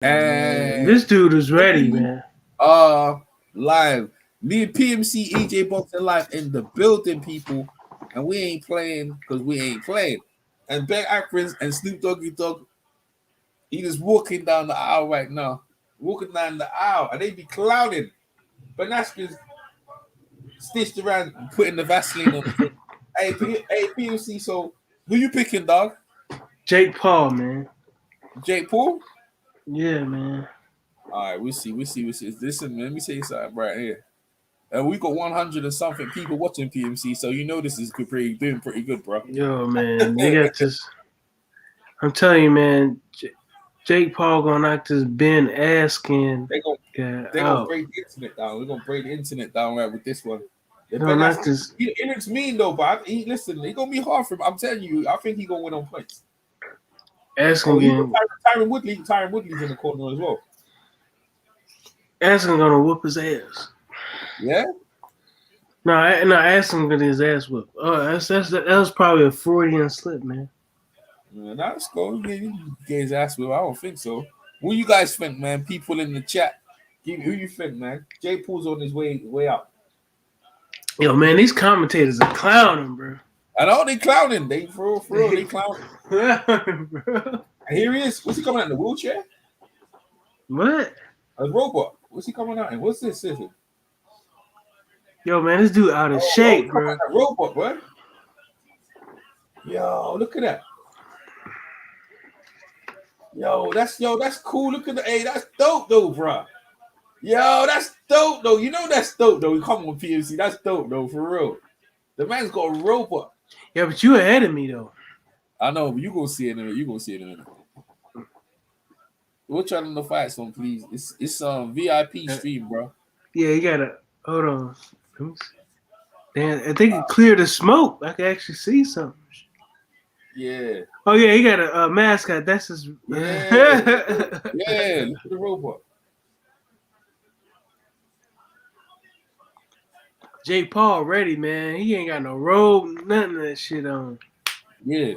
And This dude is ready, man. Live. Me and PMC EJ Boxing Live in the building, people. And we ain't playing because we ain't playing. And Ben Askren and Snoop Doggy Dogg, he just walking down the aisle right now. Walking down the aisle. And they be clowning. Ben Askren's stitched around and putting the Vaseline on the face. Hey, PMC, so who you picking, dog? Jake Paul, man. Jake Paul? Yeah, man. All right, we see. Listen, let me say something right here. And we got 100 and something people watching PMC, so you know this is doing pretty good, bro. Yo, man, they got this. I'm telling you, man. Jake Paul gonna knock this Ben Askren. They gonna break the internet down. We're gonna break the internet down right with this one. If Ben Askren, it looks mean though, but listen, it's gonna be hard for him. I'm telling you, I think he's gonna win on points. Askren Tyron Woodley's in the corner as well. Askren gonna whoop his ass. Yeah. No, Askren getting his ass whooped. Oh, that was probably a Freudian slip, man. Yeah, let's go. Get his ass whooped. I don't think so. What you guys think, man? People in the chat, who you think, man? Jay Paul's on his way out. Yo, man, these commentators are clowning, bro. I know they clowning. They for real, they clowning. And here he is. What's he coming out in the wheelchair? What? A robot. What's he coming out in? What's this? Yo, man, this dude out of shape, bro. A robot, bro. Yo, look at that. Yo, that's cool. Look at that's dope though, bro. Yo, that's dope though. You know that's dope though. Come on, PMC, that's dope though, for real. The man's got a robot. Yeah, but you ahead of me though. I know, but you gonna see it in a minute. We're trying to the fight song, please. It's VIP stream, bro. Yeah, you gotta hold on. Damn, I think it cleared the smoke. I can actually see something. Yeah. Oh yeah, he got a mascot. That's his. Yeah. Yeah. Look at the robot. Jake Paul ready, man. He ain't got no robe, none of that shit on. Yeah.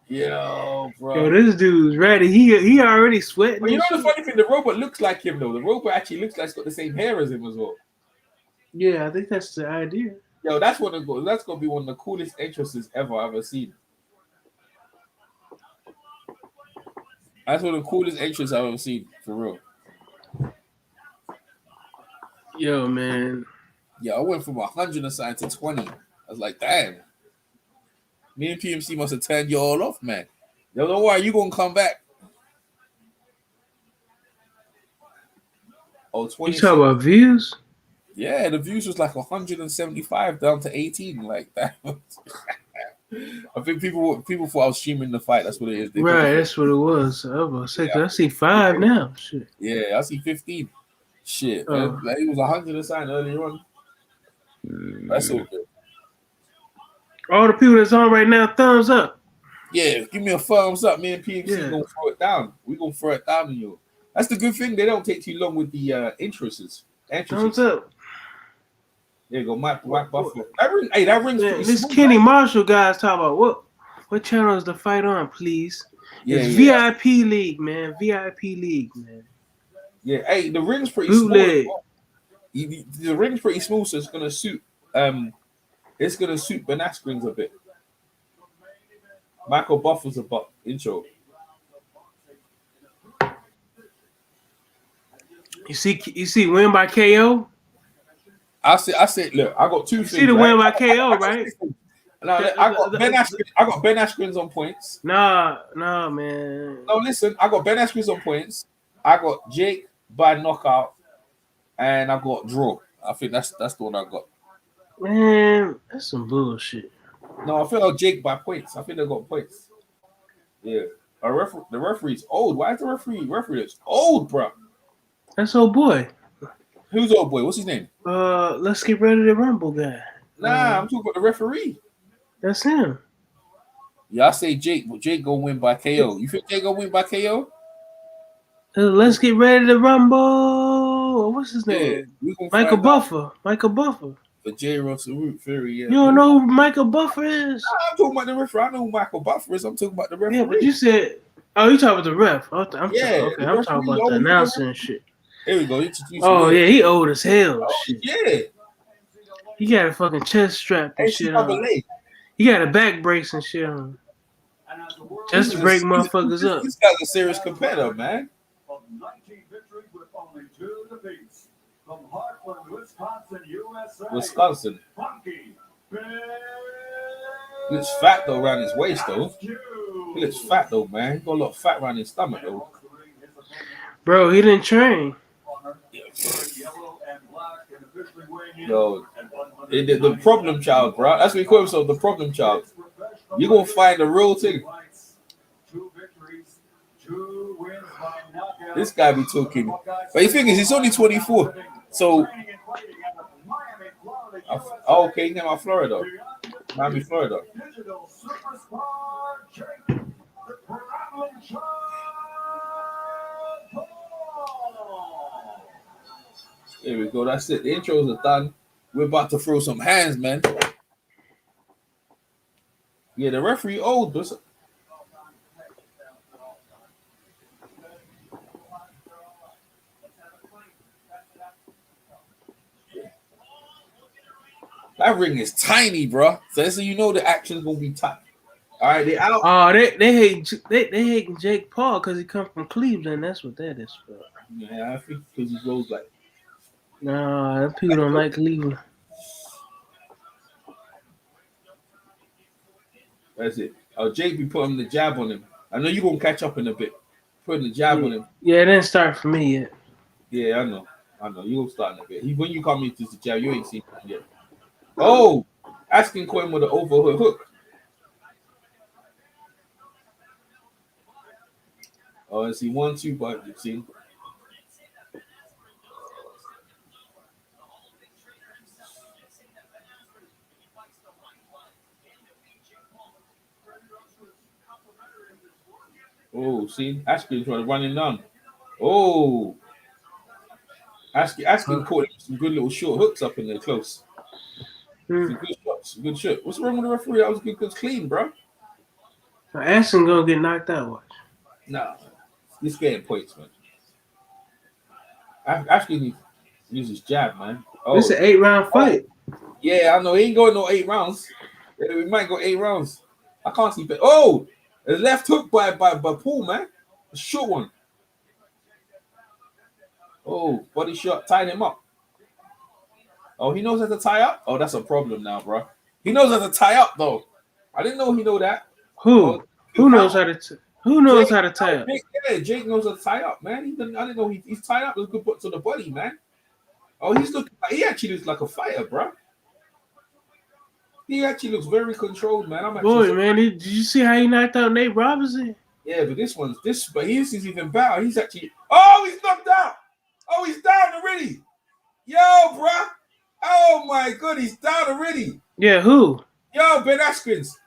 Yo, bro. Yo, this dude's ready. He already sweating. But you know the funny thing, the robot looks like him though. The robot actually looks like it's got the same hair as him as well. Yeah, I think that's the idea. Yo, that's gonna be one of the coolest entrances I've ever seen. That's one of the coolest entrances I've ever seen, for real. Yo, man. Yeah, I went from 100 and something to 20. I was like, damn. Me and PMC must have turned you all off, man. Yo, don't worry, you gonna come back. Oh, 20. You talk about views? Yeah, the views was like 175 down to 18, like that. I think people thought I was streaming the fight. That's what it is. Right, that's what it was. I was about to say, I see 5 now. Shit. Yeah, I see 15. Shit, man. Like, it was 100 and something earlier on. That's so good. All the people that's on right now, thumbs up. Yeah, give me a thumbs up. Me and PMC gonna throw it down. We gonna throw it down on you. That's the good thing. They don't take too long with the entrances. Thumbs up. There you go, Mike Buffalo. That rings pretty this smooth, Kenny right? Marshall guy's talking about what channel is the fight on, please? It's VIP League, man. VIP League, man. Yeah, hey, the ring's pretty smooth. The ring's pretty smooth, so it's gonna suit Ben Askren's a bit. Michael Buffer's a butt intro. You see win by KO? I said, look, I got two things. See the win by KO, right? No, I got Ben Askren's on points. Nah, man. No, listen, I got Ben Askren's on points. I got Jake by knockout, and I got draw. I think that's the one I got. Man, that's some bullshit. No, I feel like Jake by points. I think they got points. Yeah, the referee's old. Why is the referee that's old, bro? That's old boy. Who's old boy? What's his name? Let's get ready to rumble guy. Nah, I'm talking about the referee. That's him. Yeah, I say Jake, but Jake gonna win by KO. You think Jake gonna win by KO? Let's get ready to rumble. What's his name? Yeah, Michael Buffer. For J. Russell Root Fury, yeah. You don't know who Michael Buffer is? I'm talking about the referee. I know who Michael Buffer is. I'm talking about the referee. Yeah, but you said, oh, you talking about the ref. I'm the talking referee. about the announcer and shit. Here we go. Introduce Oh, me. yeah, he old as hell. Oh, Shit. yeah. He got a fucking chest strap and shit on. NCAA. He got a back brace and shit on. Just to break motherfuckers up. This guy's a serious competitor, man. Of 19 victories with only 2 defeats. From Hartland, Wisconsin, USA. Wisconsin. Funky. He looks fat though around his waist though. He looks fat though, man. He got a lot of fat around his stomach though. Bro, he didn't train. Yo, the problem child, bro. That's what he calls himself, the problem child. You gonna find the real thing. This guy be talking. But the thing is, he's only 24. So, okay, he came out of Florida. Miami, Florida. Here we go. That's it. The intros are done. We're about to throw some hands, man. Yeah, the referee old. That ring is tiny, bro. So that's how you know the action's gonna be tight. All right, they out. Oh, they hate Jake Paul because he come from Cleveland. That's what that is, bro. Yeah, I think because he goes like. Nah, people don't like Cleveland. That's it. Oh, Jake be putting the jab on him. I know you're gonna catch up in a bit. Putting the jab on him. Yeah, it didn't start for me yet. Yeah, I know. You're gonna start in a bit. When you come into the jab, you ain't seen him yet. Oh, Askren caught him with an overhook hook. Oh, I see 1-2, but you see. Oh, see, Askren trying to run him down. Oh, Askren caught some good little short hooks up in there close. Some good shots, good shot. What's wrong with the referee? That was good, good clean, bro. Askren gonna get knocked out. Watch. Nah, he's getting points, man. Askren uses jab, man. Oh, This is an 8-round fight. Yeah, I know. He ain't going no 8 rounds. Yeah, we might go 8 rounds. I can't see. Oh, a left hook by Paul, man. A short one. Oh, body shot, tied him up. Oh, he knows how to tie up? Oh, that's a problem now, bro. He knows how to tie up, though. I didn't know he know that. Who? Oh, Who knows how to tie up? Jake knows how to tie up, man. I didn't know he's tied up with a good put to the body, man. Oh, he actually looks like a fighter, bro. He actually looks very controlled, man. Boy, man, did you see how he knocked out Nate Robinson? Yeah, but his is even better. He's actually. Oh, he's knocked out. Oh, he's down already. Yo, bro. Oh my god, he's down already. Yeah, who? Yo, Ben Askren's.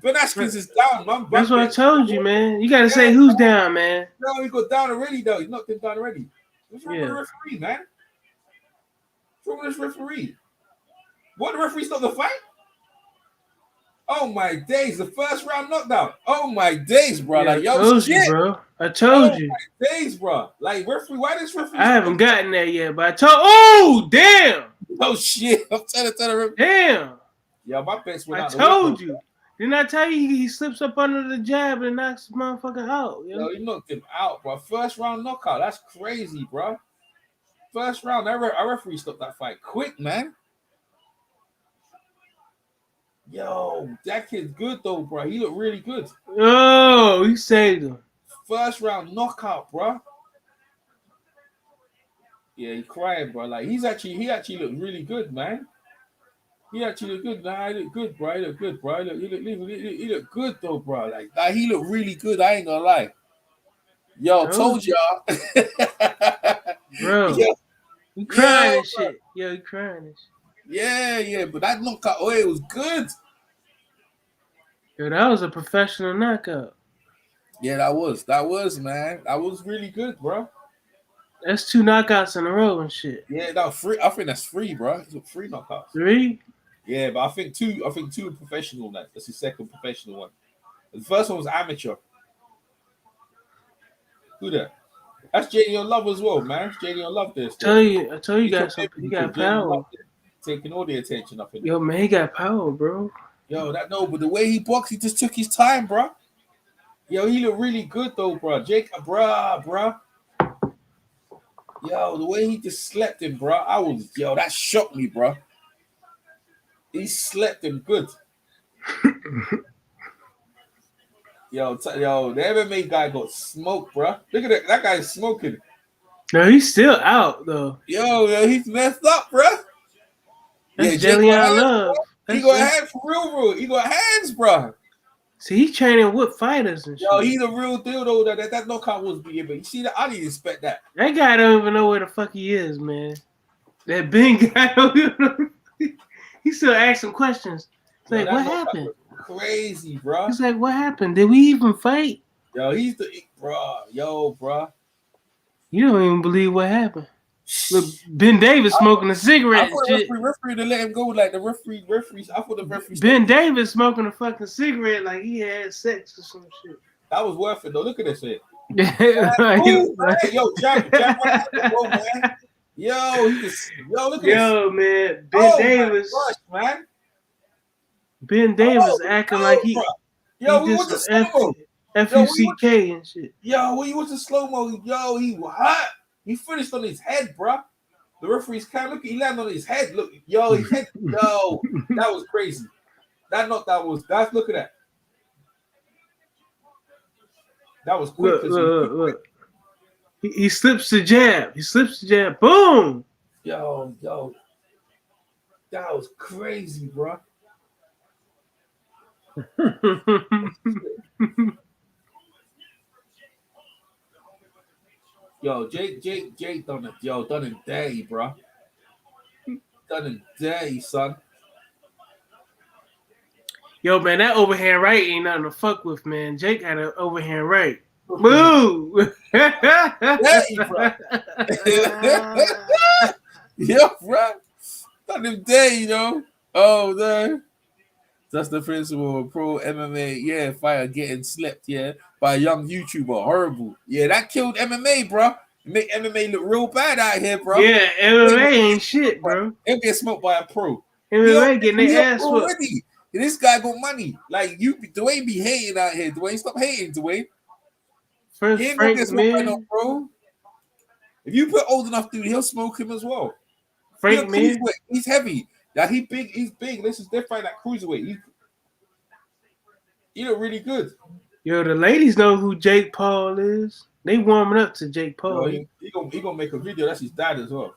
Ben Askren's is down, man. That's what I told you, man. You gotta say who's down, man. No, he got down already, though. He knocked him down already. What's wrong with the referee, man? What's wrong with this referee? What, the referee stopped the fight? Oh my days, the first round knockdown. Oh my days, bro. Yeah, like, yo, I told shit. you, bro. I told you. My days, bro. Like, referee, why this referee? I haven't gotten there yet, but I told. Oh, damn. Oh shit. I'm telling the referee. Damn. Yeah, my best went out. I told you. Didn't I tell you he slips up under the jab and knocks the motherfucker out? Yo, he knocked him out, bro. First round knockout. That's crazy, bro. First round. Our referee stopped that fight quick, man. Yo, that kid's good though, bro. He looked really good. Oh, he saved him. First round knockout, bro. Yeah, he crying, bro. Like he actually looked really good, man. He actually looked good. Nah, he looked good, bro. He looked good, bro. He looked good though, bro. Like he looked really good. I ain't gonna lie. Yo, told y'all. Bro, he crying and shit. Yo, he crying and shit. Yeah, but that knockout, it was good. Yo, that was a professional knockout. Yeah, that was, man. That was really good, bro. That's 2 knockouts in a row and shit. Yeah, no, 3. I think that's 3, bro. It's 3 knockouts. 3? Yeah, but I think 2 are professional now. That's his second professional one. The first one was amateur. Who that? That's JD on Love as well, man. JD on Love there. I told you got something. He got power. Taking all the attention up in Yo, man, he got power, bro. Yo, but the way he boxed, he just took his time, bro. Yo, he looked really good though, bro. Jake, bro. Yo, the way he just slept him, bro. That shocked me, bro. He slept him good. Yo, the MMA guy got smoked, bro. Look at that guy's smoking. No, he's still out though. Yo, he's messed up, bro. That's Jeyson Love. He got hands for real. He got hands, bro. See, he's training with fighters and shit. Yo, he's a real deal though. That knockout was big, but you see that? I didn't expect that. That guy don't even know where the fuck he is, man. That big guy don't even know. He still asking questions. It's like, what happened? Crazy, bro. He's like, what happened? Did we even fight? Yo, he's the bro. Yo, bro. You don't even believe what happened. Look, Ben Davis smoking a cigarette. I thought the referee to let him go. Like the referees. I thought the referee. Ben Davis smoking a fucking cigarette like he had sex or some shit. That was worth it though. Look at this shit. Yo, Jab, man. Yo, look at this. Yo, man, Ben Davis, gosh, man. Ben Davis acting like he. Yo, he we went to slow-mo. FUCK and shit. Yo, when he was in slow-mo, yo, he was hot. He finished on his head, bro. The referee's can't look. He landed on his head. Look, yo, his head. Yo, that was crazy. That's look at that. That was quick. Look. He slips the jab. Boom. Yo, that was crazy, bro. Yo, Jake done it dirty, bro. Done it dirty, son. Yo, man, that overhand right ain't nothing to fuck with, man. Jake had an overhand right. Move! Dirty, bro. Yo, bro. Done it dirty, though. Oh, man. That's the principle of pro MMA, fighter getting slept, by a young YouTuber. Horrible. Yeah, that killed MMA, bro. Make MMA look real bad out here, bro. Yeah, MMA ain't shit, bro. He'll get smoked by a pro. MMA getting their ass whooped. This guy got money. Like, Dwayne be hating out here. Dwayne, stop hating, Dwayne. First, he ain't Frank, gonna get smoked by no pro. If you put old enough dude, he'll smoke him as well. Frank, man. He's heavy. Like, he's big. This is different at cruiserweight. He look really good. Yo, the ladies know who Jake Paul is. They warming up to Jake Paul. He gonna make a video. That's his dad as well.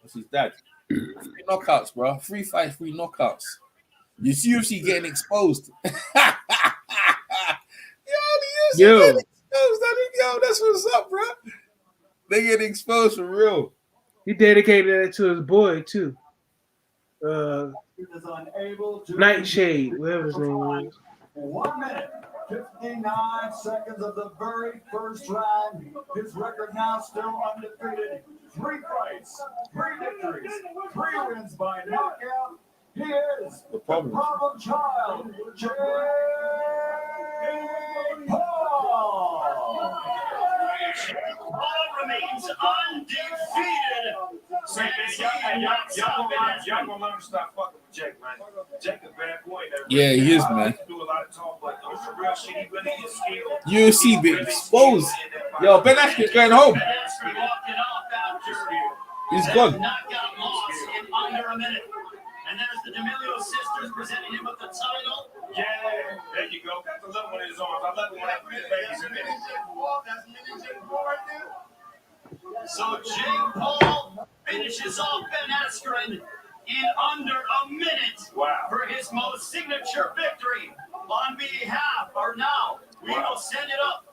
That's his dad. 3 knockouts, bro. 3 fights, 3 knockouts. You see UFC getting exposed. Yo, that's what's up, bro. They get exposed for real. He dedicated that to his boy too. Nightshade, whatever his name is. 1 minute, 59 seconds of the very first round. His record now still undefeated. 3 fights, 3 victories, 3 wins by knockout. He is the problem child, Jake Paul. Paul remains undefeated. Y'all gonna learn to stop fucking with Jake, man. Jake a bad boy. Yeah, he is, man. Do a lot of talk, but some real shit. He really is skilled. UFC been exposed. Yo, Ben Askren's going home. He's gone. Knockout loss in under a minute. And there's the D'Amelio sisters presenting him with the title. Yeah, there you go. Got the little one in his arms. I love it when I put the babies in there. So Jake Paul finishes off Ben Askren in under a minute for his most signature victory. On behalf, we will send it up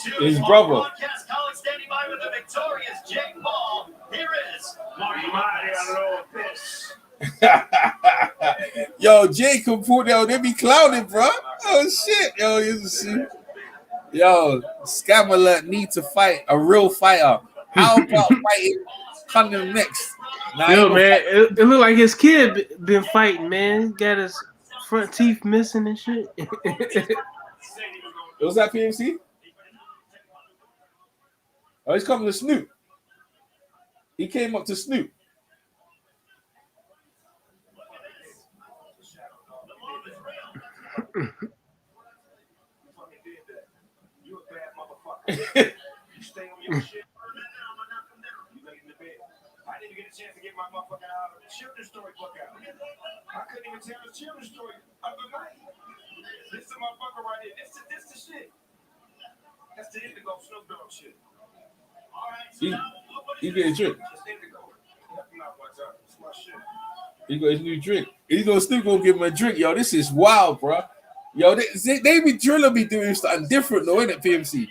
to his brother. Broadcast colleague standing by with the victorious Jake Paul. Here is Marty Lopez. Yo, Jacob put out, they be clowning, bro. Oh shit, yo, you see. Yo, Scammer need to fight a real fighter. How about fighting Cunningham next? Nah, Yo, man, it looked like his kid been fighting, man. He got his front teeth missing and shit. Was that PMC? Oh, he's coming to Snoop. He came up to Snoop. You stay on your shit. You lay in the bed. I didn't get a chance to get my motherfucking children's story book out. I couldn't even tell the children's story of the night. This is a motherfucker right here. This the shit. That's the Indigo Snoop Dogg shit. All right. So He get a drink. It's Indigo. Help him out one time. It's my shit. He got his new drink. Snoop gonna give him a drink. Yo, this is wild, bro. Yo, they be Triller be doing something different though, ain't it, PMC?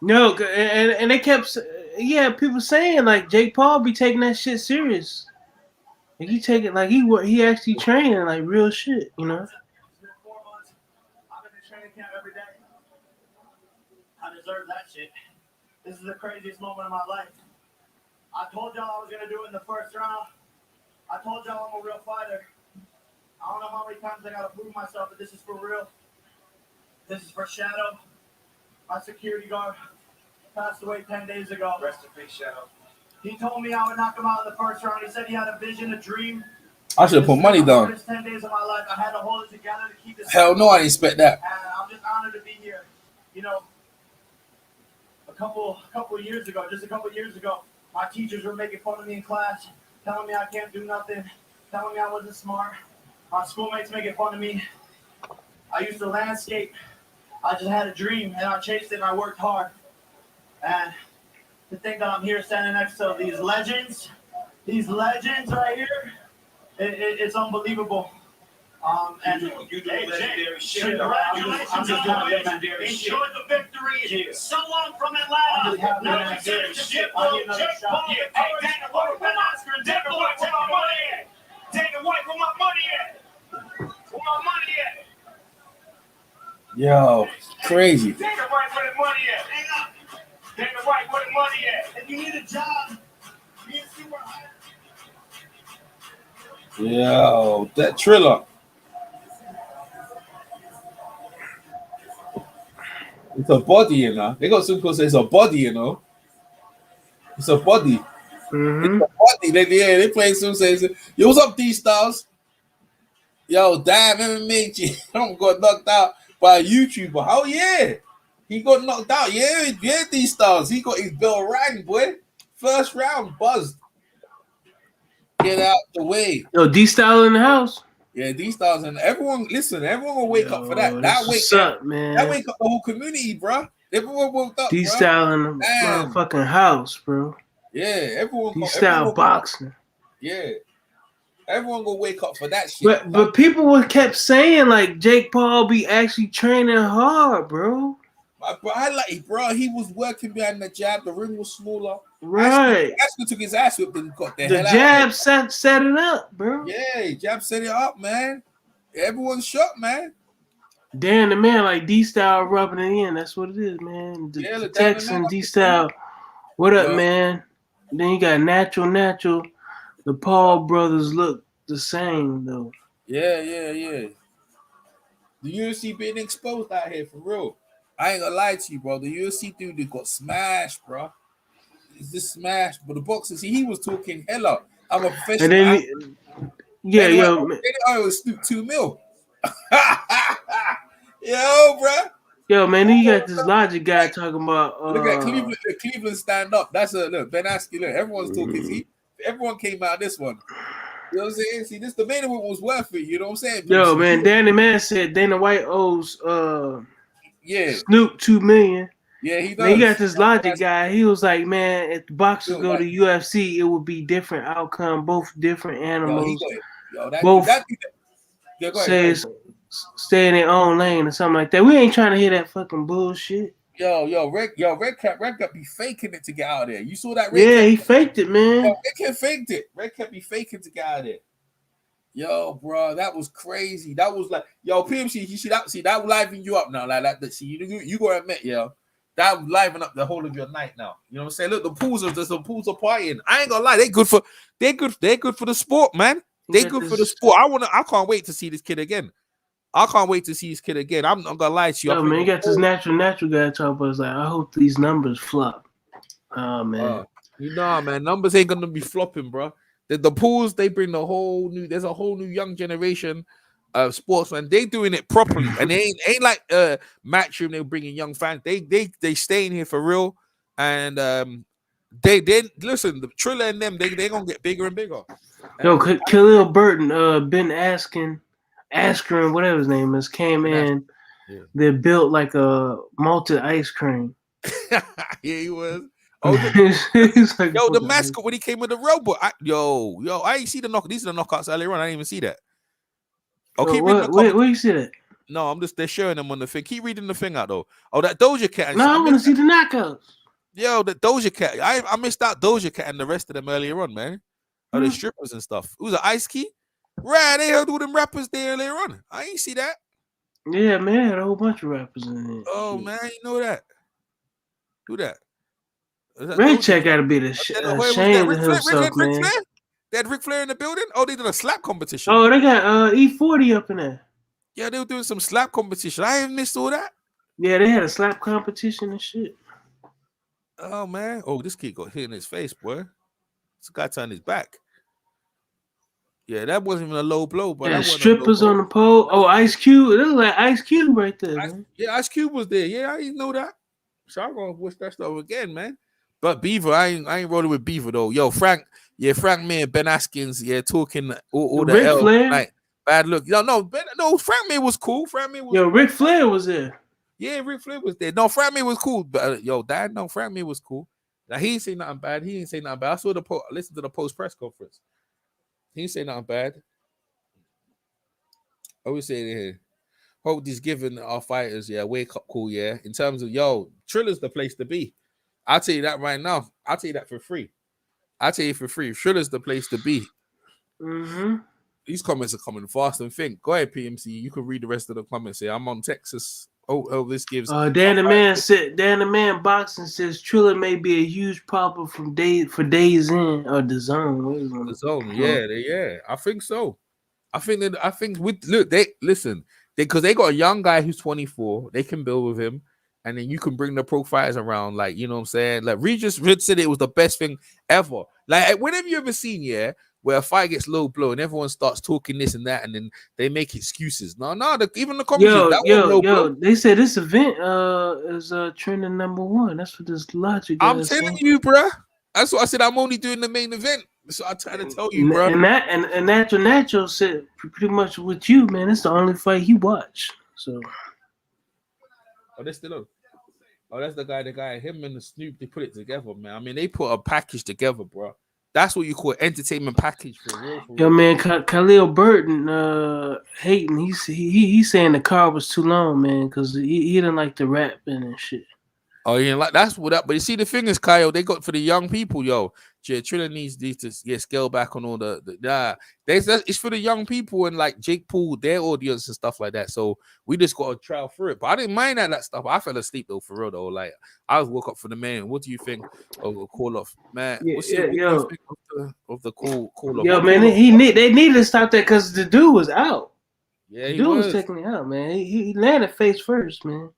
No, and they kept, people saying like Jake Paul be taking that shit serious. Like he take it like he actually training like real shit, you know. It's been 4 months. I've been in training camp every day. I deserve that shit. This is the craziest moment of my life. I told y'all I was gonna do it in the first round. I told y'all I'm a real fighter. I don't know how many times I gotta prove myself that this is for real. This is for Shadow. My security guard passed away 10 days ago. Rest in peace, Shadow. He told me I would knock him out in the first round. He said he had a vision, a dream. I should put money down. The 10 days of my life, I had to hold it together to keep this. Hell no, I didn't expect that. And I'm just honored to be here. You know, a couple years ago, my teachers were making fun of me in class, telling me I can't do nothing, telling me I wasn't smart. My schoolmates making fun of me. I used to landscape. I just had a dream, and I chased it, and I worked hard. And to think that I'm here standing next to these legends right here, it's unbelievable. And You do legendary shit. congratulations, I'm just doing legendary shit. enjoy the victory. Yeah. So long from I'm Atlanta. just happy Now that I it's did to shit. Diplo, I need another Jake shot. Paul, Yeah, Torres, hey, Dana White, where my Askren, Dana White, where my money at? Dana White, where my money at? Where my money at? Yo, crazy. Dana White, where the money at? Dana White, where the money at? If you need a job, me and Super High. Yo, that Triller. It's a body, you know. They got some close. It's a body, you know. It's a body. Mm-hmm. It's a body. They play some says, yo, what's up, D-Styles? Yo, damn, MMA got knocked out by a YouTuber. Oh, yeah. He got knocked out. Yeah, D-Styles. He got his bell rang, boy. First round, buzzed. Get out the way. Yo, D-Style in the house. Yeah, D-Styles and everyone, listen, everyone will wake up for that. That what's up, man? That wake up the whole community, bro. Everyone woke up, D-Style in the Damn. motherfucking house, bro. Yeah, everyone. D-Style boxing. Yeah, everyone gonna wake up for that shit. But people kept saying like Jake Paul be actually training hard, bro. Bro, I like it, bro. He was working behind the jab. The ring was smaller. Right. Askren took his ass whipped and got the The hell jab out. set it up, bro. Yeah, jab set it up, man. Everyone's shocked, man. Dan the man like D-Style rubbing it in. That's what it is, man. Yeah, The the Texan Dan D-Style. What up, Yeah. man? Then you got natural. The Paul brothers look the same though. Yeah. The UFC being exposed out here for real. I ain't gonna lie to you, bro. The UFC dude that got smashed, bro. It's just smashed. But the boxer, see, he was talking hella. I'm a professional. And then I was Snoop 2 mil. Yo, bro. man, then you got this Logic guy talking about Look at Cleveland stand up. That's a look. Ben Askren, look, everyone's talking. See, everyone came out of this one. You know what I'm saying? See, this the main event was worth it. You know what I'm saying? Yo, man, Danny Man said Dana White owes Snoop $2 million. Yeah, he does. Then you got this Logic guy. He was like, man, if the boxers go to UFC, it would be different outcome, both different animals. Stay in their own lane or something like that. We ain't trying to hear that fucking bullshit. Redkach be faking it to get out of there. You saw that? Yeah, he faked it, man. Redkach faked it. Redkach be faking to get out of there. Yo, bro, that was crazy. That was like, yo, PMC, you see that? See that liven you up now, like that. See, you gotta admit, yo, that would liven up the whole of your night now. You know what I'm saying? Look, the pools are partying. I ain't gonna lie, they're good for the sport, man. They good for the sport. I can't wait to see this kid again. I'm not gonna lie to you. Yo, man, you got this natural guy talking about. It's like, I hope these numbers flop. Oh man, man, numbers ain't gonna be flopping, bro. The pools, they bring there's a whole new young generation of sportsmen. They doing it properly, and they ain't like Matchroom. They bringing young fans. They staying here for real, and they listen. The Triller and them, they gonna get bigger and bigger. Yo, Khalil Burton, Ben Askren, whatever his name is, came in. Yeah. They built like a malted ice cream. Yeah, he was. Oh, the mascot when he came with the robot. I ain't see the knock. These are the knockouts earlier on. I didn't even see that. Okay, where you see that? No, they're showing them on the thing. Keep reading the thing out though. Oh, that Doja Cat. No, I want to see the knockouts. Yo, the Doja Cat. I missed out Doja Cat and the rest of them earlier on, man. Oh, the strippers and stuff. It was an Ice Key. Right, they heard all them rappers there earlier on. I ain't see that. Yeah, man, had a whole bunch of rappers in there. Oh man, you know that. Who that? Redkach got to be ashamed of himself, man. They had Ric Flair in the building. Oh, they did a slap competition. Oh, they got E40 up in there. Yeah, they were doing some slap competition. I ain't missed all that. Yeah, they had a slap competition and shit. Oh man. Oh, this kid got hit in his face, boy. This guy turned his back. Yeah, that wasn't even a low blow, but yeah, strippers on the pole. Oh, Ice Cube. It looked like Ice Cube right there. Ice Cube was there. Yeah, I didn't know that. So I'm gonna wish that stuff again, man. But Beaver, I ain't rolling with Beaver though. Yo, Frank Mir, Ben Askins, talking all the Ric Flair, like bad look. No, Frank Mir was cool. Ric Flair was there. Yeah, Ric Flair was there. No, Frank Mir was cool. But Frank Mir was cool. Now he ain't say nothing bad. I saw listened to the post press conference. He ain't say nothing bad. I was saying here. Hope this giving our fighters, wake up call, in terms of Triller's the place to be. I'll tell you that right now. I'll tell you that for free. Triller's the place to be. Mm-hmm. These comments are coming fast and think. Go ahead, PMC. You can read the rest of the comments here. I'm on Texas. Oh, this gives. Dan the Man boxing says Triller may be a huge problem for days in or the zone. The zone, yeah. I think so. Because they got a young guy who's 24. They can build with him. And then you can bring the pro fighters around, like, you know what I'm saying? Like, Regis said it was the best thing ever. Like, when have you ever seen, where a fight gets low blow and everyone starts talking this and that, and then they make excuses? No, even the commentary. They said this event is trending #1. That's what this logic. I'm telling you, bro. That's what I said. I'm only doing the main event. So I try to tell you, bro. And Natural said pretty much with you, man. It's the only fight he watched. So. Oh, they're still on. Oh, that's the guy. Him and the Snoop, they put it together, man. I mean, they put a package together, bro. That's what you call entertainment package for real. Yo, man, Khalil Burton hating. He's saying the car was too long, man, because he didn't like the rapping and shit. Oh, yeah, like that's what up. But you see, the thing is, Kyle, they got for the young people, Triller needs to scale back on all it's for the young people and like Jake Paul, their audience and stuff like that. So we just got to trial through it. But I didn't mind that stuff. I fell asleep though, for real though. Like I was woke up for the man. What do you think of the call off, man? What do you think of the call off? Yo, man, they needed to stop that because the dude was out. Yeah, the dude was technically out, man. He landed face first, man.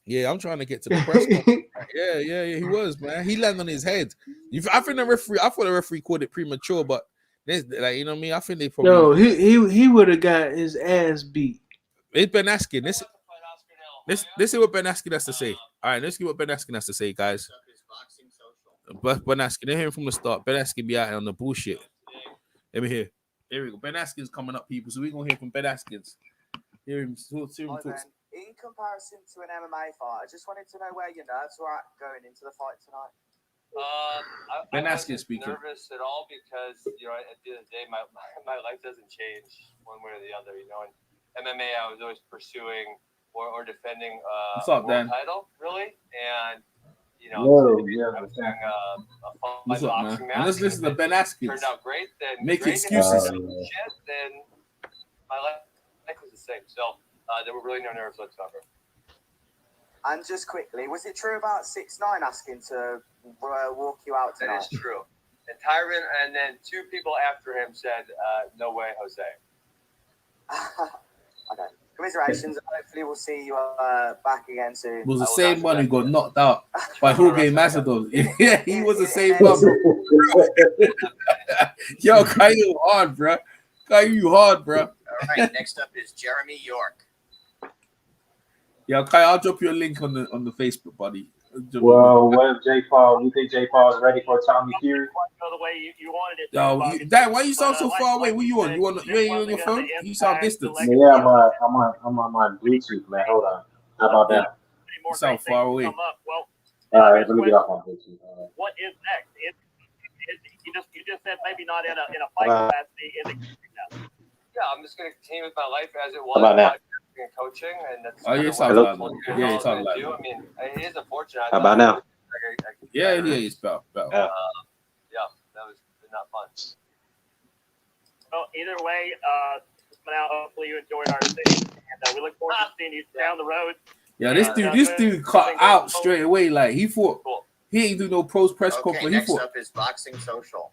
Yeah, I'm trying to get to the press conference. Yeah, he was, man. He landed on his head. I thought the referee called it premature, but like, you know what I mean? I think they probably. No, he would have got his ass beat. It's Ben Askren. This is what Ben Askren has to say. All right, let's see what Ben Askren has to say, guys. But Ben Askren, they're hearing from the start. Ben Askren be out on the bullshit. Let me hear. Here we go. Ben Askren's coming up, people. So we're gonna hear from Ben Askren. Hear him talk. In comparison to an MMA fight, I just wanted to know where your nerves were at going into the fight tonight. Ben Askren speaking. Nervous at all because at the end of the day, my life doesn't change one way or the other. In MMA, I was always pursuing or defending a world title, really, and I was doing a boxing match. Let's listen to Ben Askren. Turned out great. Then make excuses. Then my life was the same. So there were really no nerves whatsoever. And just quickly, was it true about 6ix9ine asking to walk you out tonight? That is true. And Tyron and then 2 people after him said, no way, Jose. Okay. Commiserations. Hopefully we'll see you back again soon. It was the same one who got knocked out by Jorge Masvidal. Yeah, he was the same one. Yo, Caillou hard, bro. Caillou hard, bro. All right, next up is Jeremy York. Yo, Kai, I'll drop you a link on the Facebook, buddy. Well, what if Jay Paul? You think Jay Paul is ready for Tommy Fury? The way you wanted it. Yo, Dad, why you sound so far away? What you on? You ain't on your phone? You sound distant. Yeah, I'm on my Bluetooth, man. Hold on. How about that? You sound far away. Well, all right, let me get off my Bluetooth. Right. What is next? You just said maybe not in a fight capacity. Yeah, I'm just going to continue with my life as it was. How about that? And coaching, and that's you sound loud. Yeah, you sound loud. I mean, it is unfortunate. How about now? Yeah, it's better. Yeah, that was not fun. Well, either way, now hopefully you enjoyed our stay, and we look forward to seeing you down the road. Yeah, this dude cut out straight away. Like he thought he ain't do no pros press conference. Next up is Boxing Social.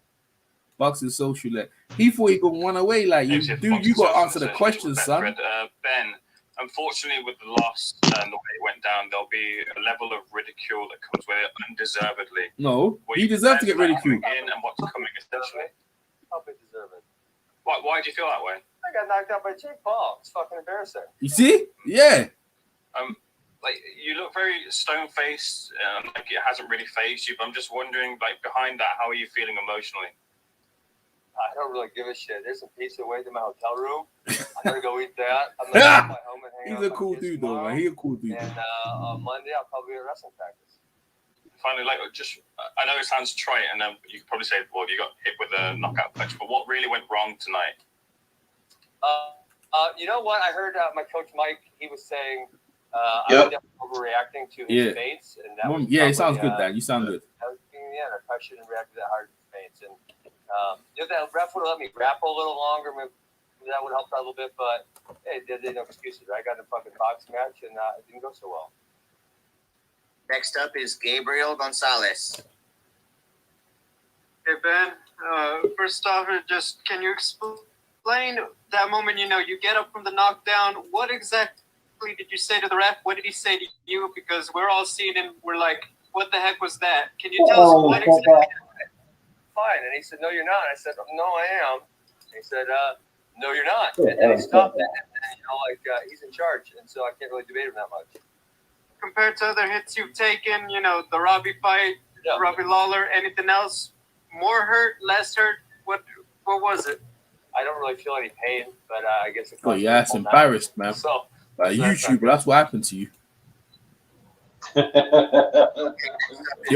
Boxing Social. Like, he thought he could run away. Like you got to answer the questions, son. Ben. Unfortunately, with the loss and the way it went down, there'll be a level of ridicule that comes with it undeservedly. No, he deserved to get ridiculed. In and what's coming, essentially. Probably deserve it. Why do you feel that way? I got knocked out by Jake Paul. It's fucking embarrassing. You see? Yeah. Like you look very stone-faced, like it hasn't really phased you. But I'm just wondering, like behind that, how are you feeling emotionally? I don't really give a shit. There's a pizza away to my hotel room. I'm gonna go eat that. I'm gonna go home and hang out. He's a cool dude, though, man. He's a cool dude. And on Monday, I'll probably be at wrestling practice. Finally, like, I know it sounds trite, and you could probably say, well, you got hit with a knockout punch, but what really went wrong tonight? You know what? I heard my coach Mike. He was saying I was definitely overreacting to his feints, and that was it sounds good, Dan. You sound good. I probably shouldn't react that hard to feints, and if that ref would have let me grapple a little longer, maybe that would help out a little bit. But hey, there's no excuses. I got in a fucking boxing match, and it didn't go so well. Next up is Gabriel Gonzalez. Hey, Ben. First off, just can you explain that moment, you get up from the knockdown? What exactly did you say to the ref? What did he say to you? Because we're all seeing him. We're like, what the heck was that? Can you tell us what exactly? Fine. And he said, no, you're not. I said, no, I am. And he said, no, you're not. And then he stopped it. And, he's in charge. And so I can't really debate him that much. Compared to other hits you've taken, the Robbie fight, Robbie Lawler, anything else? More hurt, less hurt? What was it? I don't really feel any pain, but I guess it's it's embarrassed, man. So, YouTube, that's what happened to you. Yeah,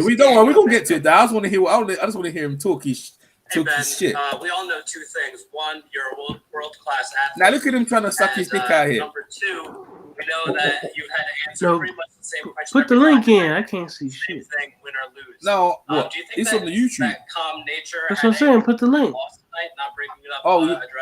we don't. We're gonna get to it. I just want to hear. I just want to hear him talk his shit. We all know 2 things. One, you're a world-class athlete. Now look at him trying to suck his dick out here. Number 2, we know that you've had to answer pretty much the same question. Put the link in. I can't see shit. Thing, win or lose. No, do you think it's on the YouTube. That calm nature. That's what I'm saying. Put the link. Tonight, not breaking it up,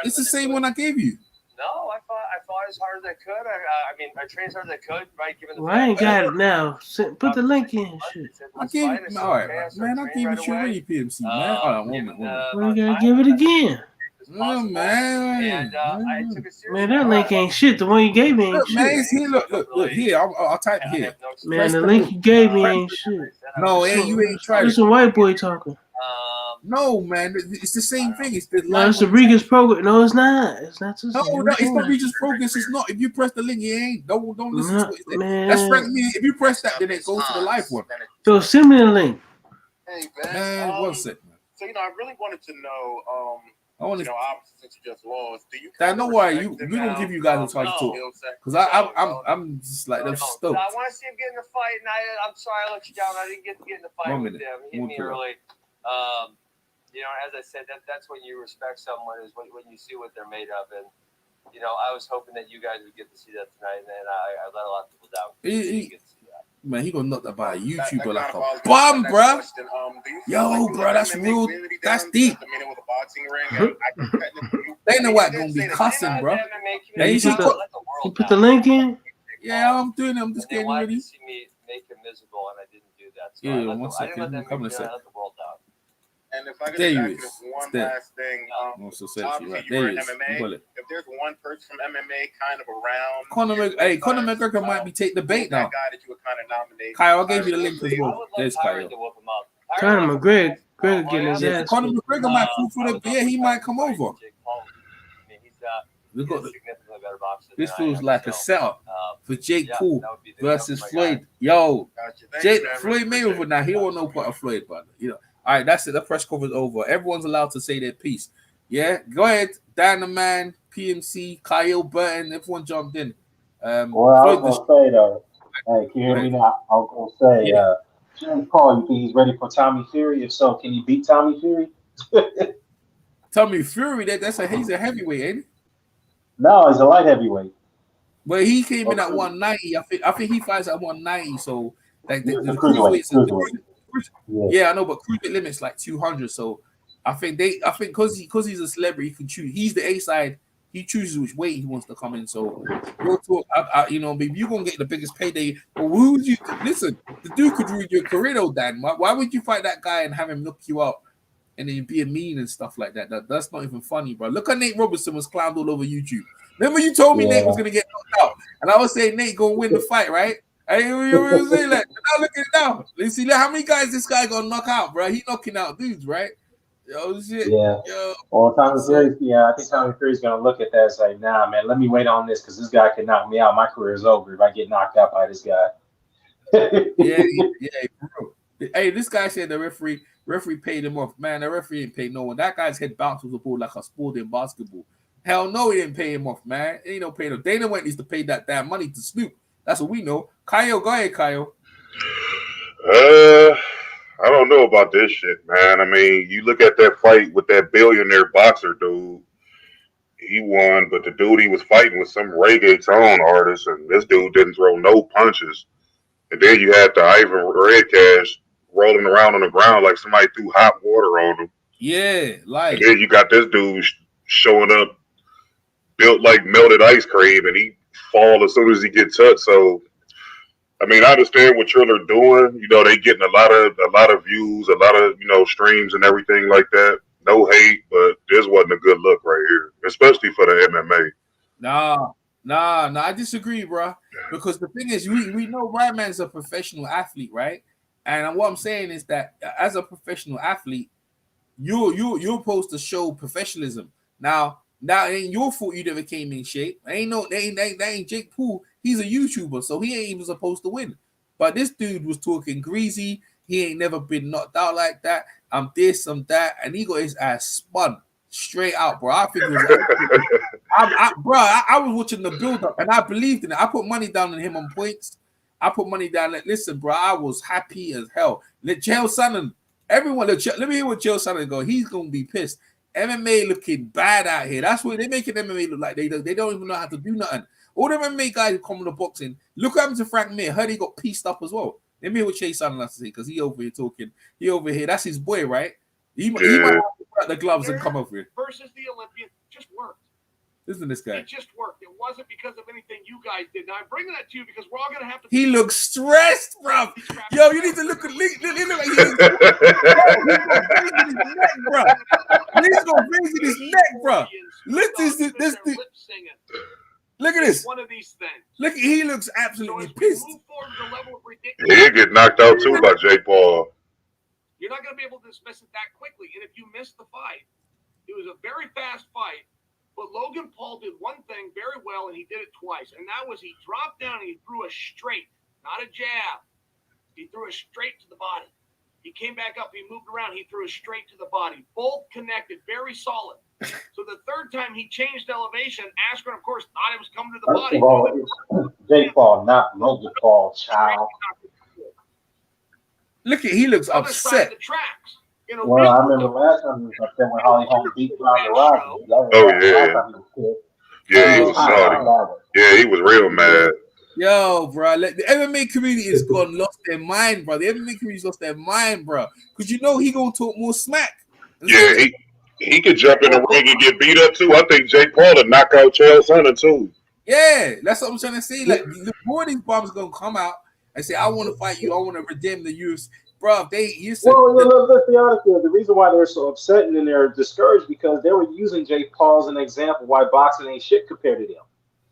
it's the same one I gave you. No, I fought as hard as I could. I trained as hard as I could, right? Given the well, I ain't got it now. Put the link in. Shit. I gave it. All right, man. I gave it you already, PMC, man. Hold on, one minute. Well, you gotta give it again. Oh, man. And I took a serious. Man, that link ain't shit. The one you gave me ain't look, shit. Man, here, look here. I'll type it here. Man, the link you gave me ain't shit. No, you ain't tried. It's a white boy talking. No, man, it's the same thing. It's the it's the Regis Progress. No, it's not. It's not. No, it's not Regis Progress. It's not. If you press the link, it ain't. Don't listen to it. Man. That's Frank me. If you press that, then it goes to the live one. So send me the link. Hey, Ben. Man, 1 second. So I really wanted to know. Obviously, since you just lost, do you? Don't worry. We don't give you guys a time to talk because I'm just like them stoked. I want to see him get in the fight, and I'm sorry I let you down. I didn't get to get in the fight with him. He hit me early. As I said, that's when you respect someone is when you see what they're made of. And you know, I was hoping that you guys would get to see that tonight, and then I let a lot of people down. Man, he gonna knock that by a YouTuber like a bomb, bro. Yo, bro, that's real. That's deep. Dana White gonna be cussing, bro. You put the link in? Yeah, I'm doing it. I'm just getting ready. See me make him miserable, and I didn't do that. So Yeah, I one second. let them Come a I second. let the world down. And if I could There just you ask is. this one There. last thing, Also said obviously right you there. were He in is. MMA. Bullet. If there's one person from MMA kind of around, Conor McGregor might be take the bait now. that guy that you would kind of nominate. Kyle, I'll give you the link as well. There's Kyle. Conor McGregor getting his ass. Conor McGregor might fall for the beer. He might come over. Look at this feels like a setup for Jake Paul versus Floyd. Yo, Floyd Mayweather now. He don't know what a Floyd, but you know. All right, that's it. The press conference over. Everyone's allowed to say their piece. Yeah, go ahead. Dynaman, PMC, Kyle Burton. Everyone jumped in. Well, I was gonna say though. Hey, can you hear me now? I was gonna say, Jim Paul, you think he's ready for Tommy Fury? If so, can he beat Tommy Fury? Tommy Fury, he's a heavyweight, ain't he? No, he's a light heavyweight. Well, he came in at 190. I think he fights at 190. So like the cruiserweight. Yeah, I know, but cruiserweight limit's like 200. So I think because he's a celebrity, he can choose. He's the A side. He chooses which weight he wants to come in. So we'll talk. You know, baby, you're gonna get the biggest payday. But who would you listen? The dude could ruin your career, though, Dan. Why would you fight that guy and have him knock you out and then be mean and stuff like that? That's not even funny, bro. Look at Nate Robinson was clowned all over YouTube. Remember you told me Nate was gonna get knocked out, and I was saying Nate gonna win the fight, right? And you were saying like, now look at it now. Let's see how many guys this guy gonna knock out, bro. He knocking out dudes, right? Yo, shit. Yeah. Yo. Well, Tommy Fury, I think Tommy Fury's gonna look at that and say, "Nah, man, let me wait on this because this guy can knock me out. My career is over if I get knocked out by this guy." yeah, bro. Hey, this guy said the referee paid him off. Man, the referee didn't pay no one. That guy's head bounced with the ball like a sport in basketball. Hell no, he didn't pay him off, man. Ain't no paying him. Dana White needs to pay that damn money to Snoop. That's what we know. Kyle, go ahead, Kyle. I don't know about this shit, man. I mean, you look at that fight with that billionaire boxer dude. He won, but the dude he was fighting was some reggaeton artist, and this dude didn't throw no punches. And then you had the Ivan Redkach rolling around on the ground like somebody threw hot water on him. Yeah, like. And then you got this dude showing up built like melted ice cream, and he fall as soon as he gets touched. So, I mean, I understand what Triller doing. You know, they getting a lot of views, a lot of, you know, streams and everything like that. No hate, but this wasn't a good look right here, especially for the MMA. Nah, I disagree, bro. Because the thing is, we know Ryman's a professional athlete, right? And what I'm saying is that as a professional athlete, you're supposed to show professionalism. Now it ain't your fault you never came in shape. That ain't Jake Paul. He's a YouTuber, so he ain't even supposed to win. But this dude was talking greasy. He ain't never been knocked out like that. I'm this, I'm that, and he got his ass spun straight out, bro. I think it was, I was watching the build-up, and I believed in it. I put money down on him on points. I put money down. Like, listen, bro, I was happy as hell. Let Jeyson, everyone, let me hear what Jeyson go. He's gonna be pissed. MMA looking bad out here. That's what they're making MMA look like. They don't even know how to do nothing. All the MMA guys who come to boxing, look what happened to Frank Mir. Heard he got pieced up as well. Let me hear what Jeyson has to say, because he over here talking. He over here. That's his boy, right? He might have to put out the gloves and come over here. Versus the Olympian just worked. Listen to this guy. It just worked. It wasn't because of anything you guys did. Now I'm bringing that to you because we're all gonna have to. He looks stressed, bro. Yo, you need to look at He's going crazy in his neck, bro. Look at this. One of these things. Look, he looks absolutely pissed. He'll get knocked out too by Jake Paul. You're not going to be able to dismiss it that quickly. And if you miss the fight, it was a very fast fight. But Logan Paul did one thing very well, and he did it twice. And that was he dropped down and he threw a straight, not a jab. He threw a straight to the body. He came back up. He moved around. He threw a straight to the body. Both connected, very solid. So the third time he changed elevation, Askren, of course, thought it was coming to the body. First of all, it's Jake Paul, not Logan Paul, child. Look at he looks upset. Well, I remember last time he was upset when Holly Holm beat Ronda Rousey. Oh, yeah. Yeah, he was salty. Yeah, he was real mad. Yo, bro, like, the MMA community is lost their mind, bro. The MMA community's lost their mind, bro. Because you know he gonna talk more smack. Yeah, he could jump in the ring and get beat up too. I think Jake Paul would knock out Chael Sonnen too. Yeah, that's what I'm trying to say. Like, the more of these bombs gonna come out and say, "I want to fight you. I want to redeem the UFC." Bro, let's be honest here. The reason why they're so upset and they're discouraged because they were using Jake Paul as an example why boxing ain't shit compared to them.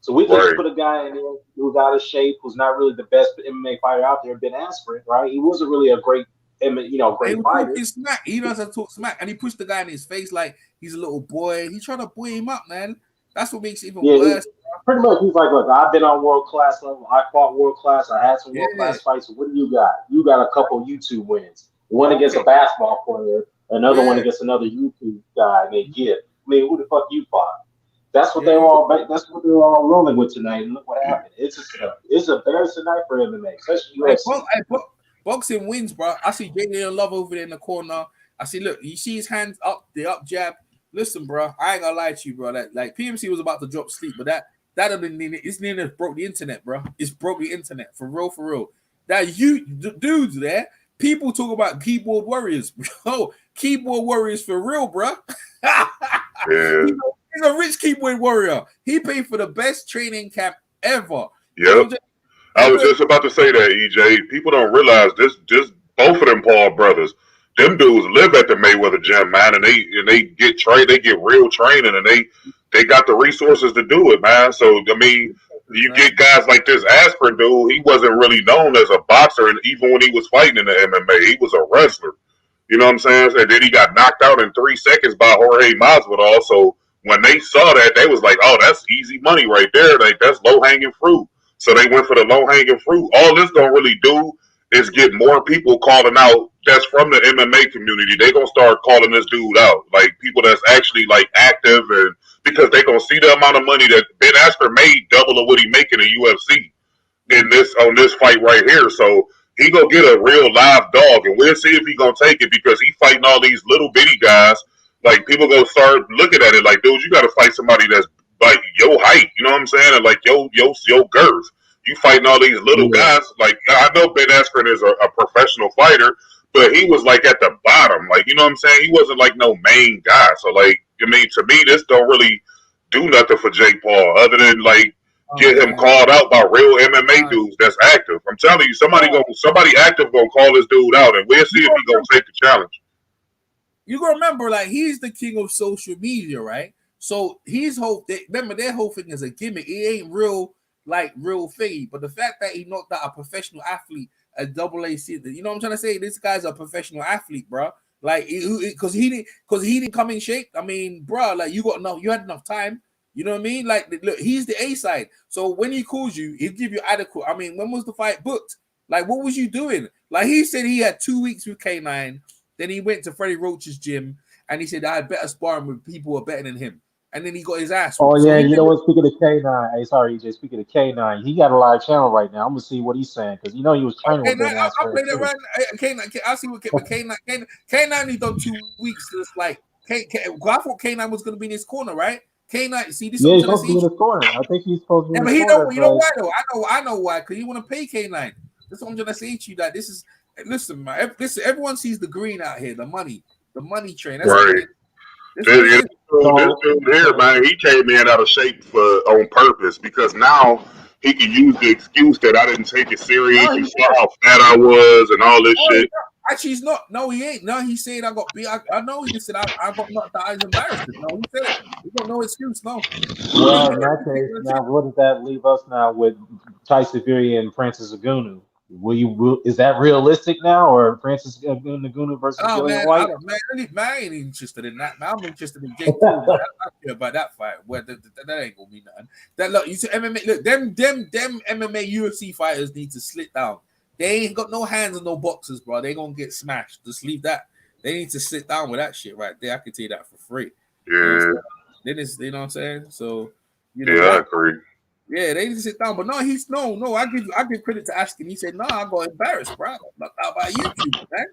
So we just put a guy in there who's out of shape, who's not really the best MMA fighter out there, Ben Askren, right? He wasn't really a great, great fighter. Smack. He does have to talk smack, and he pushed the guy in his face like he's a little boy. He's trying to buoy him up, man. That's what makes it even worse. Pretty much, he's like, look, I've been on world class level. I fought world class. I had some world class fights. So what do you got? You got a couple YouTube wins. One against a basketball player, another one against another YouTube guy. And they get. I mean, who the fuck you fought? That's what they're all. That's what they're all rolling with tonight. And look what happened. It's a embarrassing night for MMA, especially UFC. Boxing wins, bro. I see JJ Love over there in the corner. I see. Look, you see his hands up, the up jab. Listen, bro. I ain't gonna lie to you, bro. That like PMC was about to drop sleep, but that it's nearly broke the internet, bro. It's broke the internet for real. That dudes there. People talk about keyboard warriors, bro. Keyboard warriors for real, bro. Yeah. He's a rich keyboard warrior. He paid for the best training camp ever. Yep. I was just about to say that, EJ. People don't realize this both of them Paul brothers, them dudes live at the Mayweather gym, man, and they get trained, they get real training, and they got the resources to do it, man. So I mean, you get guys like this Askren dude, he wasn't really known as a boxer, and even when he was fighting in the MMA, he was a wrestler. You know what I'm saying? And then he got knocked out in 3 seconds by Jorge Masvidal. So when they saw that, they was like, "Oh, that's easy money right there. Like that's low hanging fruit." So they went for the low hanging fruit. All this don't really do is get more people calling out that's from the MMA community. They gonna start calling this dude out, like people that's actually like active, and because they gonna see the amount of money that Ben Askren made, double of what he make in the UFC on this fight right here. So he gonna get a real live dog, and we'll see if he gonna take it because he fighting all these little bitty guys. Like people gonna start looking at it like, dude, you gotta fight somebody that's like your height, you know what I'm saying, and like your girth. You fighting all these little guys. Like I know Ben Askren is a professional fighter, but he was like at the bottom. Like you know what I'm saying. He wasn't like no main guy. So like I mean, to me, this don't really do nothing for Jake Paul other than like get him called out by real MMA dudes that's active. I'm telling you, somebody active gonna call this dude out, and we'll see if he gonna take the challenge. You gotta remember, like he's the king of social media, right? So remember their whole thing is a gimmick. It ain't real thing. But the fact that he knocked out a professional athlete at AAC, you know what I'm trying to say? This guy's a professional athlete, bro. Like because he didn't come in shape. I mean, bro, like you had enough time. You know what I mean? Like, look, he's the A side. So when he calls you, he'll give you adequate. I mean, when was the fight booked? Like, what was you doing? Like, he said he had 2 weeks with K9. Then he went to Freddie Roach's gym, and he said I had better sparring with people who are better than him. And then he got his ass. Oh yeah, you know what? Speaking of K9, hey, sorry, EJ. Speaking of K9, he got a live channel right now. I'm gonna see what he's saying because you know he was training with Ben Askren. I'll play that right now. K9, I'll see what K9. He done 2 weeks. So it's like I thought K9 was gonna be in his corner, right? K9, see this. Yeah, he's supposed to be in his corner. I think he's supposed to be. Yeah, but he don't. You know why though? I know why. Because you want to pay K9. That's what I'm trying to say to you. That this is. Listen, man. Listen, everyone sees the green out here. The money train. That's right. This dude here, man, he came in out of shape on purpose because now he can use the excuse that I didn't take it serious. You saw how fat I was and all this shit. Actually, he's not. No, he ain't. No, he said I got beat. I know he said I got knocked out. I was embarrassed. No, he said he got no excuse. No. Well, in that case, now what does that leave us now with Tyson Fury and Francis Ngannou? Is that realistic now, or Francis Ngannou versus Dillian White? Man, I ain't interested in that. Man, I'm interested in Jake Paul. I don't care about that fight. Well, that ain't gonna mean nothing. That look, you see MMA. Look, them MMA UFC fighters need to slit down. They ain't got no hands and no boxes, bro. They gonna get smashed. Just leave that. They need to sit down with that shit right there. I can tell you that for free. Yeah. Then it's, you know what I'm saying. So I agree. Yeah, they need to sit down, but no. I give credit to Askren. He said, "No, I got embarrassed, bro. Not about YouTube, man."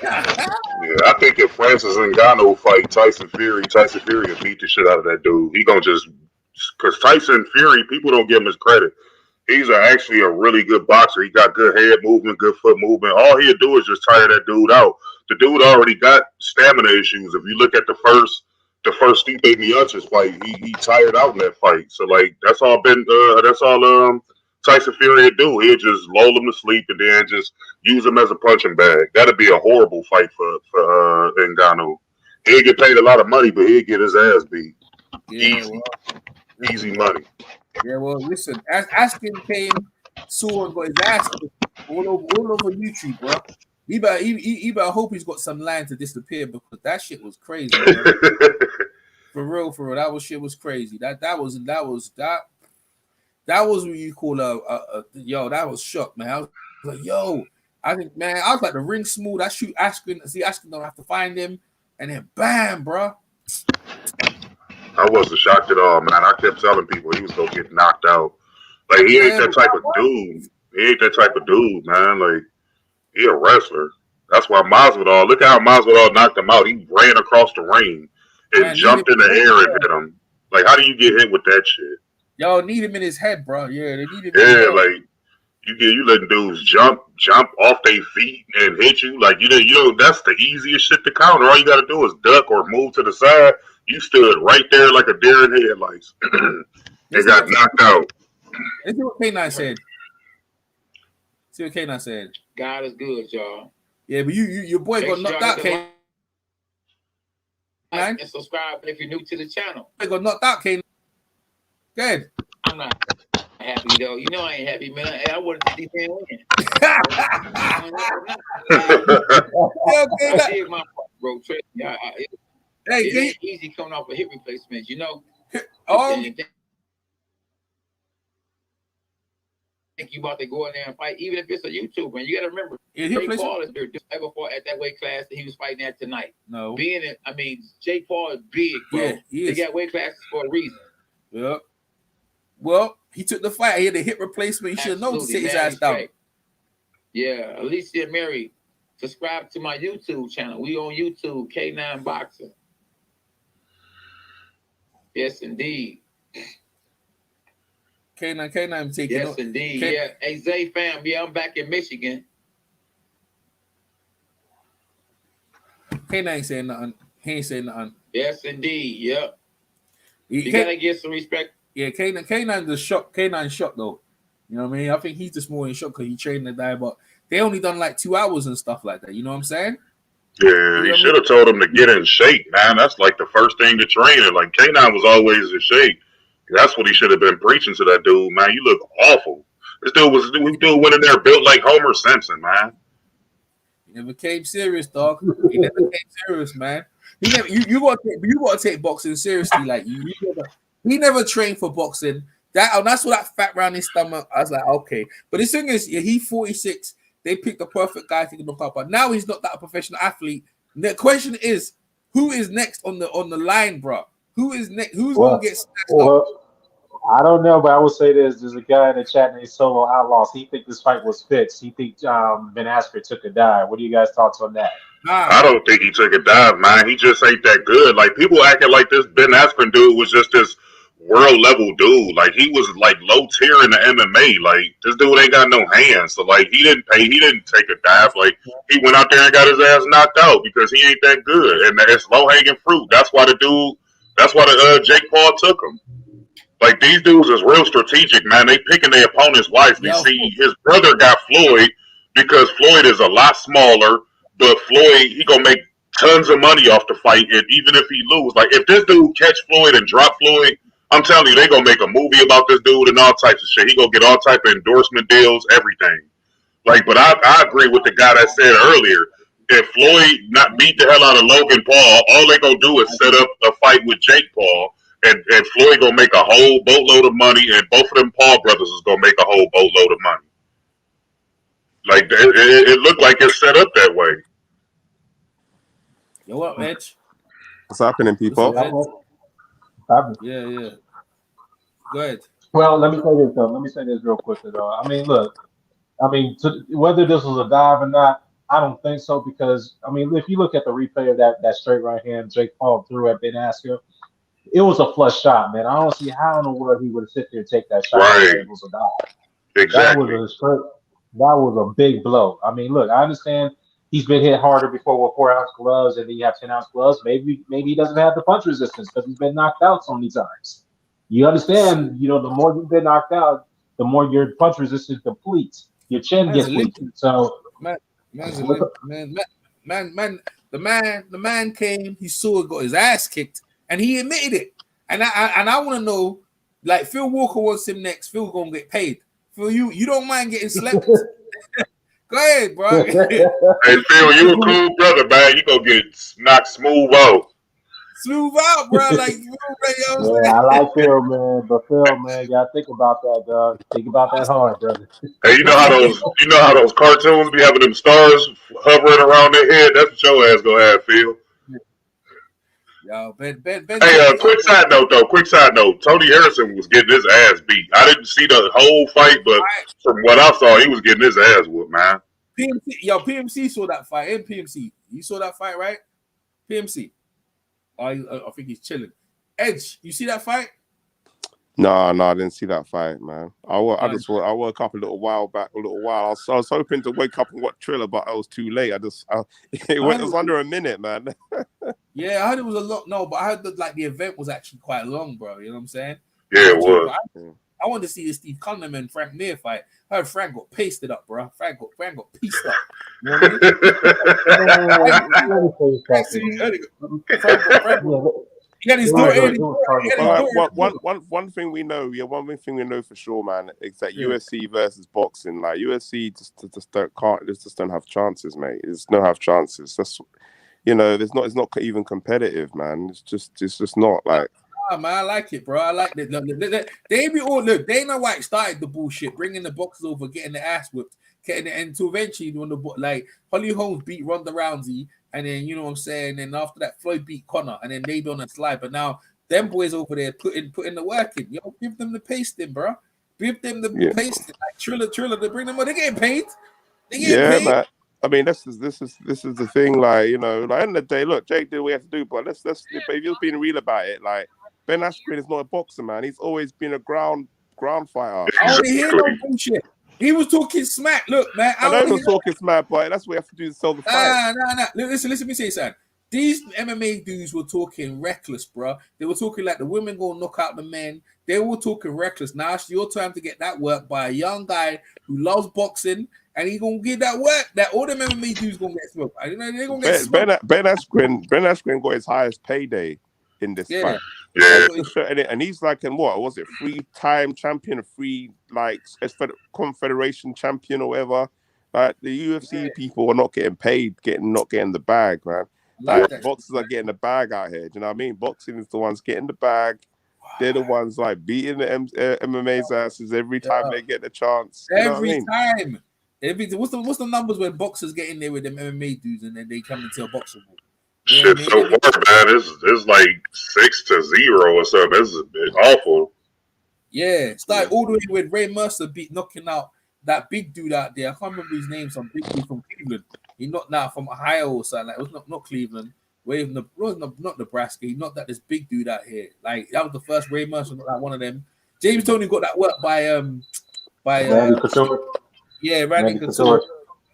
Yeah, I think if Francis Ngannou fight Tyson Fury will beat the shit out of that dude. He gonna just because Tyson Fury, people don't give him his credit. He's actually a really good boxer. He got good head movement, good foot movement. All he'll do is just tire that dude out. The dude already got stamina issues. If you look at the first Stipe Miocic fight, he tired out in that fight. So like that's all Tyson Fury would do. He'll just lull him to sleep and then just use him as a punching bag. That'd be a horrible fight for Ngannou. He'll get paid a lot of money, but he'll get his ass beat. Yeah, Easy money. Yeah, well, listen, Askren came, saw and got his ass all over YouTube, bro. He better hope he's got some line to disappear because that shit was crazy, bro. For real, that shit was crazy. That was what you call yo. That was shock, man. I was like, yo, I think, man, I was like the ring smooth. I shoot Askren, see Askren don't have to find him, and then bam, bro. I wasn't shocked at all, man. I kept telling people he was gonna get knocked out. Like he ain't that type of dude. He ain't that type of dude, man. Like he a wrestler. That's why Masvidal. Look how Masvidal knocked him out. He ran across the ring and jumped in the air and hit him. Like how do you get hit with that shit? Yo, need him in his head, bro. Yeah, they need him. Yeah, like you letting dudes jump off their feet and hit you. Like you know that's the easiest shit to counter. All you got to do is duck or move to the side. You stood right there like a deer in headlights. They got knocked out. Let's see what K9 said. See what K9 said. God is good, y'all. Yeah, but your boy got knocked out, K9. And subscribe if you're new to the channel. They got knocked out, K9. Good. I'm not happy though. You know I ain't happy, man. I wanted to see him win. I did my part, bro. It ain't easy coming off a hip replacement, you know. Think you about to go in there and fight, even if it's a YouTuber. And you got to remember, Jake Paul is there. Just ever fought at that weight class that he was fighting at tonight. No, Jake Paul is big, bro. Yeah, he is. They got weight classes for a reason. Yep. Well, he took the fight. He had a hip replacement. He should have known to sit his ass down. Right. Yeah, Alicia Mary, subscribe to my YouTube channel. We on YouTube, K9 Boxing. Yes, indeed. K9 taking Yes, indeed. Yeah. Hey, Zay fam. Yeah, I'm back in Michigan. K9 ain't saying nothing. He ain't saying nothing. Yes, indeed. Yep. You gotta get some respect. Yeah, K9 the shock. K9 shocked though. You know what I mean? I think he's just more in shock because he trained the guy, but they only done like 2 hours and stuff like that. You know what I'm saying? Yeah, he should have told him to get in shape, man. That's like the first thing to training. Like K9 was always in shape. That's what he should have been preaching to that dude, man. You look awful. This dude went in there built like Homer Simpson, man. He never came serious, dog. He never came serious, man. He never. You gotta take boxing seriously. Like he never trained for boxing. That's what that fat round his stomach. I was like, okay. But the thing is, he's 46. They picked the perfect guy to knock out. But now he's not that professional athlete. The question is, who is next on the line, bro? Who is next? Who's gonna get snatched up? I don't know, but I would say this. There's a guy in the chat named Solo Outlaws. He think this fight was fixed. He think Ben Askren took a dive. What do you guys' thoughts on that? I don't think he took a dive, man. He just ain't that good. Like people acting like this Ben Askren dude was just this world level dude. Like he was like low tier in the MMA. Like this dude ain't got no hands. So like he didn't take a dive. Like he went out there and got his ass knocked out because he ain't that good. And it's low hanging fruit. That's why the Jake Paul took him. Like these dudes is real strategic, man. They picking their opponents wisely. See, his brother got Floyd because Floyd is a lot smaller, but Floyd he gonna make tons of money off the fight, and even if he lose, like if this dude catch Floyd and drop Floyd, I'm telling you, they gonna make a movie about this dude and all types of shit. He gonna get all type of endorsement deals, everything. Like, but I agree with the guy that said earlier. If Floyd not beat the hell out of Logan Paul, all they gonna do is set up a fight with Jake Paul. And Floyd gonna make a whole boatload of money, and both of them Paul brothers is gonna make a whole boatload of money. Like it looked like it's set up that way. Yo, what, Mitch? What's happening, people? Yeah. Go ahead. Well, let me say this though. Let me say this real quickly though. I mean, look. I mean, whether this was a dive or not, I don't think so because I mean, if you look at the replay of that straight right hand Jake Paul threw at Ben Askren. It was a flush shot, man. I don't see how in the world he would sit there and take that shot. Right. It was a die. Exactly. That was a big blow. I mean, look, I understand he's been hit harder before with 4-ounce gloves, and then you have 10-ounce gloves. Maybe he doesn't have the punch resistance because he's been knocked out so many times. You understand? The more you've been knocked out, the more your punch resistance depletes. Your chin gets depleted. So, the man came. He saw it, got his ass kicked, and he admitted it. And I want to know, like, Phil Walker wants him next. Phil gonna get paid. Phil, you don't mind getting slept? Go ahead, bro. Hey, Phil, you a cool brother, man. You gonna get knocked smooth out. Smooth out, bro. Like, I like Phil, man. But Phil, man, you gotta think about that, dog. Think about that hard, brother. Hey, you know how those cartoons be having them stars hovering around their head? That's what your ass gonna have, Phil. Yo, Ben. Hey, quick side note. Tony Harrison was getting his ass beat. I didn't see the whole fight, but from what I saw, he was getting his ass whooped, man. PMC saw that fight. And PMC, you saw that fight, right? PMC. I think he's chilling. Edge, you see that fight? No, I didn't see that fight, man. I woke up a little while. I was hoping to wake up and watch Triller, but I was too late. It was under a minute, man. Yeah, I heard it was a lot. No, but I heard that the event was actually quite long, bro. You know what I'm saying? Yeah, it was. I wanted to see the Steve Cunningham and Frank Mir fight. I heard Frank got pasted up, bro. Frank got pieced up. You know what I mean? One thing we know for sure, man, is that UFC versus boxing, like UFC just don't have chances, mate. It's don't have chances. That's it's not even competitive, man. It's just not like. Man, I like it, bro. I like it. Look, Dana White started the bullshit, bringing the boxers over, getting the ass whipped, and to eventually when Holly Holmes beat Ronda Rousey, and then you know what I'm saying, and after that Floyd beat Conor, and then they on a slide. But now them boys over there putting the work in. Give them the pasting, bro. Give them the pasting. Like Triller, they bring them on. They getting paid. Paid. Man. I mean, this is the thing. Like, at the end of the day, look, Jake did what he had to do, but let's if you're being real about it, like Ben Askren is not a boxer, man. He's always been a ground fighter. I don't hear no bullshit. He was talking smack. Look, man. I know he was talking smack, but that's what you have to do to sell the fight. Nah. Listen, let me say something. These MMA dudes were talking reckless, bro. They were talking like the women gonna knock out the men. They were talking reckless. Now it's your time to get that work by a young guy who loves boxing, and he gonna get that work. That all the MMA dudes gonna get smoked. They're gonna get smoked. Ben Askren got his highest payday in this fight. Yeah. And he's like, what was it? 3-time champion, confederation champion or whatever. Like the UFC people are not getting paid, not getting the bag, man. Like boxers are getting the bag out here. Do you know what I mean? Boxing is the ones getting the bag. They're the ones like beating the MMA's asses every time they get the chance. Every time. What's the numbers when boxers get in there with them MMA dudes and then they come into a boxing ball? Shit, so far, man, it's like 6-0 or something. It's awful. Yeah, started all the way with Ray Mercer knocking out that big dude out there. I can't remember his name. Some big dude from Cleveland. He knocked out from Ohio or something. Like, it was not Cleveland. Not Nebraska. He knocked out this big dude out here. Like, that was the first Ray Mercer, like one of them. James Toney got that work by Randy Couture. Yeah, Randy Couture.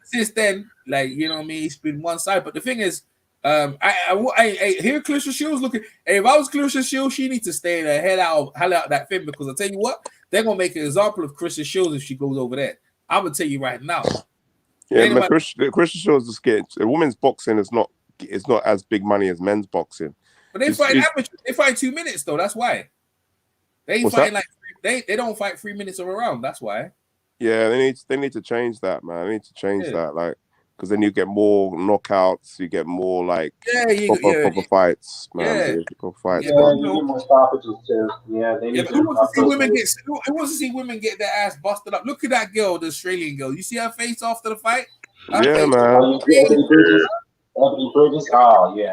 Since then, like, you know what I mean, he's been one side. But the thing is, I hear Clarissa Shields looking. Hey, if I was Clarissa Shields, she needs to stay the hell out that thing, because I'll tell you what, they're gonna make an example of Clarissa Shields if she goes over there. I'm gonna tell you right now. Yeah, Clarissa Shields is getting. Women's boxing is not as big money as men's boxing. But they fight average. They fight 2 minutes though. That's why. They ain't fighting they don't fight 3 minutes of a round. That's why. Yeah, they need to change that, man. They need to change that, like, because then you get more knockouts, you get more like proper fights, man. Proper fights. Yeah, you get more stoppages too. Yeah, they need who wants to see women get their ass busted up? Look at that girl, the Australian girl. You see her face after the fight? Yeah, man. Ebony Bridges. Oh yeah.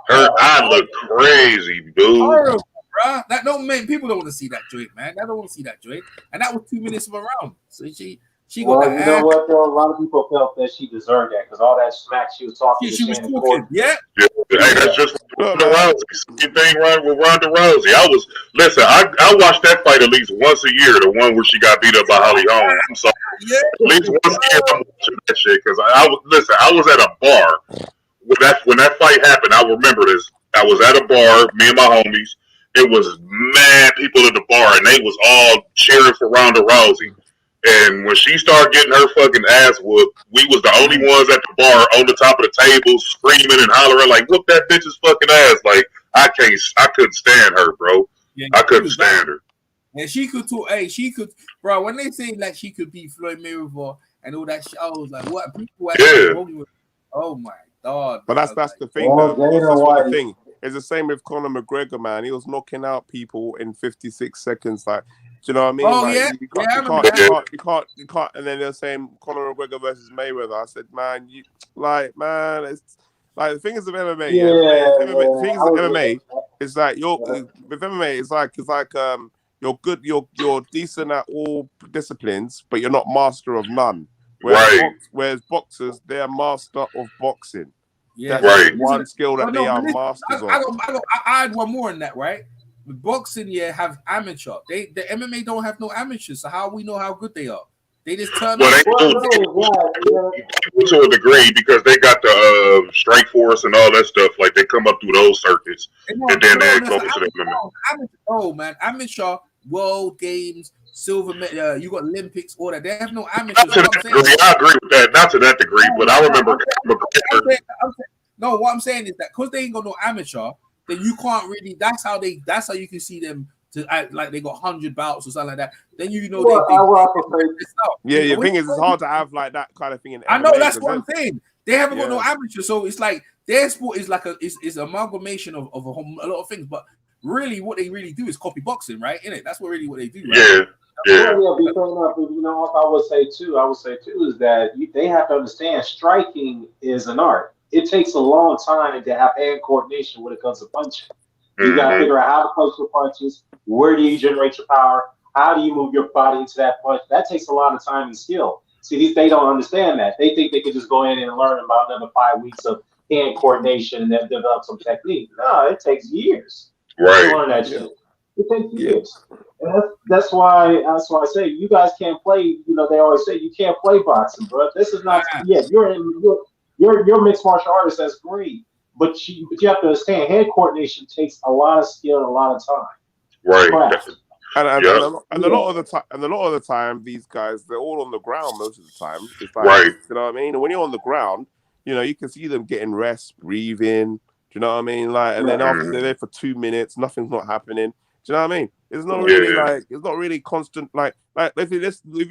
Her eye look crazy, dude. Horrible, bro. That don't make people don't want to see that joint, man. They don't want to see that joint. And that was 2 minutes of a round. So She got that you ass. know what, though? A lot of people felt that she deserved that because all that smack she was talking. She was talking. Yeah. Hey, that's just Ronda Rousey. Same thing with Ronda Rousey. I watched that fight at least once a year. The one where she got beat up by Holly Holm. I'm sorry. Yeah. At least once a year I'm watching that shit because I was at a bar when that fight happened. I remember this. I was at a bar, me and my homies. It was mad people at the bar, and they was all cheering for Ronda Rousey. And when she started getting her fucking ass whooped, we was the only ones at the bar on the top of the table screaming and hollering like, "Whoop that bitch's fucking ass!" Like I couldn't stand her, bro. Yeah, I couldn't stand her. And she could talk. Hey, she could, bro. When they say like she could beat Floyd Mayweather and all that shit, I was like, what people? Oh my god! But that's the thing, though. That's what the thing. It's the same with Conor McGregor, man. He was knocking out people in 56 seconds, like. Do you know what I mean? Oh, like, yeah. You can't. And then they're saying Conor McGregor versus Mayweather. I said, man, it's like the thing is with MMA. MMA is like with MMA. It's like you're good. You're decent at all disciplines, but you're not master of none. Whereas boxers, they're master of boxing. Yeah, that's one skill that they are masters of. I had one more in that, right? Boxing, have amateur. The MMA don't have no amateurs, so how we know how good they are? They just turn up. To a degree because they got the Strike Force and all that stuff. Like they come up through those circuits, and then they go to the MMA. Oh man, amateur World Games, silver medal. You got Olympics, all that. They have no amateurs. I agree with that. Not to that degree, but I remember. No, what I'm saying is that because they ain't got no amateur. Then you can't really. That's how you can see them to act like they got 100 bouts or something like that. Then you know the thing is, it's hard to have like that kind of thing in MMA. I know that's what I'm saying. They haven't got no amateur, so it's like their sport is like is amalgamation of a lot of things. But really, what they really do is copy boxing, right? In it, that's what they do. Right? Yeah. You know, I would say too is that they have to understand striking is an art. It takes a long time to have hand coordination when it comes to punching. You got to figure out how to punch your punches. Where do you generate your power? How do you move your body into that punch? That takes a lot of time and skill. See, they don't understand that. They think they can just go in and learn about another 5 weeks of hand coordination and then develop some technique. No, it takes years to learn that shit. It takes years. And that's why I say you guys can't play. You know, they always say you can't play boxing, bro. This is not. Yeah, you're a mixed martial artist. That's great, but you have to understand hand coordination takes a lot of skill and a lot of time. Right. And a lot of the time, these guys, they're all on the ground most of the time. It's like, you know what I mean? And when you're on the ground, you know, you can see them getting rest, breathing. Do you know what I mean? Like, and then after they're there for 2 minutes, nothing's not happening. Do you know what I mean? It's not really it's not really constant. Like if you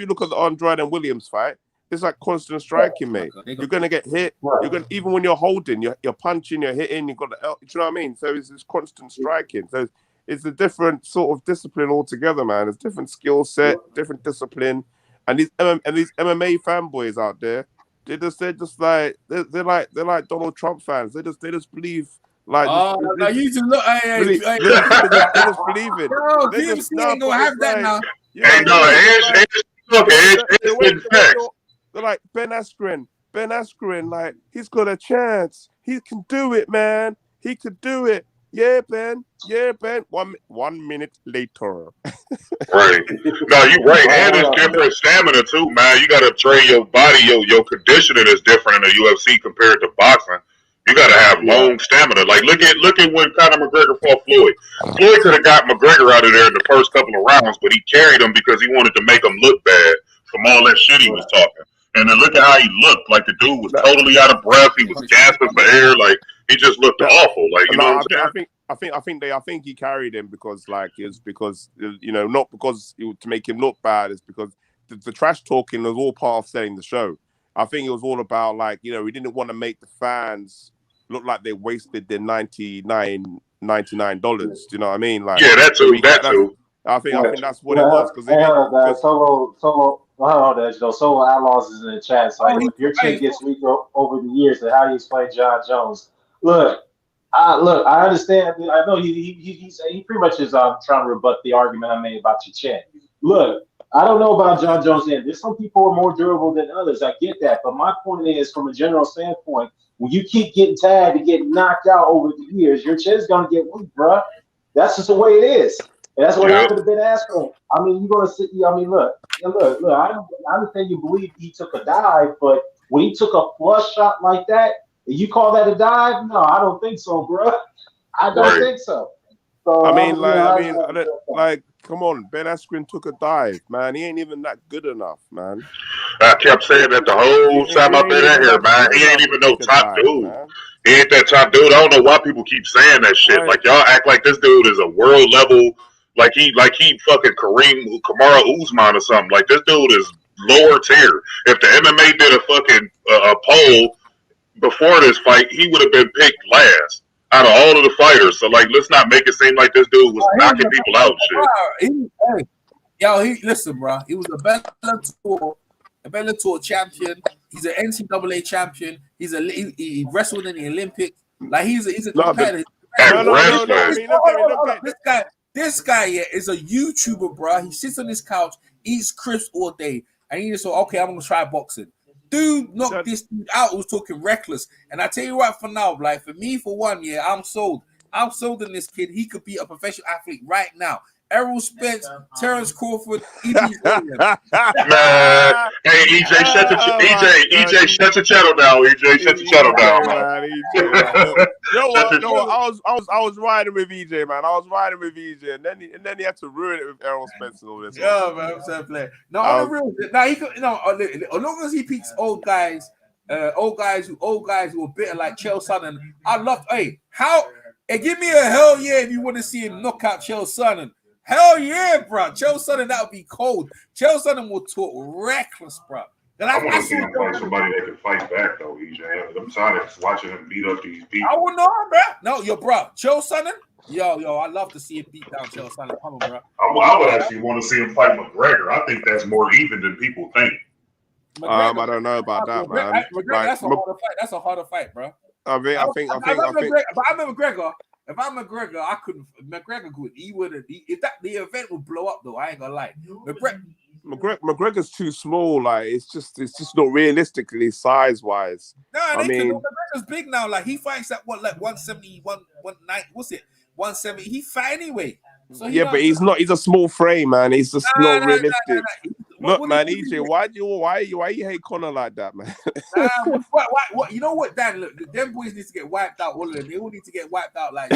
look at the Andrade and Williams fight, it's like constant striking, mate. You're gonna get hit. You're gonna even when you're holding, you're punching, you're hitting. You got the, do you know what I mean? So it's this constant striking. So it's a different sort of discipline altogether, man. It's different skill set, different discipline, and these MMA fanboys out there, they're like Donald Trump fans. They just believe. Like, you just look. They just believe it. No, PMC ain't gonna have that now. They're like Ben Askren, like he's got a chance. He can do it, man. He could do it. Yeah, Ben. 1 minute later. Right. No, you're right. And it's different stamina too, man. You gotta train your body. Your conditioning is different in the UFC compared to boxing. You gotta have long stamina. Like look at when Conor McGregor fought Floyd. Floyd could have got McGregor out of there in the first couple of rounds, but he carried him because he wanted to make him look bad from all that shit he was talking. And then look at how he looked. Like the dude was totally out of breath. He was gasping for air. Like he just looked awful. Like you know what I'm saying? I think he carried him because you know, not because to make him look bad. It's because the trash talking was all part of selling the show. I think it was all about like, you know, we didn't want to make the fans look like they wasted their $99. Do you know what I mean? Like that too. I think that's what it was because Solo Outlaws is in the chat. So if your team gets weaker over the years, then how do you explain John Jones? Look, I understand. I know he pretty much is trying to rebut the argument I made about your chin. Look, I don't know about John Jones. There's some people who are more durable than others. I get that, but my point is, from a general standpoint, when you keep getting tagged and getting knocked out over the years, your chin's gonna get weak, bro. That's just the way it is, and that's what happened to Ben Askren. I mean, you're gonna sit. I mean, look. I understand you believe he took a dive, but when he took a flush shot like that, you call that a dive? No, I don't think so, bro. I don't think so. So I mean, come on, Ben Askren took a dive, man. He ain't even that good enough, man. I kept saying that the whole time I've been in here, man. He ain't even no top dude. Man. He ain't that top dude. I don't know why people keep saying that shit. Right. Like y'all act like this dude is a world level, like he fucking Kamara Usman or something. Like this dude is lower tier. If the MMA did a fucking a poll before this fight, he would have been picked last out of all of the fighters. So like, let's not make it seem like this dude was knocking people out. Shit. Listen, bro. He was a Bellator champion. He's an NCAA champion. He wrestled in the Olympics. Like he's a competitor. This guy is a YouTuber, bro. He sits on his couch, eats crisps all day, and he just said, "Okay, I'm gonna try boxing." Dude knocked this dude out. Who was talking reckless. And I tell you what, for now, like for me, for one, I'm sold. I'm sold in this kid. He could be a professional athlete right now. Errol Spence, Terrence Crawford, E.B. Williams. Nah. Hey, EJ, shut your channel down. EJ, shut your channel down, man. You know what? I was riding with EJ, man. And then he had to ruin it with Errol Spence and all this. Yeah, man. I'm saying play. No, on the real. Now he could. As long as he picks old guys who are bitter like Chael Sonnen. I love. Hey, give me a hell yeah if you want to see him knock out Chael Sonnen. Hell yeah, bro. Chael Sonnen, that would be cold. Chael Sonnen will talk reckless, bro. I want to see him fight somebody that can fight back, though, EJ. I'm tired of watching him beat up these people. I would know, bro. No, bro. Chael Sonnen? Yo, I love to see him beat down Chael Sonnen. Come on, bro. I would actually want to see him fight McGregor. I think that's more even than people think. I don't know about that, man. That's a harder fight. That's a harder fight, bro. I think. But I'm McGregor. If I'm McGregor, I couldn't. McGregor could. He would have. If the event would blow up, though, I ain't gonna lie. McGregor's too small. Like it's just not realistically size wise. No, McGregor's big now. Like he fights at 170, 190. What's it? 170. He fat anyway. So but he's not. He's a small frame, man. He's just not realistic. Look, man, EJ, why you hate Conor like that, man? What? You know what, Dan? Look, them boys need to get wiped out. All of them. They all need to get wiped out. Like,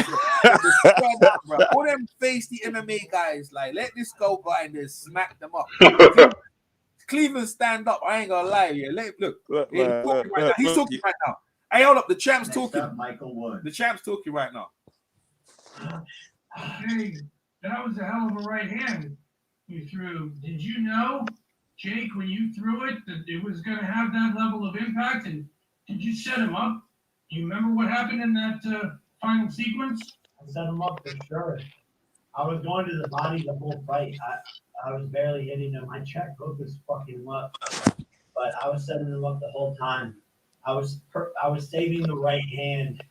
all them feisty MMA guys. Like, let this go and then smack them up. Cleveland stand up. I ain't gonna lie. Yeah, look. He's talking right now. He's talking right now. Hey, hold up. The champ's talking. Michael Wood. The champ's talking right now. Hey, that was a hell of a right hand you threw. Did you know, Jake, when you threw it, that it was going to have that level of impact? And did you set him up? Do you remember what happened in that final sequence? I set him up for sure. I was going to the body the whole fight. I was barely hitting him. I checkbook was fucking him up, but I was setting him up the whole time. I was saving the right hand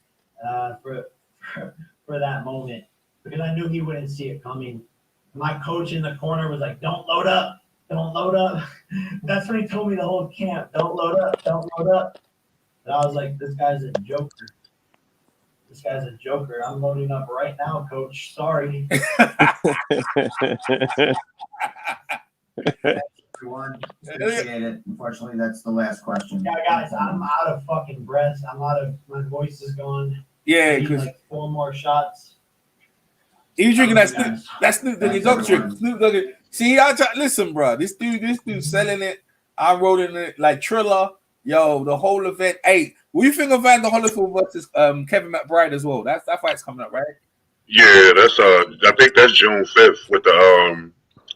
for that moment because I knew he wouldn't see it coming. My coach in the corner was like, "Don't load up, don't load up." That's what he told me the whole camp. Don't load up, don't load up. And I was like, "This guy's a joker. This guy's a joker. I'm loading up right now, coach. Sorry." Everyone, appreciate it. Unfortunately, that's the last question. Yeah, guys, I'm out of fucking breath. My voice is gone. Yeah, because like 4 more shots. He drinking that Snoop Doggy dog drink. Snoop Doggy. See, listen, bro. This dude selling it. I'm rolling it like Triller. Yo, the whole event. Hey, what do you think of Randall Holyfield versus Kevin McBride as well? That fight's coming up, right? Yeah, that's I think that's June 5th with the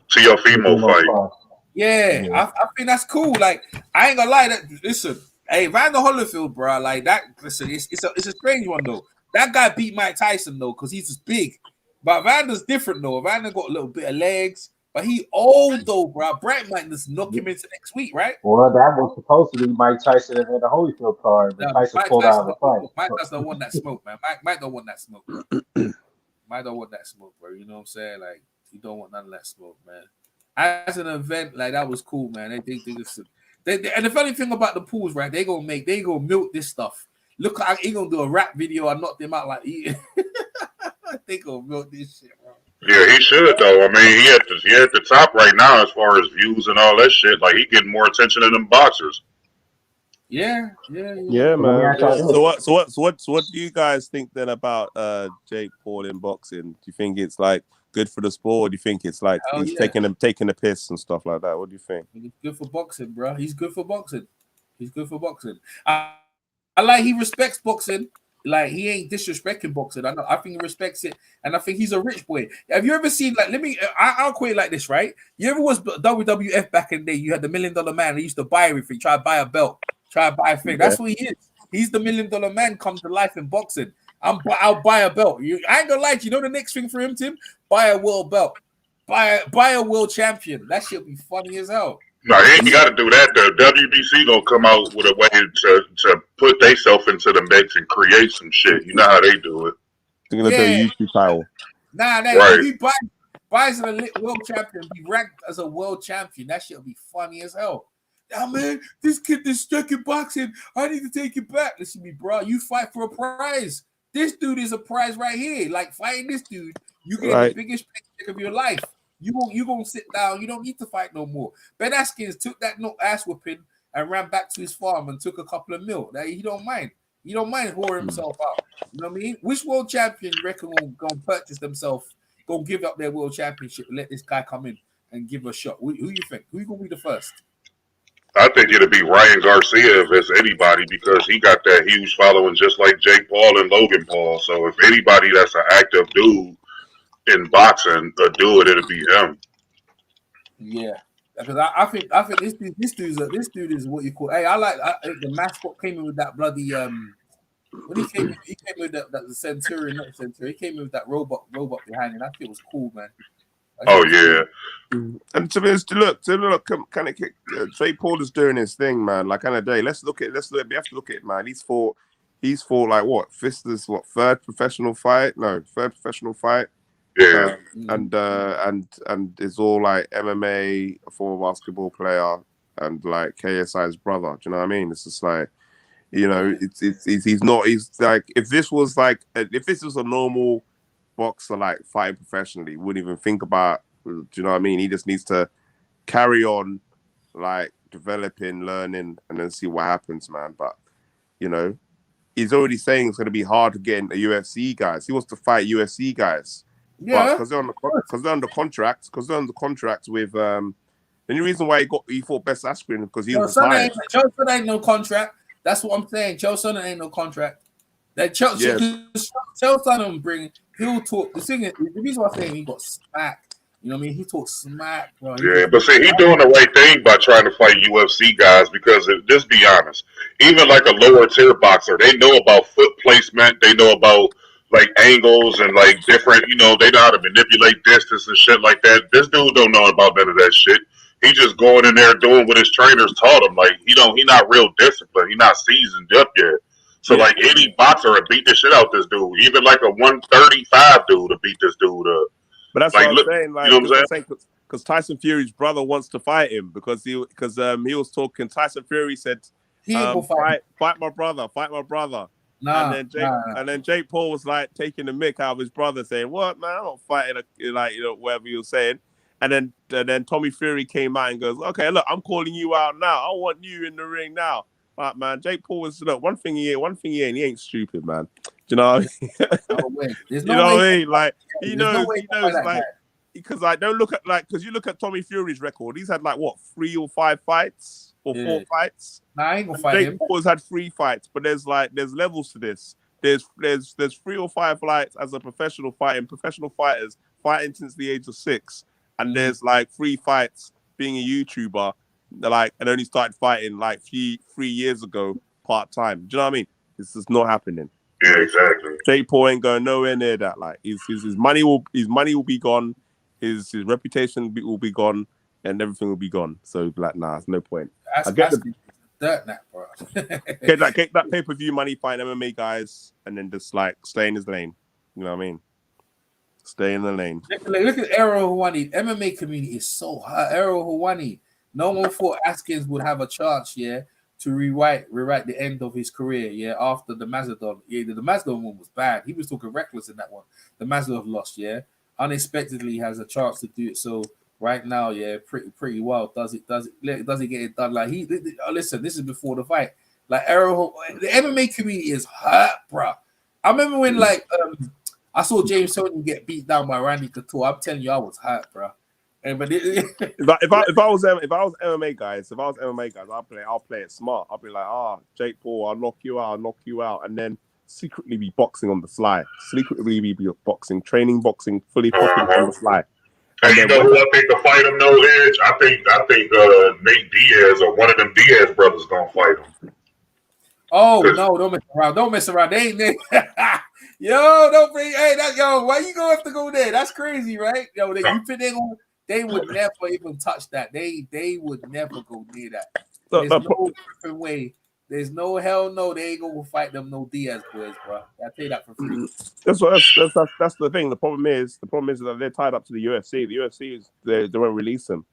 Teofimo fight. Yeah, I think that's cool. Like, I ain't gonna lie. Listen, hey, Randall Holyfield, bro. Like that. Listen, it's a strange one though. That guy beat Mike Tyson though, because he's just big. But Randall's different though. Randall got a little bit of legs, but he old though, bro. Brett might just knock him into next week, right? Well, that was supposed to be Mike Tyson and the Holyfield card, but Tyson pulled out of the fight. Mike Tyson don't want that smoke, man. Mike don't want that smoke, bro. Mike don't want that smoke, bro. You know what I'm saying? Like, he don't want none of that smoke, man. as an event, like that was cool, man. And the funny thing about the pools, right? They gonna milk this stuff. Look, he gonna do a rap video and knock them out like they gonna milk this shit, bro. Yeah, he should though. I mean, he at the top right now as far as views and all that shit. Like he getting more attention than them boxers. Yeah, man. So what do you guys think then about Jake Paul in boxing? Do you think it's like good for the sport, or do you think it's like he's taking the piss and stuff like that? What do you think? He's good for boxing, bro. He's good for boxing. I like he respects boxing. Like he ain't disrespecting boxing. I think he respects it, and I think he's a rich boy. Have you ever seen like? I'll quote it like this, right? You ever was WWF back in the day? You had the $1 Million Man. He used to buy everything, try to buy a belt, try to buy a thing. That's what he is. He's the $1 Million Man come to life in boxing. I'll buy a belt. I ain't gonna lie to you. You know the next thing for him, Tim? Buy a world belt. Buy a world champion. That shit be funny as hell. No, he ain't got to do that. The WBC gonna come out with a way to put themselves into the mix and create some shit. You know how they do it. They're gonna do a YouTube title. Nah, right. If he buys a world champion, be ranked as a world champion. That shit will be funny as hell. Yeah, man, this kid is stuck in boxing. I need to take it back. Listen to me, bro. You fight for a prize. This dude is a prize right here. Like fighting this dude, you get the biggest paycheck of your life. You gonna sit down. You don't need to fight no more. Ben Askren took that ass whooping and ran back to his farm and took a couple of mil. That he don't mind. He don't mind whoring himself out. You know what I mean? Which world champion you reckon will go and purchase themselves, go give up their world championship and let this guy come in and give a shot? Who you think? Who you gonna be the first? I think it'll be Ryan Garcia if it's anybody, because he got that huge following just like Jake Paul and Logan Paul. So if anybody that's an active dude in boxing do it, it'll be him. Yeah, because I think this dude is what you call. Hey, the mascot came in with that bloody when he came with that Centurion, not Centurion. He came in with that robot behind him. I think it was cool, man. Oh yeah. And to look, kind of Jake Paul is doing his thing, man. Like kind of day. We have to look at it, man. He's fought like what? This is what third professional fight. Yeah. And it's all like MMA, a former basketball player, and like KSI's brother. Do you know what I mean? It's just like, you know, he's like, if this was a normal boxer like fighting professionally, wouldn't even think about. Do you know what I mean? He just needs to carry on, like developing, learning, and then see what happens, man. But you know, he's already saying it's going to be hard to get into UFC guys. He wants to fight UFC guys. Yeah, because they're under contract. Because they're under contract with the only reason why he fought Best Askren because he was retired. Jeyson ain't no contract. That's what I'm saying. Jeyson ain't no contract. That Jeyson bring. He'll talk. The thing is, the reason why I'm saying he got smacked. You know what I mean? He talks smack, bro. Yeah, but see, he's doing the right thing by trying to fight UFC guys because, just be honest, even like a lower tier boxer, they know about foot placement, they know about like angles and like different, you know, they know how to manipulate distance and shit like that. This dude don't know about none of that shit. He just going in there doing what his trainers taught him. Like, he not real disciplined. He not seasoned up yet. So like any boxer would beat the shit out this dude. Even like a 135 dude to beat this dude up. But that's what I'm saying. Like, you know what I'm saying? Because Tyson Fury's brother wants to fight him because he was talking. Tyson Fury said, "Fight my brother, fight my brother." And then Jake Paul was like taking the mick out of his brother, saying, "What, man? I'm not fighting whatever he was saying." And then Tommy Fury came out and goes, "Okay, look, I'm calling you out now. I want you in the ring now." But man, Jake Paul was one thing he ain't. He ain't stupid, man. Do you know what I mean? You know what I mean? Like he knows like because like don't look at like because you look at Tommy Fury's record, he's had like what 3 or 5 fights or 4 fights. Nah, I ain't gonna fight him. Jake Paul's had 3 fights, but there's levels to this. There's 3 or 5 fights as a professional fighters fighting since the age of 6, and there's like 3 fights being a YouTuber. Like, and only started fighting like 3 years ago part time. Do you know what I mean? This is not happening. Yeah, exactly. Jake Paul ain't going nowhere near that. Like, his money will be gone, his reputation will be gone, and everything will be gone. So like, nah, there's no point. I get that, bro. get that pay-per-view money, fighting MMA guys, and then just like stay in his lane. You know what I mean? Stay in the lane. Look at Errol Hawani. MMA community is so hot. Errol Hawani. No one thought Askren would have a chance, to rewrite the end of his career, after the Mazadon. Yeah, the Mazadon one was bad. He was talking reckless in that one. The Mazadon lost, unexpectedly has a chance to do it. So right now, pretty well. Does it get it done? Like listen, this is before the fight. Like Errol, the MMA community is hot, bro. I remember when I saw James Tony get beat down by Randy Couture. I'm telling you, I was hot, bro. But if I was MMA guys, I'll play it smart. I'll be like, Jake Paul, I'll knock you out, and then secretly be boxing on the fly. Secretly be boxing, training boxing, fully popping on the fly. And you know who I think to fight him, no edge? I think Nate Diaz or one of them Diaz brothers gonna fight him. Oh no! Don't mess around. They ain't. Yo, don't bring. Hey, why you gonna have to go there? That's crazy, right? Yo, they would never even touch that. They would never go near that. There's no different way. There's no hell no. They ain't gonna fight them no Diaz boys, bro. I tell you that for free. That's the thing. The problem is that they're tied up to the UFC. The UFC is they won't release them. Do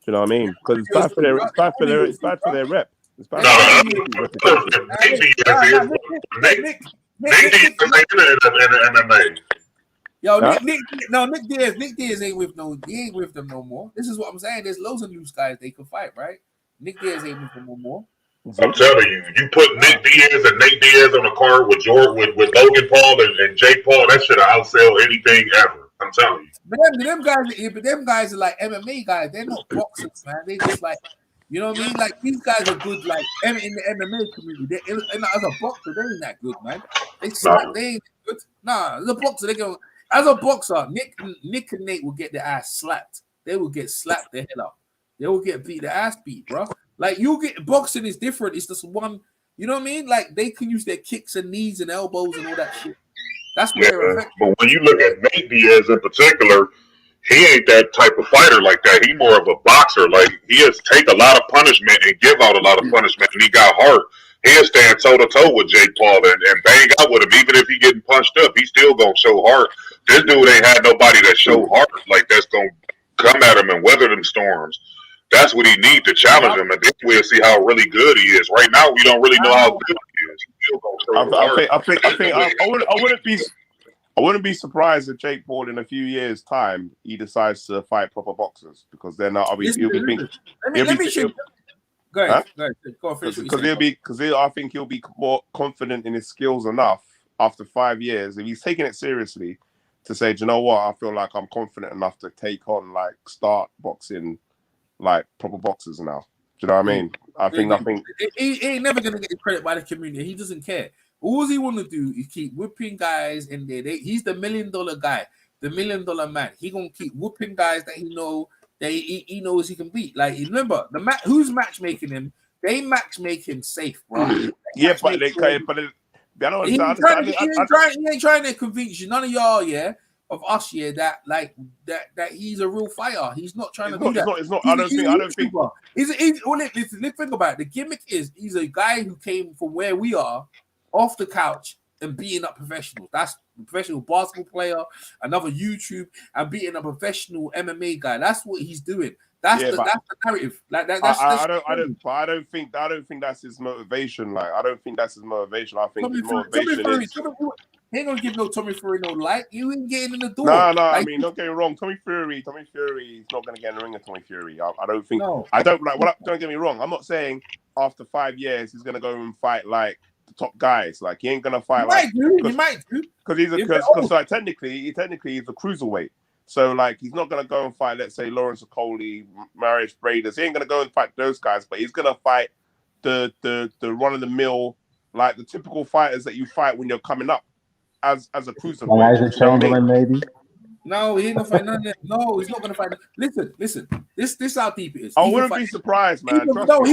you know what I mean? Because it's bad for their rep. It's bad for MMA. Yo, Nick Diaz ain't with them no more. This is what I'm saying. There's loads of loose guys they can fight, right? Nick Diaz ain't with them no more. I'm telling you, you put Nick Diaz and Nate Diaz on the card with Logan Paul and Jake Paul, that should outsell anything ever. I'm telling you. But them guys are like MMA guys. They're not boxers, man. They just like, you know what I mean? Like these guys are good, like in the MMA community. As a boxer, they ain't that good, man. They ain't good. Nah, as a boxer, as a boxer, Nick and Nate will get their ass slapped. They will get slapped the hell up. They will get their ass beat, bro. Like you get boxing is different. It's just one, you know what I mean? Like they can use their kicks and knees and elbows and all that shit. That's where. But when you look at Nate Diaz in particular, he ain't that type of fighter like that. He more of a boxer. Like he has take a lot of punishment and give out a lot of punishment, and he got heart. He'll stand toe to toe with Jake Paul and bang out with him, even if he getting punched up. He's still gonna show heart. This dude ain't had nobody that show heart like that's gonna come at him and weather them storms. That's what he needs to challenge him, and then we'll see how really good he is. Right now, we don't really know how good he is. He's still gonna show I wouldn't be surprised if Jake Paul in a few years' time he decides to fight proper boxers because they're not. I think he'll be more confident in his skills enough after 5 years if he's taking it seriously to say, do you know what? I feel like I'm confident enough to take on start boxing like proper boxers now. Do you know what I mean? I think he ain't never gonna get credit by the community. He doesn't care. All he want to do is keep whipping guys in there. He's the $1 million guy, the $1 million man. He gonna keep whooping guys that he knows he can beat. Like remember who's matchmaking him? They matchmake him safe, bro. Yeah, but he ain't trying to convince you. None of y'all, of us, that he's a real fighter. He's not trying to do that. It's not. I don't think. Listen, think about it. The gimmick is he's a guy who came from where we are, off the couch and beating up professionals. That's a professional basketball player, another YouTube, and beating a professional MMA guy. That's what he's doing. That's the narrative. Like that. I don't think that's his motivation. Like I don't think that's his motivation. I think his motivation is. He ain't gonna give no Tommy Fury no light. You ain't getting in the door. No. I mean, don't get me wrong. Tommy Fury is not gonna get in the ring with Tommy Fury. I don't think. No. I don't like. Don't get me wrong. I'm not saying after 5 years he's gonna go and fight like the top guys. Like he ain't gonna fight. He might do. Because like technically he's a cruiserweight. So like he's not gonna go and fight, let's say Lorenzo Coley, Marius Braders. He ain't gonna go and fight those guys, but he's gonna fight the run of the mill, like the typical fighters that you fight when you're coming up as a cruiserweight. Isaac Chamberlain, maybe. No, he ain't gonna fight none of that. No, he's not gonna fight. Listen. This how deep it is. I wouldn't be surprised, man. He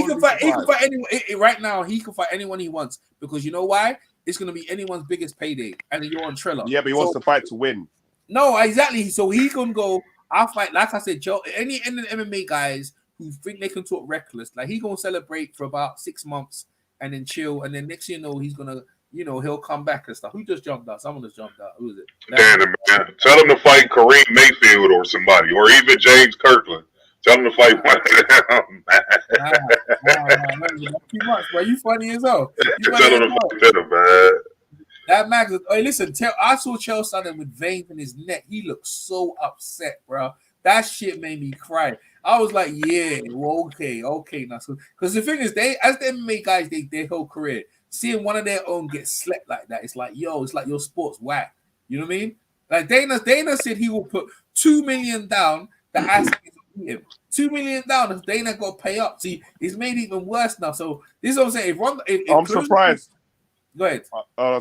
can fight anyone. Right now, he can fight anyone he wants because you know why? It's gonna be anyone's biggest payday, and you're on Triller. Yeah, but he wants to fight to win. No, exactly. So he can go. I'll fight. Like I said, Joe. Any MMA guys who think they can talk reckless, like he gonna celebrate for about 6 months and then chill, and then next thing you know, he's gonna you know, he'll come back and stuff. Who just jumped out? Someone just jumped out. Who is it? Damn, man. Tell him to fight Kareem Mayfield or somebody, or even James Kirkland. Tell him to fight one of them, man. Too much, bro. You funny as hell. Tell him to fight them, man. That Max, hey, listen, I saw Chelsea with veins in his neck. He looked so upset, bro. That shit made me cry. I was like, yeah, well, okay, now. Because the thing is, as the MMA guys, their whole career, seeing one of their own get slept like that, it's like, yo, it's like your sport's whack. You know what I mean? Like Dana said he will put $2 million down that Askren beat him. $2 million down if Dana got to pay up. See, it's made it even worse now. So this is what I'm saying. I'm surprised. Go ahead.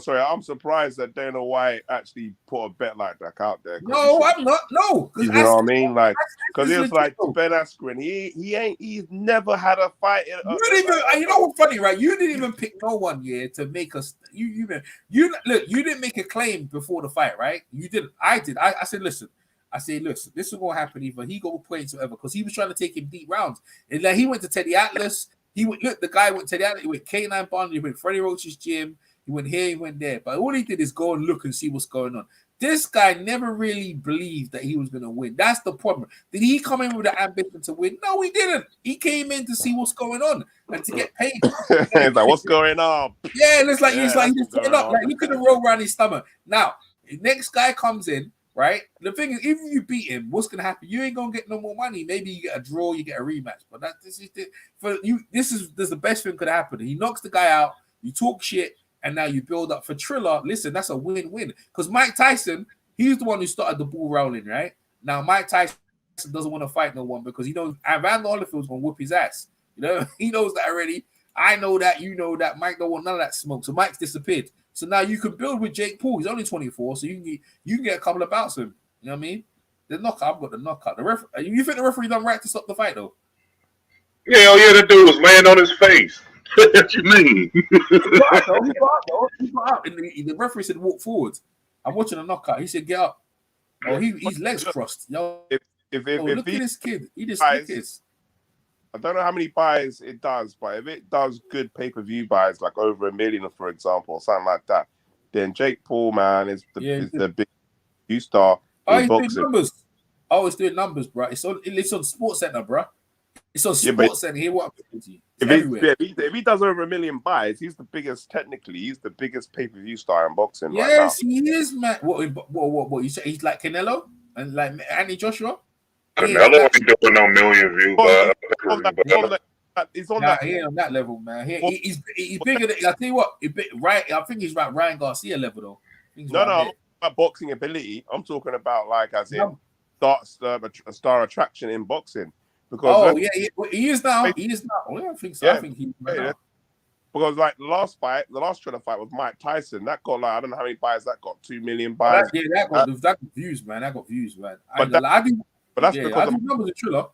Sorry, I'm surprised that Dana White actually put a bet like that out there. No, I'm not. No, you know what I mean? Like, because it's like Ben Askren. He's never had a fight. You know what's funny, right? You didn't even pick no one to make us. You look. You didn't make a claim before the fight, right? You didn't. I did. I said, listen. Listen, this is gonna happen. Either he got points or whatever, because he was trying to take him deep rounds. And like he went to Teddy Atlas. The guy went to Teddy Atlas. He went K9 Bond. He went Freddie Roach's gym. He went here, he went there. But all he did is go and look and see what's going on. This guy never really believed that he was going to win. That's the problem. Did he come in with the ambition to win? No, he didn't. He came in to see what's going on and to get paid. He's like, what's going on? Yeah, it's like he just turned up. Like, look at the roll around his stomach. Now, the next guy comes in, right? The thing is, if you beat him, what's going to happen? You ain't going to get no more money. Maybe you get a draw, you get a rematch. But this is the best thing could happen. He knocks the guy out. You talk shit. And now you build up for Triller. Listen, that's a win-win. Because Mike Tyson, he's the one who started the ball rolling, right? Now, Mike Tyson doesn't want to fight no one because he knows Randall Holyfield's going to whoop his ass. You know, he knows that already. I know that. You know that. Mike don't want none of that smoke. So Mike's disappeared. So now you can build with Jake Paul. He's only 24, so you can get a couple of bouts with him. You know what I mean? The knockout, I've got the knockout. You think the referee done right to stop the fight, though? Yeah, that dude was laying on his face. What you mean? He got out. And the referee said walk forward. I'm watching a knockout. He said get up. Oh, his legs crossed. Yo, look at this kid. He just this. I don't know how many buys it does, but if it does good pay-per-view buys, like over 1 million, for example, or something like that, then Jake Paul, man, is the big new star in boxing. Doing numbers. Oh, it's doing numbers, bro. It's on Sports Center, bro. It's on Sports Center. Here, what I'm to you. If he does over 1 million buys, he's the biggest. Technically, he's the biggest pay-per-view star in boxing right now. Yes, he is, man. What you say? He's like Canelo and like Anthony Joshua. Canelo ain't doing no million views. He ain't on that level, man. He's bigger than. I tell you what, right? I think he's about Ryan Garcia level though. No, I'm not about boxing ability. I'm talking about like as in star attraction in boxing. Because he is now. He is now. Well, I think so. Yeah, I think he's right now. Because like the last Triller fight was Mike Tyson. That got like I don't know how many buys that got. 2 million buys. That got views, man. That got views, man. I do numbers of Triller.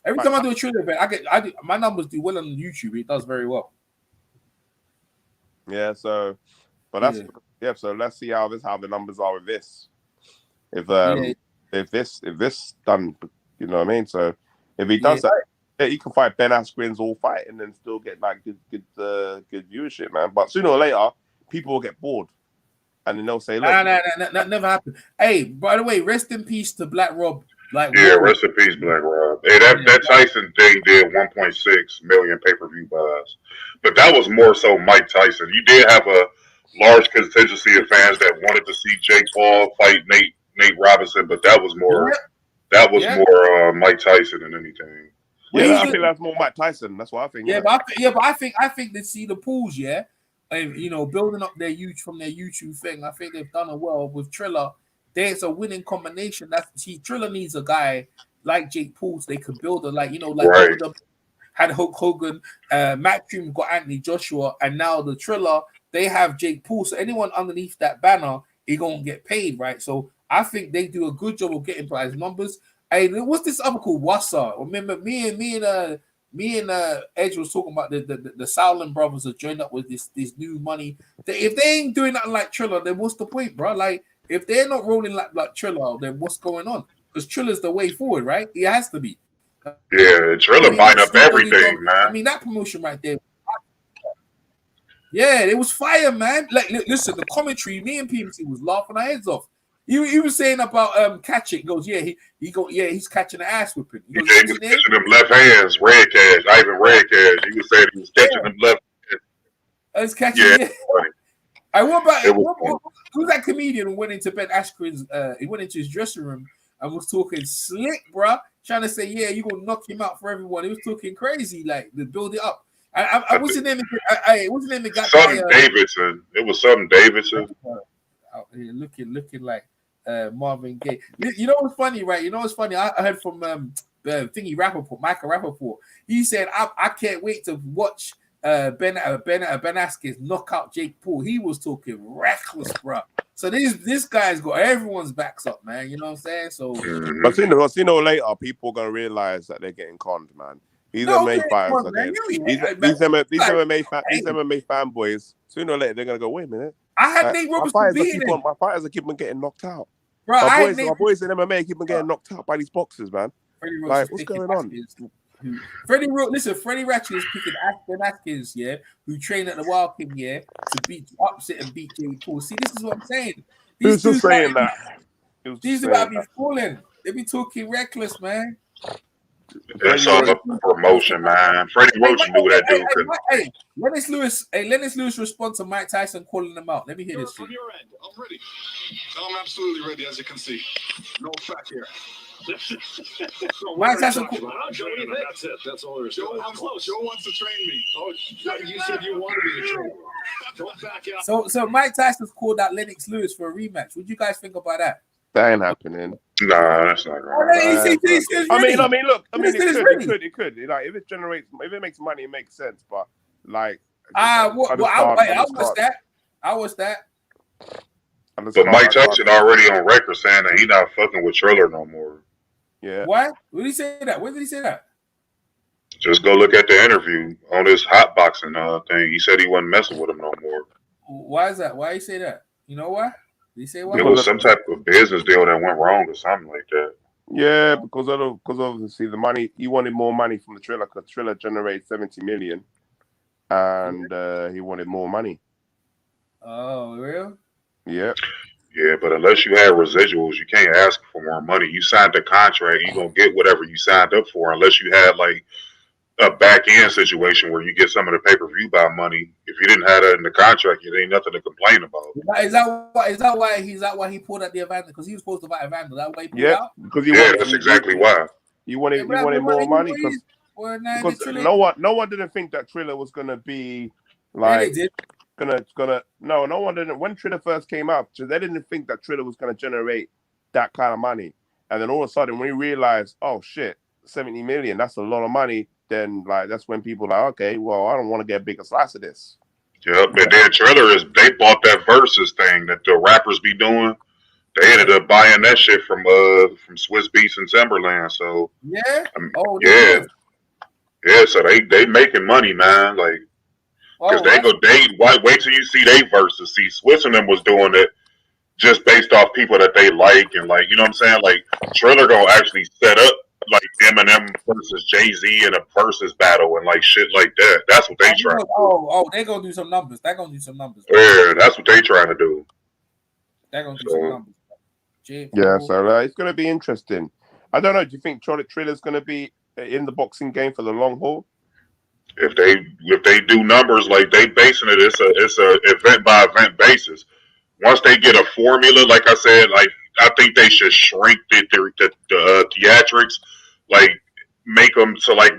Every time I do a Triller event, my numbers do well on YouTube. It does very well. Yeah. So, but that's So let's see how the numbers are with this. If this done, you know what I mean. So. If he does that, he can fight Ben Askren's all fight and then still get like good viewership, man. But sooner or later, people will get bored, and then they'll say, "Look, that never happened." Hey, by the way, rest in peace to Black Rob. Rest in peace, Black Rob. Hey, that Tyson thing did 1.6 million pay-per-view buys, but that was more so Mike Tyson. You did have a large contingency of fans that wanted to see Jake Paul fight Nate Robinson, but that was more. That was more Mike Tyson than anything. Yeah, I think that's more Mike Tyson. That's what I think. But I think they see the pools, and building up their from their YouTube thing. I think they've done it well with Triller. There's a winning combination. Triller needs a guy like Jake Paul, so they could build had Hulk Hogan, Matchroom got Anthony Joshua, and now the Triller they have Jake Paul. So anyone underneath that banner, he gonna get paid, right? So. I think they do a good job of getting prize numbers. Hey, what's this other called? Wassa? Remember, me and Edge was talking about the Sauerland brothers have joined up with this new money. If they ain't doing nothing like Triller, then what's the point, bro? Like, if they're not rolling like Triller, then what's going on? Because Triller's the way forward, right? It has to be. Yeah, Triller buying up everything, man. I mean, that promotion right there. Yeah, it was fire, man. Like, listen, the commentary, me and PMC was laughing our heads off. He was saying about catching. He goes, yeah, he's catching the ass whipping. He goes, he was catching them left hands, Redkach, Ivan Redkach. He was saying he was catching them left hands. I was catching. Yeah. What about who's that comedian who went into Ben Askren's? He went into his dressing room and was talking slick, bro, trying to say, yeah, you gonna knock him out for everyone. He was talking crazy, like to build it up. What's his name? What's his name? Something Davidson. It was something Davidson. Out here looking like Marvin Gaye. You know what's funny, right? You know what's funny? I heard from Michael Rappaport. He said, I can't wait to watch Ben Askren knock out Jake Paul. He was talking reckless, bro. So this guy's got everyone's backs up, man. You know what I'm saying? So, but sooner or later, people are gonna realize that they're getting conned, man. These MMA fighters again. These MMA fanboys. Sooner or later, they're gonna go. Wait a minute. I had Nate Robinson beating him. My fighters are keeping getting knocked out. Bro, my boys in MMA keep on getting knocked out by these boxers, man. Like, what's going on? Freddie Ratchet is picking Ben Askren, yeah, who trained at the Wild King, yeah, to upset and beat Jake Paul. See, this is what I'm saying. Who's just saying that? These about to be falling. They be talking reckless, man. That's all the promotion, man. Freddie Roach knew that dude. Hey, Lennox Lewis respond to Mike Tyson calling them out. Let me hear this shit. From your end, I'm ready. I'm absolutely ready, as you can see. No fat here. Mike Tyson. That's it. That's all there is. Joe wants to train me. Oh, you said you wanted me to train you. Don't back out. So Mike Tyson's called out Lennox Lewis for a rematch. What do you guys think about that? That ain't happening. Nah, that's not right. Look. It could. Like, if it makes money, it makes sense. But like, I was that. But Mike Tyson already on record saying that he not fucking with Triller no more. Yeah. What? When did he say that? When did he say that? Just go look at the interview on this hot boxing thing. He said he wasn't messing with him no more. Why is that? Why he say that? You know why? Did he say why? It was some type of business deal that went wrong or something like that. Yeah, because obviously the money, he wanted more money from the Triller because Triller generated 70 million, and he wanted more money. Oh, real? Yeah. Yeah, but unless you have residuals, you can't ask for more money. You signed the contract, you're gonna get whatever you signed up for, unless you had like a back end situation where you get some of the pay-per-view buy money. If you didn't have that in the contract, it ain't nothing to complain about. Is that why he pulled out the Evander? Because he was supposed to buy Evander. That way he pulled out? Because that's exactly why. He wanted more money because no one didn't think that Triller was gonna be like no one didn't. When Triller first came out, they didn't think that Triller was gonna generate that kind of money. And then all of a sudden, when we realized, oh shit, 70 million, that's a lot of money. Then like that's when people are like, okay, well, I don't want to get a bigger slice of this. Yep, and then Triller they bought that Versus thing that the rappers be doing. They ended up buying that shit from Swiss Beats and Timberland. So yeah, so they making money, man. Like, because wait till you see they Versus. See, Swiss and them was doing it just based off people that they like, and like, you know what I'm saying? Like, Triller gonna actually set up like Eminem versus Jay-Z in a Versus battle and like shit like that. That's what they trying to do. They gonna do some numbers. They're gonna do some numbers. Yeah, that's what they trying to do. They're gonna do some numbers. Yeah, so it's gonna be interesting. I don't know. Do you think Triller's gonna be in the boxing game for the long haul? If they do numbers like they basing it, it's a event by event basis. Once they get a formula, like I said, like I think they should shrink the theatrics, like make them so like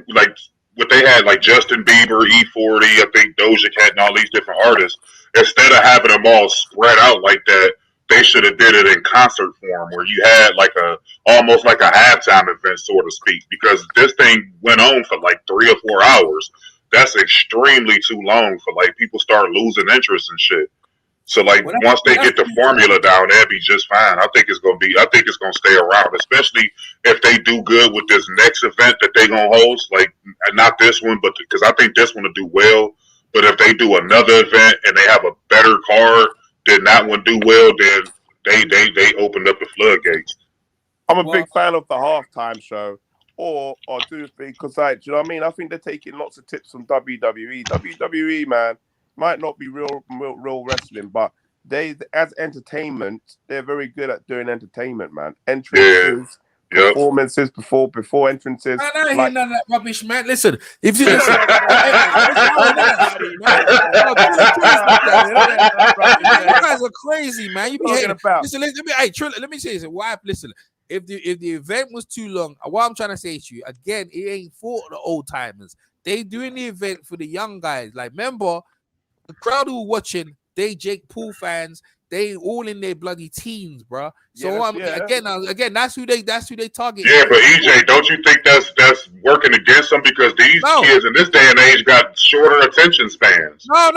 what they had, like Justin Bieber, E40, I think Doja Cat, and all these different artists. Instead of having them all spread out like that, they should have did it in concert form, where you had like almost like a halftime event, so to speak. Because this thing went on for like 3 or 4 hours. That's extremely too long for like people start losing interest and shit. So like once they get the formula down, that'd be just fine. I think it's gonna stay around, especially if they do good with this next event that they gonna host. Like not this one, but because I think this one will do well. But if they do another event and they have a better card, then that one do well, then they opened up the floodgates. I'm a big fan of the halftime show, or do because you know what I mean. I think they're taking lots of tips from WWE. WWE, man. might not be real wrestling, but they, as entertainment, they're very good at doing entertainment, man. Entrances, performances before entrances. I don't hear none of that rubbish, man. Listen, if you listen, you guys are crazy, man. You be hating. Listen, let me say this. Why? Listen, if the event was too long, what I'm trying to say to you again, it ain't for the old timers. They doing the event for the young guys. Like, remember, the crowd who were watching, they Jake Paul fans. They all in their bloody teens, bro. So again, that's who they target. Yeah, but EJ, don't you think that's working against them because these kids in this day and age got shorter attention spans? No,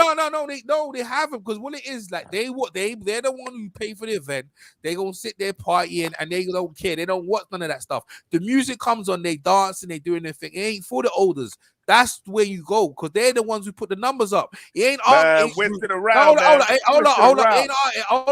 they haven't, because what it is, like they're the one who pay for the event. They gonna sit there partying and they don't care. They don't watch none of that stuff. The music comes on, they dance and they doing their thing. It ain't for the olders. That's where you go, because they're the ones who put the numbers up. It ain't our age group. Hold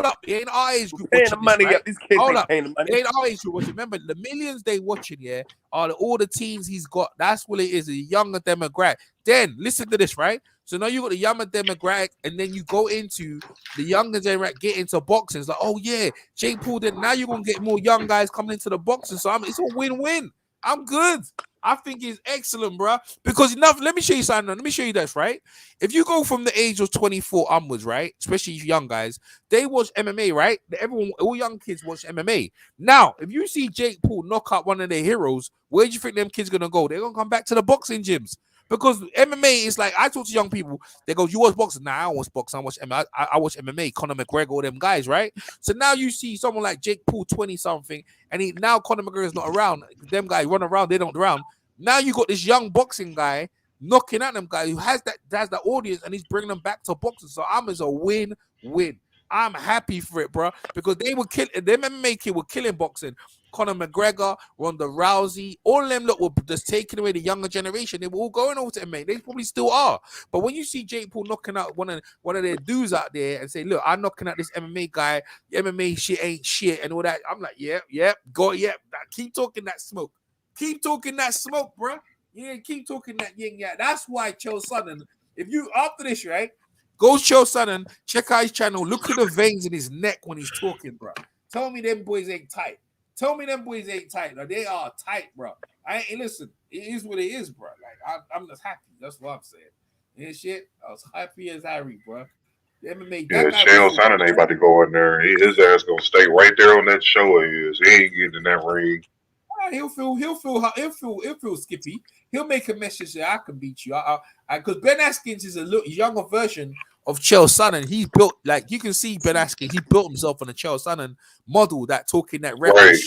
up. It ain't our age group watching this, right? These kids ain't paying the money. It ain't our age group watching. Remember, the millions they watching here are all the teens he's got. That's what it is, a younger demographic. Then, listen to this, right? So now you got the younger demographic, and then you go into the younger demographic, get into boxing. It's like, oh yeah, Jake Paul did. Now you're going to get more young guys coming into the boxing. So it's a win-win. I'm good. I think it's excellent, bro. Because let me show you something. Let me show you this, right? If you go from the age of 24 onwards, right? Especially young guys, they watch MMA, right? All young kids watch MMA. Now, if you see Jake Paul knock out one of their heroes, where do you think them kids gonna go? They're gonna come back to the boxing gyms. Because MMA is like, I talk to young people, they go, you watch boxing? Nah, I don't watch boxing. I watch MMA, Conor McGregor, all them guys, right? So now you see someone like Jake Paul, 20-something, and now Conor McGregor's not around. Them guys run around, they don't around. Now you got this young boxing guy knocking at them guys who has that audience, and he's bringing them back to boxing. So it's a win-win. I'm happy for it, bro, because they were killing, them MMA kid were killing boxing. Conor McGregor, Ronda Rousey, all of them were just taking away the younger generation. They were all going over to MMA. They probably still are. But when you see Jake Paul knocking out one of their dudes out there and say, look, I'm knocking out this MMA guy, the MMA shit ain't shit and all that, I'm like, keep talking that smoke. Keep talking that smoke, bro. Yeah, keep talking that yin yang. That's why Chael Sonnen, if you, after this, right, go Chael Sonnen, check out his channel, look at the veins in his neck when he's talking, bro. Tell me them boys ain't tight. Like, they are tight, bro. Listen, it is what it is, bro. Like, I'm just happy. That's what I'm saying. And shit, I was happy as Harry, bro. The MMA, Chael Sonnen ain't about to go in there. His ass gonna stay right there on that show. He ain't getting in that ring. He'll feel skippy. He'll make a message that I can beat you. Because Ben Askren is a younger version of Chael Sonnen. He's built, like you can see Ben Askren. He built himself on a Chael Sonnen model, that talking that rebel. Right.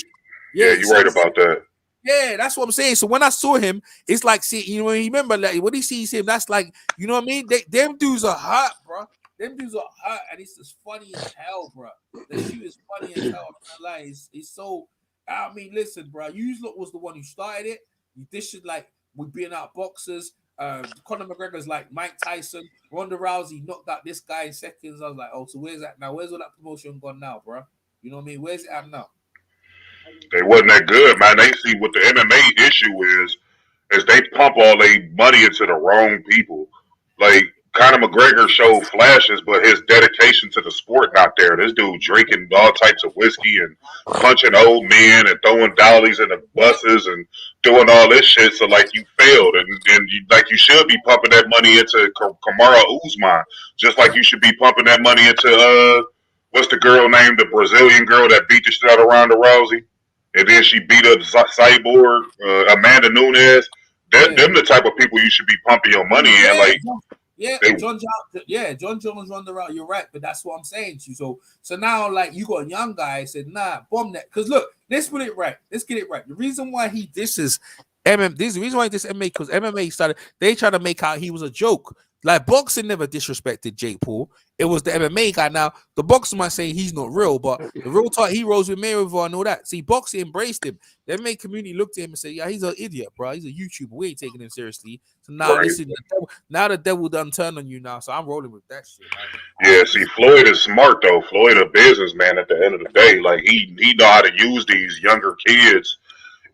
Yeah, you're right about that. Yeah, that's what I'm saying. So when I saw him, it's like, see, you know, remember, like when he sees him, that's like, you know what I mean? Them dudes are hot, bro. Them dudes are hot, and it's just funny as hell, bro. The shit is funny as hell. I'm not lying. It's so. I mean, listen, bro. You was the one who started it. This is like we being out boxers. Conor McGregor's like Mike Tyson. Ronda Rousey knocked out this guy in seconds. I was like, oh, so where's that now? Where's all that promotion gone now, bro? You know what I mean? Where's it at now? They wasn't that good, man. They see what the MMA issue is they pump all their money into the wrong people. Like Conor McGregor showed flashes, but his dedication to the sport not there. This dude drinking all types of whiskey and punching old men and throwing dollies in the buses and doing all this shit. So like you failed, and you should be pumping that money into Kamaru Usman, just like you should be pumping that money into what's the girl named, the Brazilian girl that beat the shit out of Ronda Rousey, and then she beat up Cyborg, Amanda Nunes. Them the type of people you should be pumping your money in, like. John Jones run the route. You're right, but that's what I'm saying to you. So now, like, you got a young guy said, nah, bomb that. Because look, let's put it right. Let's get it right. The reason why he disses MMA, this is the reason why he disses MMA, because MMA started, they tried to make out he was a joke. Like, boxing never disrespected Jake Paul. It was the MMA guy. Now, the boxer might say he's not real, but the real talk, he rose with Mayweather and all that. See, boxing embraced him. The MMA community looked at him and said, yeah, he's an idiot, bro. He's a YouTuber. We ain't taking him seriously. So now, listen, the devil done turned on you now, so I'm rolling with that shit. Yeah, see, Floyd is smart, though. Floyd a businessman at the end of the day. Like, he know how to use these younger kids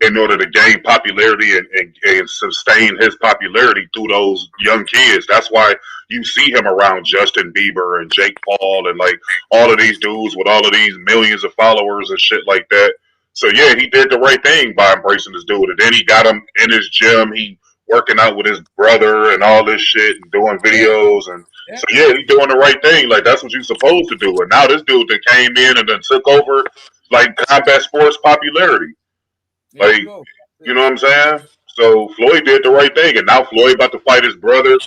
in order to gain popularity and sustain his popularity through those young kids. That's why you see him around Justin Bieber and Jake Paul and like all of these dudes with all of these millions of followers and shit like that. So yeah, he did the right thing by embracing this dude. And then he got him in his gym. He working out with his brother and all this shit and doing videos. And so yeah, he's doing the right thing. Like that's what you're supposed to do. And now this dude that came in and then took over like combat sports popularity. Like, you know what I'm saying? So Floyd did the right thing, and now Floyd about to fight his brother.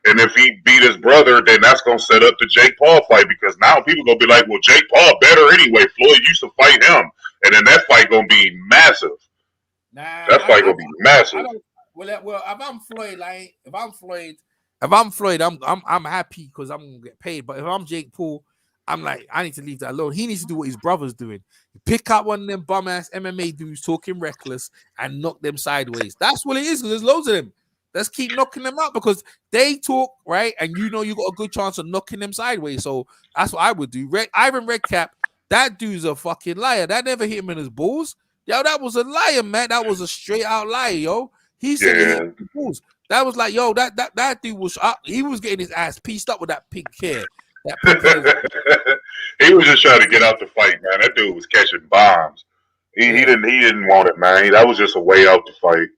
And if he beat his brother, then that's gonna set up the Jake Paul fight because now people gonna be like, "Well, Jake Paul better anyway. Floyd used to fight him, and then that fight gonna be massive. That fight gonna be massive." Well, if I'm Floyd, I'm happy because I'm gonna get paid. But if I'm Jake Paul, I'm like, I need to leave that alone. He needs to do what his brother's doing. Pick up one of them bum ass MMA dudes talking reckless and knock them sideways. That's what it is. There's loads of them. Let's keep knocking them out because they talk right, and you know you got a good chance of knocking them sideways. So that's what I would do. Ivan Redkach, that dude's a fucking liar. That never hit him in his balls. Yo, that was a liar, man. That was a straight out lie, yo. He said he hit his balls. That was like, yo, that dude was he was getting his ass pieced up with that pink hair. He was just trying to get out the fight, man. That dude was catching bombs. He didn't want it, man. That was just a way out the fight.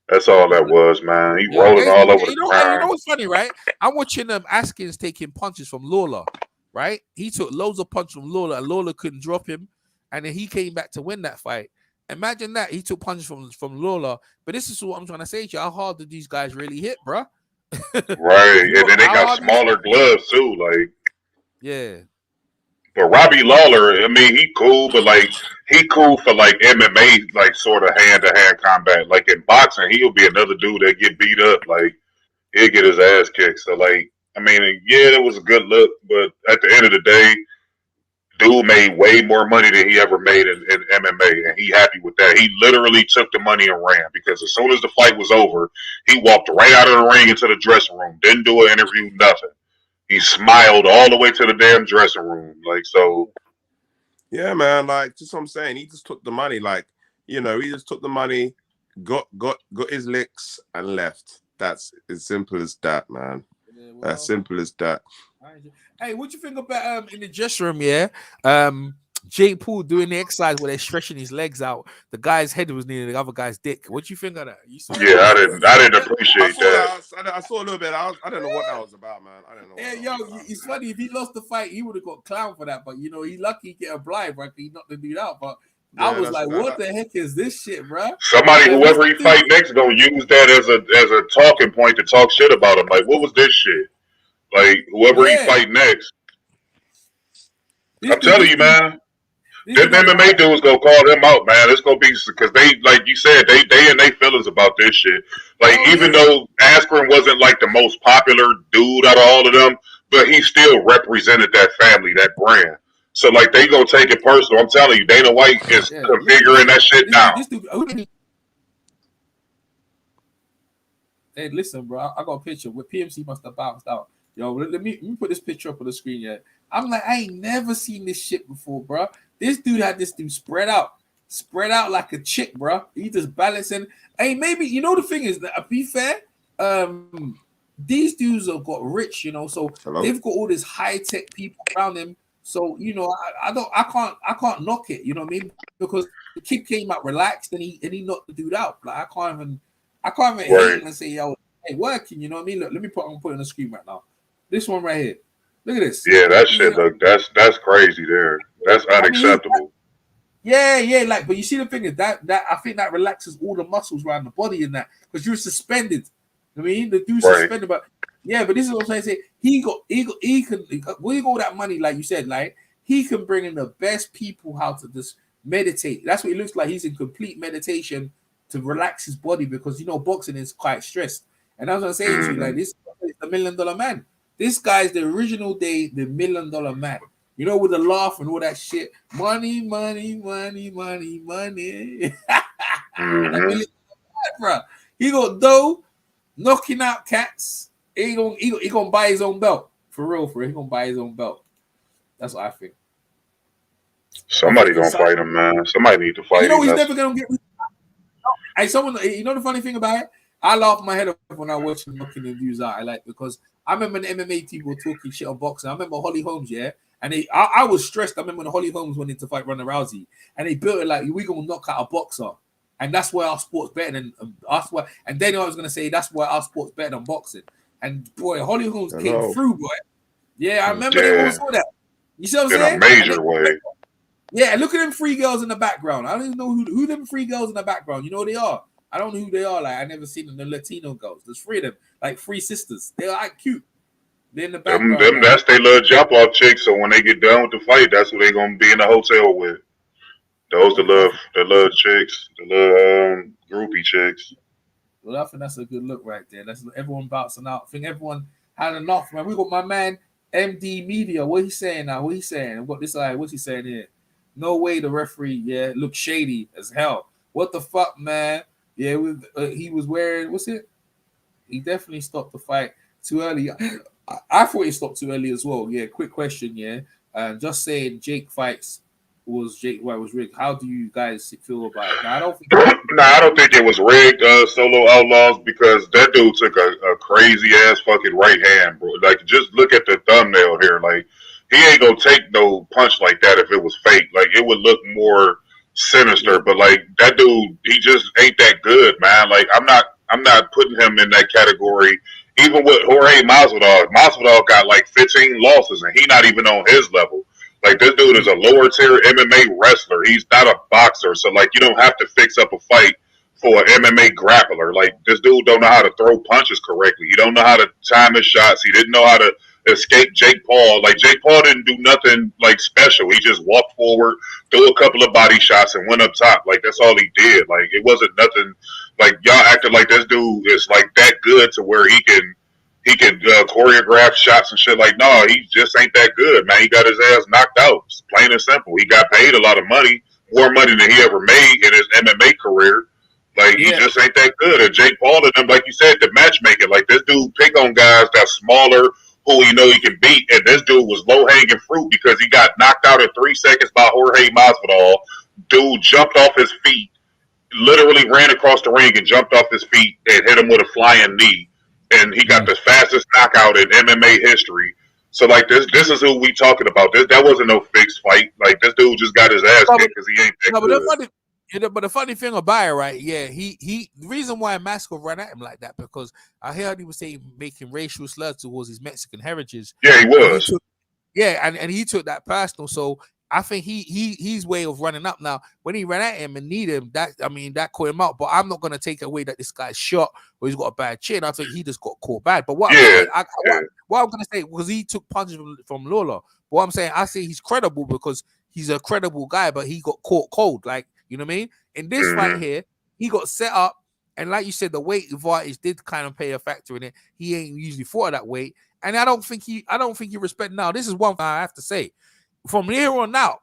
That's all that was, man. He rolling all over the ground. You know what's funny, right? I'm watching Askren taking punches from Lawler, right? He took loads of punches from Lawler, and Lawler couldn't drop him, and then he came back to win that fight. Imagine that. He took punches from Lawler, but this is what I'm trying to say to you. How hard did these guys really hit, bro? Right, and then they got smaller gloves too, like. Yeah. But Robbie Lawler, I mean, he cool, but like he cool for like MMA, like sort of hand-to-hand combat. Like in boxing, he'll be another dude that get beat up, like he'll get his ass kicked. So like, I mean, yeah, that was a good look, but at the end of the day, dude made way more money than he ever made in MMA, and he happy with that. He literally took the money and ran because as soon as the fight was over, he walked right out of the ring into the dressing room, didn't do an interview, nothing. He smiled all the way to the damn dressing room. Like, so. Yeah, man. Like, just what I'm saying. He just took the money. Like, you know, he just took the money, got his licks, and left. That's as simple as that, man. Yeah, well, as simple as that. Hey, what you think about in the dressing room, yeah? Jake Paul doing the exercise where they're stretching his legs out. The guy's head was near the other guy's dick. What do you think of that? Yeah, I didn't appreciate that. I saw a little bit. I don't know what that was about, man. I don't know. Yeah, yo, it's funny. If he lost the fight, he would have got clowned for that. But you know, he lucky he get a blind, right? He knocked the dude out. But yeah, I was like, what the heck is this shit, bro? Somebody, whoever he fight next, gonna use that as a talking point to talk shit about him. Like, what was this shit? Like, whoever he fight next. I'm telling you, man. Them MMA dudes gonna call him out, man. It's gonna be because they, like you said, they and they feelings about this shit. Like even though Askren wasn't like the most popular dude out of all of them, but he still represented that family, that brand. So like they gonna take it personal. I'm telling you, Dana White is configuring that shit now. Hey, listen, bro. I got a picture where PMC must have bounced out. Yo, let me put this picture up on the screen yet. I'm like, I ain't never seen this shit before, bro. This dude had this dude spread out like a chick, bro. He just balancing. Hey, maybe you know the thing is that be fair, these dudes have got rich, you know, so they've got all this high tech people around them. So you know, I can't knock it, you know what I mean? Because the kid came out relaxed and he knocked the dude out. Like I can't even hate and say, yo, hey, working, you know what I mean? Look, let me put it on the screen right now. This one right here. Look at this. Yeah, that shit look that's crazy there. That's unacceptable. Yeah, like, but you see the thing is that I think that relaxes all the muscles around the body in that because you're suspended. I mean, the dude's suspended, but yeah, but this is what I'm trying to say. He can with all that money, like you said, like he can bring in the best people how to just meditate. That's what it looks like. He's in complete meditation to relax his body because you know boxing is quite stressed. And that's what I'm saying to you, like this is the $1 million man. This guy's the original the $1 million man. You know, with the laugh and all that shit. Money, money, money, money, money. Bro. He got dough, knocking out cats. He gonna buy his own belt. For real. He gonna buy his own belt. That's what I think. Somebody gonna fight him, man. Somebody need to fight him. You know he's never gonna get. Hey, someone, you know the funny thing about it? I laugh my head off when I watch them knocking the views out. I like because I remember the MMA people talking shit on boxing. I remember Holly Holmes, yeah, and I was stressed. I remember when Holly Holmes went in to fight Ronda Rousey, and they built it like we gonna knock out a boxer, and that's why our sport's better than us. And then I was gonna say that's why our sport's better than boxing. And boy, Holly Holmes came through, boy. Yeah, I remember they all saw that. You see what I'm saying? In a major way. Yeah, look at them three girls in the background. I don't even know who them three girls in the background. You know who they are? I don't know who they are. Like I never seen them. The Latino girls. There's three of them, like three sisters. They're like cute. They're in the background. Them that's they little jump off chicks. So when they get done with the fight, that's who they gonna be in the hotel with. Those the little chicks, the little groupie chicks. Well, I think that's a good look right there. That's everyone bouncing out. I think everyone had enough, man. We got my man MD Media. What he saying now? What he saying? What this guy? What's he saying here? No way the referee, yeah, looks shady as hell. What the fuck, man? Yeah, he was wearing, what's it? He definitely stopped the fight too early. I thought he stopped too early as well. Yeah, quick question, yeah. Just saying Jake fights was rigged. How do you guys feel about it? Now, I don't think it was rigged, Solo Outlaws, because that dude took a crazy ass fucking right hand, bro. Like, just look at the thumbnail here. Like, he ain't gonna take no punch like that if it was fake. Like, it would look more sinister. But like that dude, he just ain't that good, man. Like, I'm not putting him in that category. Even with Jorge Masvidal got like 15 losses, and he not even on his level. Like, this dude is a lower tier MMA wrestler. He's not a boxer, so like you don't have to fix up a fight for an MMA grappler. Like, this dude don't know how to throw punches correctly. He don't know how to time his shots. He didn't know how to escape Jake Paul. Like, Jake Paul didn't do nothing like special. He just walked forward, threw a couple of body shots, and went up top. Like, that's all he did. Like, it wasn't nothing. Like, y'all acted like this dude is like that good to where he can choreograph shots and shit. Like, no, he just ain't that good, man. He got his ass knocked out. It's plain and simple. He got paid a lot of money, more money than he ever made in his MMA career. Like, he just ain't that good. And Jake Paul and them, like you said, the matchmaking. Like, this dude pick on guys that's smaller, who he know he can beat, and this dude was low-hanging fruit because he got knocked out in 3 seconds by Jorge Masvidal. Dude jumped off his feet, literally ran across the ring and jumped off his feet and hit him with a flying knee. And he got the fastest knockout in MMA history. So, like, this is who we talking about. That wasn't no fixed fight. Like, this dude just got his ass kicked because he ain't that good. But the funny thing about it, right? Yeah, the reason why Masco ran at him like that, because I heard he was saying making racial slurs towards his Mexican heritage. Yeah, he was. And he took that personal. So I think he's way of running up now. When he ran at him and needed him, that caught him out. But I'm not gonna take away that this guy's shot or he's got a bad chin. I think he just got caught bad. But what I'm gonna say, because he took punches from Lawler. But what I'm saying, I say he's credible because he's a credible guy, but he got caught cold. Like, you know what I mean? In this fight here, he got set up, and like you said, the weight advantage did kind of play a factor in it. He ain't usually fought at that weight, and I don't think he respect now. This is one thing I have to say. From here on out,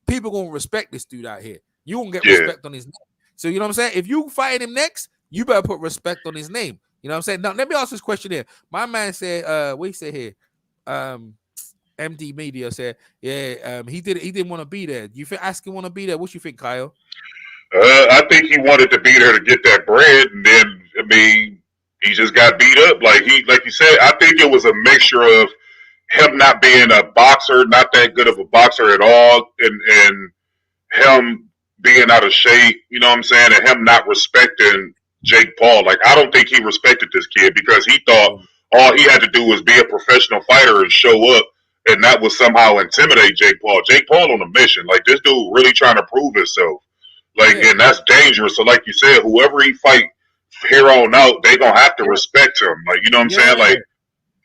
people gonna respect this dude out here. You gonna get respect on his name. So you know what I'm saying? If you fight him next, you better put respect on his name. You know what I'm saying? Now let me ask this question here. My man said, what he said here? MD Media said, he didn't want to be there. Do you think Askren want to be there? What you think, Kyle? I think he wanted to be there to get that bread, and then he just got beat up. Like you said, I think it was a mixture of him not being a boxer, not that good of a boxer at all, and him being out of shape, you know what I'm saying, and him not respecting Jake Paul. Like, I don't think he respected this kid because he thought all he had to do was be a professional fighter and show up, and that would somehow intimidate Jake Paul. Jake Paul on a mission. Like, this dude really trying to prove himself. Like, and that's dangerous. So, like you said, whoever he fight here on out, they gonna have to respect him. Like, you know what I'm saying? Like,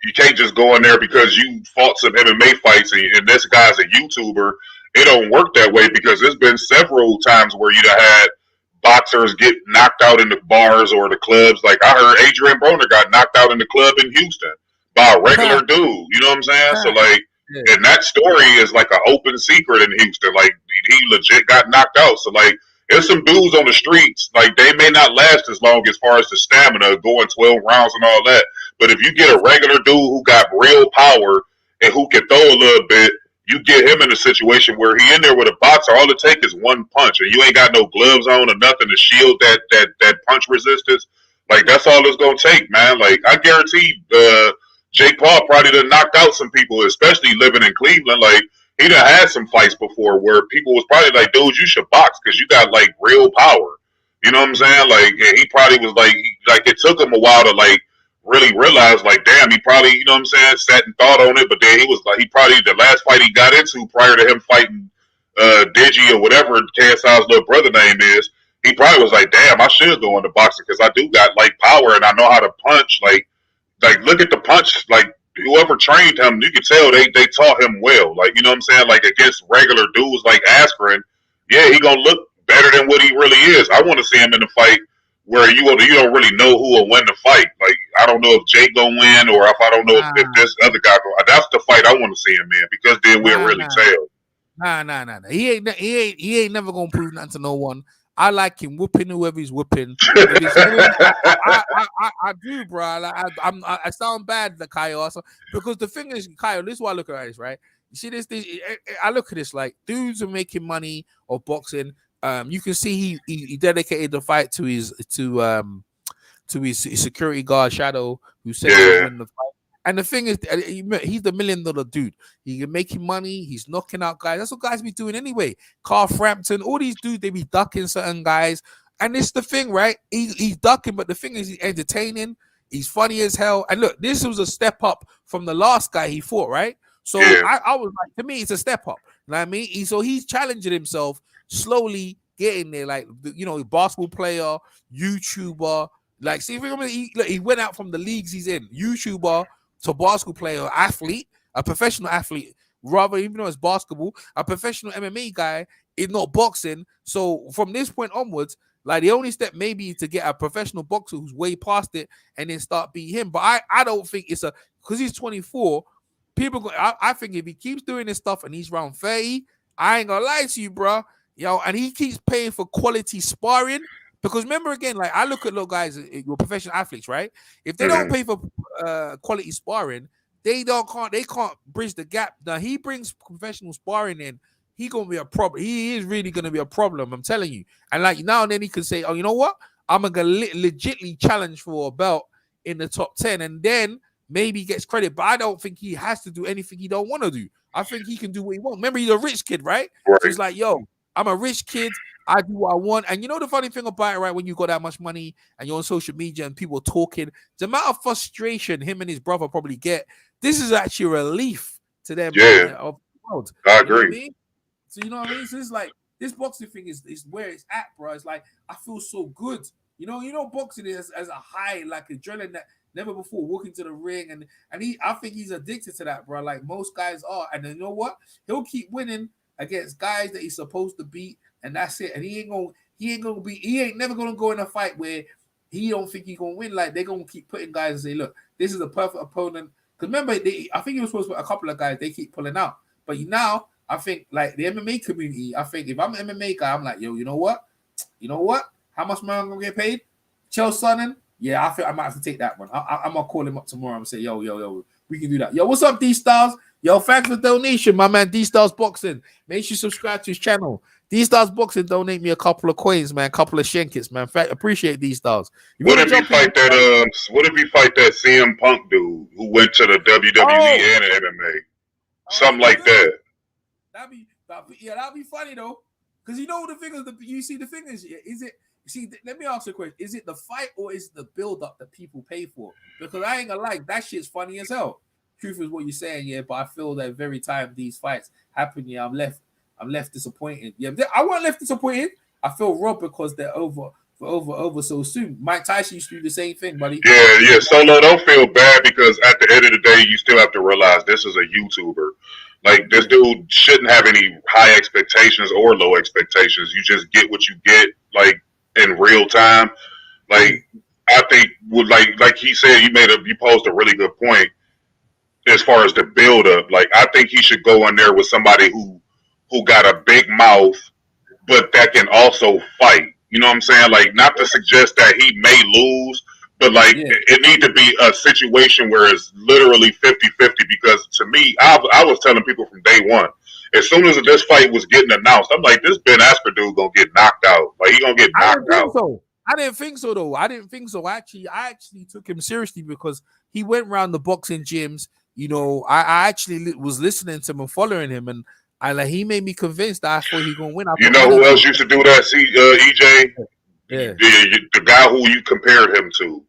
you can't just go in there because you fought some MMA fights and this guy's a YouTuber. It don't work that way because there's been several times where you'd have had boxers get knocked out in the bars or the clubs. Like, I heard Adrian Broner got knocked out in the club in Houston by a regular dude. You know what I'm saying? So, like, and that story is like an open secret in Houston. Like, he legit got knocked out. So, like, there's some dudes on the streets, like, they may not last as long as far as the stamina, going 12 rounds and all that. But if you get a regular dude who got real power and who can throw a little bit, you get him in a situation where he in there with a boxer. All it takes is one punch, and you ain't got no gloves on or nothing to shield that punch resistance. Like that's all it's gonna take, man. Like I guarantee, Jake Paul probably done knocked out some people, especially living in Cleveland. Like he done had some fights before where people was probably like, "Dude, you should box because you got like real power." You know what I'm saying? Like he probably was like it took him a while to like really realize, like, damn, he probably, you know what I'm saying, sat and thought on it, but then he was like, he probably, the last fight he got into prior to him fighting Digi or whatever KSI's little brother name is, he probably was like, damn, I should go into boxing because I do got like power and I know how to punch. Like look at the punch, like whoever trained him, you can tell they taught him well. Like, you know what I'm saying? Like against regular dudes like Askren, yeah, he gonna look better than what he really is. I want to see him in a fight where you don't really know who will win the fight. Like I don't know if Jake gonna win or if I don't know if this other guy gonna. That's the fight I want to see him in because then we'll really tell. Nah. He ain't never gonna prove nothing to no one. I like him whooping whoever he's whooping. I do, bro. Like, I sound bad, the Kyle, also because the thing is, Kyle, this is why I look at this, right? You see this? I look at this like dudes are making money off boxing. You can see he dedicated the fight to his security guard Shadow, who said he was winning the fight. And the thing is, he's the $1 million dude. He can make money. He's knocking out guys. That's what guys be doing anyway. Carl Frampton, all these dudes, they be ducking certain guys. And it's the thing, right? He's ducking, but the thing is, he's entertaining. He's funny as hell. And look, this was a step up from the last guy he fought, right? So I was like, to me, it's a step up. You know what I mean? So he's challenging himself, slowly getting there. Like, you know, basketball player, YouTuber. Like, see, he went out from the leagues he's in, YouTuber to basketball player, athlete, a professional athlete, rather, even though it's basketball, a professional MMA guy is not boxing. So from this point onwards, like the only step maybe to get a professional boxer who's way past it and then start beat him. But I don't think it's because he's 24. I think if he keeps doing this stuff and he's around 30, I ain't gonna lie to you, bro. Yo, and he keeps paying for quality sparring. Because remember again, like I look at little guys, your professional athletes, right? If they don't pay for quality sparring, they can't bridge the gap. Now he brings professional sparring in, he gonna be a problem. He is really gonna be a problem. I'm telling you. And like now and then he could say, oh, you know what? I'm gonna legitly challenge for a belt in the top 10, and then maybe he gets credit. But I don't think he has to do anything he don't want to do. I think he can do what he wants. Remember, he's a rich kid, right? So he's like, yo, I'm a rich kid. I do what I want. And you know the funny thing about it, right? When you got that much money and you're on social media and people talking, the amount of frustration him and his brother probably get, this is actually a relief to them. Of the world. I agree. You know what I mean? So you know what I mean? So it's like this boxing thing is where it's at, bro. It's like I feel so good. You know, boxing is as a high, like adrenaline that never before, walking to the ring, and I think he's addicted to that, bro. Like most guys are. And then you know what? He'll keep winning against guys that he's supposed to beat. And that's it. And he ain't never gonna go in a fight where he don't think he's gonna win. Like they're gonna keep putting guys and say, look, this is a perfect opponent. Because remember, I think he was supposed to put a couple of guys, they keep pulling out. But now I think like the MMA community, I think if I'm an MMA guy, I'm like, yo, you know what? How much money I'm gonna get paid? Chael Sonnen? Yeah, I think I might have to take that one. I'm gonna call him up tomorrow and say, yo, we can do that. Yo, what's up, D-Stars? Yo, thanks for the donation, my man. D-Stars Boxing. Make sure you subscribe to his channel. D-Stars Boxing donate me a couple of coins, man, a couple of shankets, man. Appreciate D-Stars. What if you fight that CM Punk dude who went to the WWE and MMA? Something like that. That'd be funny though. Because you know the thing is, let me ask you a question. Is it the fight or is it the build-up that people pay for? Because I ain't gonna lie, that shit's funny as hell. Truth is what you're saying, yeah, but I feel that every time these fights happen, yeah, I'm left disappointed. Yeah, I wasn't left disappointed. I feel robbed because they're over so soon. Mike Tyson used to do the same thing, buddy. Yeah. Solo, don't feel bad because at the end of the day, you still have to realize this is a YouTuber. Like this dude shouldn't have any high expectations or low expectations. You just get what you get, like in real time. Like I think, like he said, you posed a really good point as far as the build up. Like I think he should go in there with somebody who got a big mouth, but that can also fight. You know what I'm saying? Like not to suggest that he may lose, But like, it need to be a situation where it's literally 50-50. Because to me, I was telling people from day one, as soon as this fight was getting announced, I'm like, this Ben Askren dude gonna get knocked out. Like, he gonna get knocked out. I didn't think so though. I actually took him seriously because he went around the boxing gyms. You know, I actually was listening to him and following him, and he made me convinced that I thought he gonna win. You know who else used to do that? EJ, the guy who you compared him to,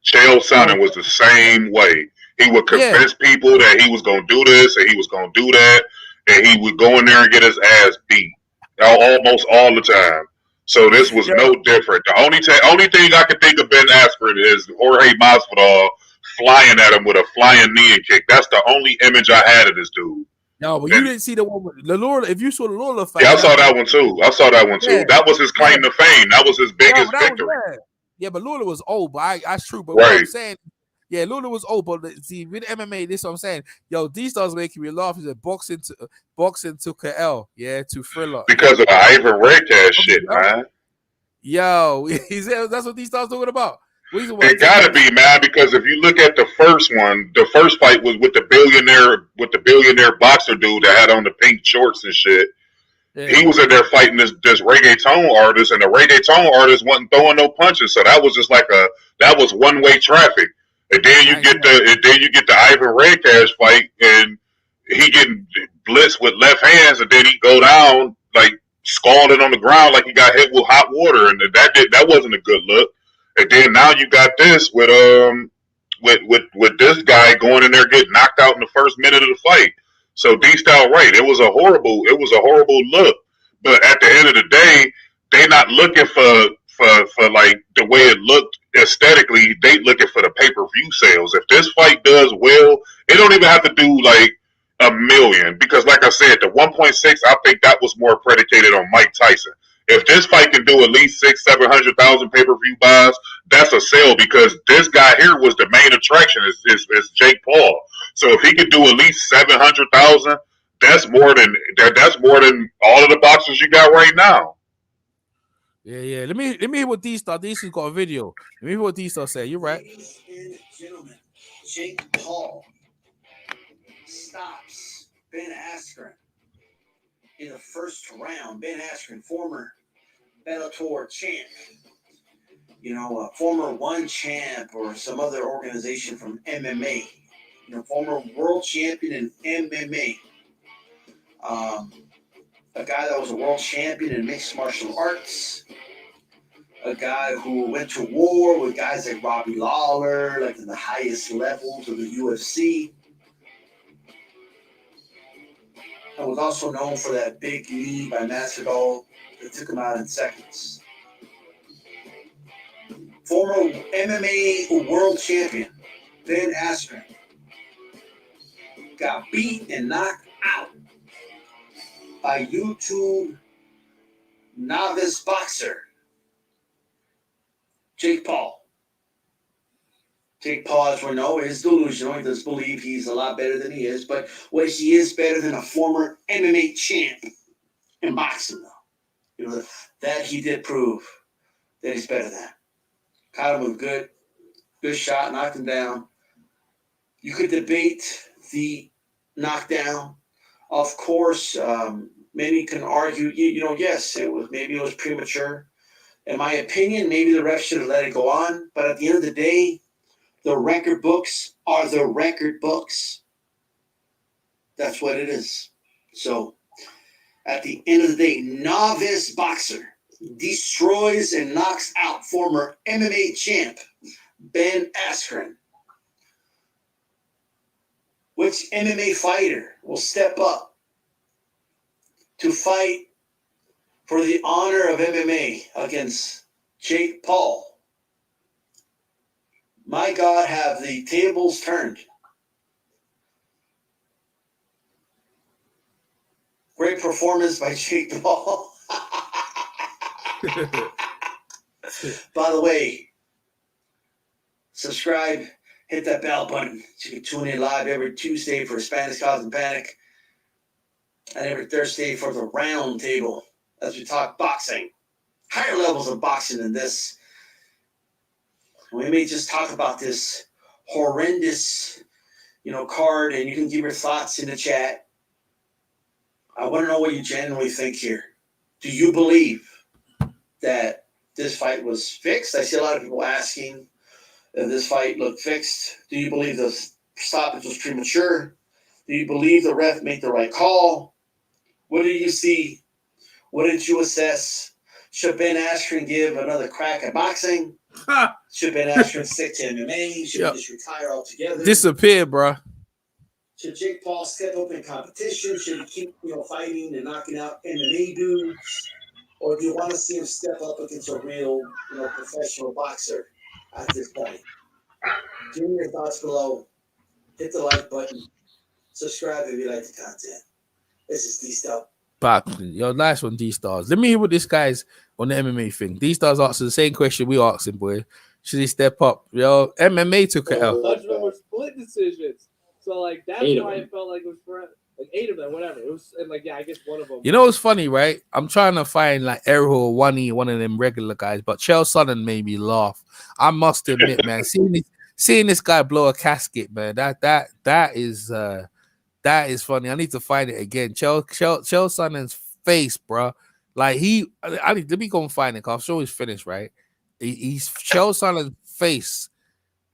Chael Sonnen, was the same way. He would convince people that he was gonna do this and he was gonna do that, and he would go in there and get his ass beat almost all the time. So this was no different. The only thing I could think of Ben Askren is Jorge Masvidal flying at him with a flying knee and kick. That's the only image I had of this dude. No, but you didn't see the one with Lawler. If you saw the Lawler fight, I saw that one too. That was his claim to fame. That was his biggest victory. But Lawler was old. But that's true. But what I'm saying, Lawler was old. But see, with MMA, this is what I'm saying. Yo, these stars making me laugh. Is that boxing took an L, to Triller because of the Ivan Redkach shit, man. Yo, that's what these stars talking about. It gotta be, man, because if you look at the first one, the first fight was with the billionaire boxer dude that had on the pink shorts and shit. Yeah. He was in there fighting this reggaeton artist, and the reggaeton artist wasn't throwing no punches, so that was just like that was one way traffic. And then you get the Ivan Redkach fight, and he getting blitzed with left hands, and then he go down like scalded on the ground like he got hit with hot water, and that wasn't a good look. And then now you got this with this guy going in there getting knocked out in the first minute of the fight. So D-Style right, it was a horrible look. But at the end of the day, they not looking for like the way it looked aesthetically. They looking for the pay-per-view sales. If this fight does well, it don't even have to do like $1 million, because like I said, the 1.6, I think that was more predicated on Mike Tyson. If this fight can do at least 600,000-700,000 pay-per-view buys, that's a sale, because this guy here was the main attraction is Jake Paul. So if he could do at least 700,000, that's more than all of the boxers you got right now. Yeah. Let me hear what D-Star. D-Star's got a video. Let me hear what D-Star say. You're right. Ladies and gentlemen, Jake Paul stops Ben Askren in the first round. Ben Askren, former Bellator champ, former one champ or some other organization from MMA, former world champion in MMA, a guy that was a world champion in mixed martial arts, a guy who went to war with guys like Robbie Lawler, like in the highest levels of the UFC. And was also known for that big knee by Masvidal that took him out in seconds. Former MMA world champion Ben Askren got beat and knocked out by YouTube novice boxer Jake Paul. Jake Paul, as we know, is delusional. He does believe he's a lot better than he is, but he is better than a former MMA champ in boxing, though. That he did prove that he's better than. Caught him with a good shot, knocked him down. You could debate the knockdown. Of course, many can argue, yes, maybe it was premature. In my opinion, maybe the ref should have let it go on, but at the end of the day, the record books are the record books. That's what it is. So, at the end of the day, novice boxer destroys and knocks out former MMA champ Ben Askren. Which MMA fighter will step up to fight for the honor of MMA against Jake Paul? My God, have the tables turned. Great performance by Jake Paul. By the way, subscribe, hit that bell button. You can tune in live every Tuesday for Spanish Cause and Panic, and every Thursday for the Round Table as we talk boxing. Higher levels of boxing than this. We may just talk about this horrendous, card, and you can give your thoughts in the chat. I want to know what you genuinely think here. Do you believe that this fight was fixed? I see a lot of people asking if this fight looked fixed. Do you believe the stoppage was premature? Do you believe the ref made the right call? What did you see? What did you assess? Should Ben Askren give another crack at boxing? Should Ben Askren stick to MMA? Should he just retire altogether? Disappear, bro. Should Jake Paul step up in competition? Should he keep, fighting and knocking out MMA dudes? Or do you want to see him step up against a real, professional boxer at this point? Give me your thoughts below. Hit the like button. Subscribe if you like the content. This is D-Star. Yo, nice one, D-Stars. Let me hear what this guy's on the MMA thing. D-Stars asked the same question we asked him, boy. Should he step up? Yo, MMA took it out. Bunch of them were split decisions. So, like, that's why it felt like it was for, like, 8 of them, whatever. It was, and, like, yeah, I guess one of them. You know what's funny, right? I'm trying to find, like, Errol or one of them regular guys, but Chael Sonnen made me laugh. I must admit, man, seeing this guy blow a casket, man, that is funny. I need to find it again. Chael Sonnen's face, bro. Like let me go and find it, because I'm sure he's finished, right? He's Chael Sonnen's face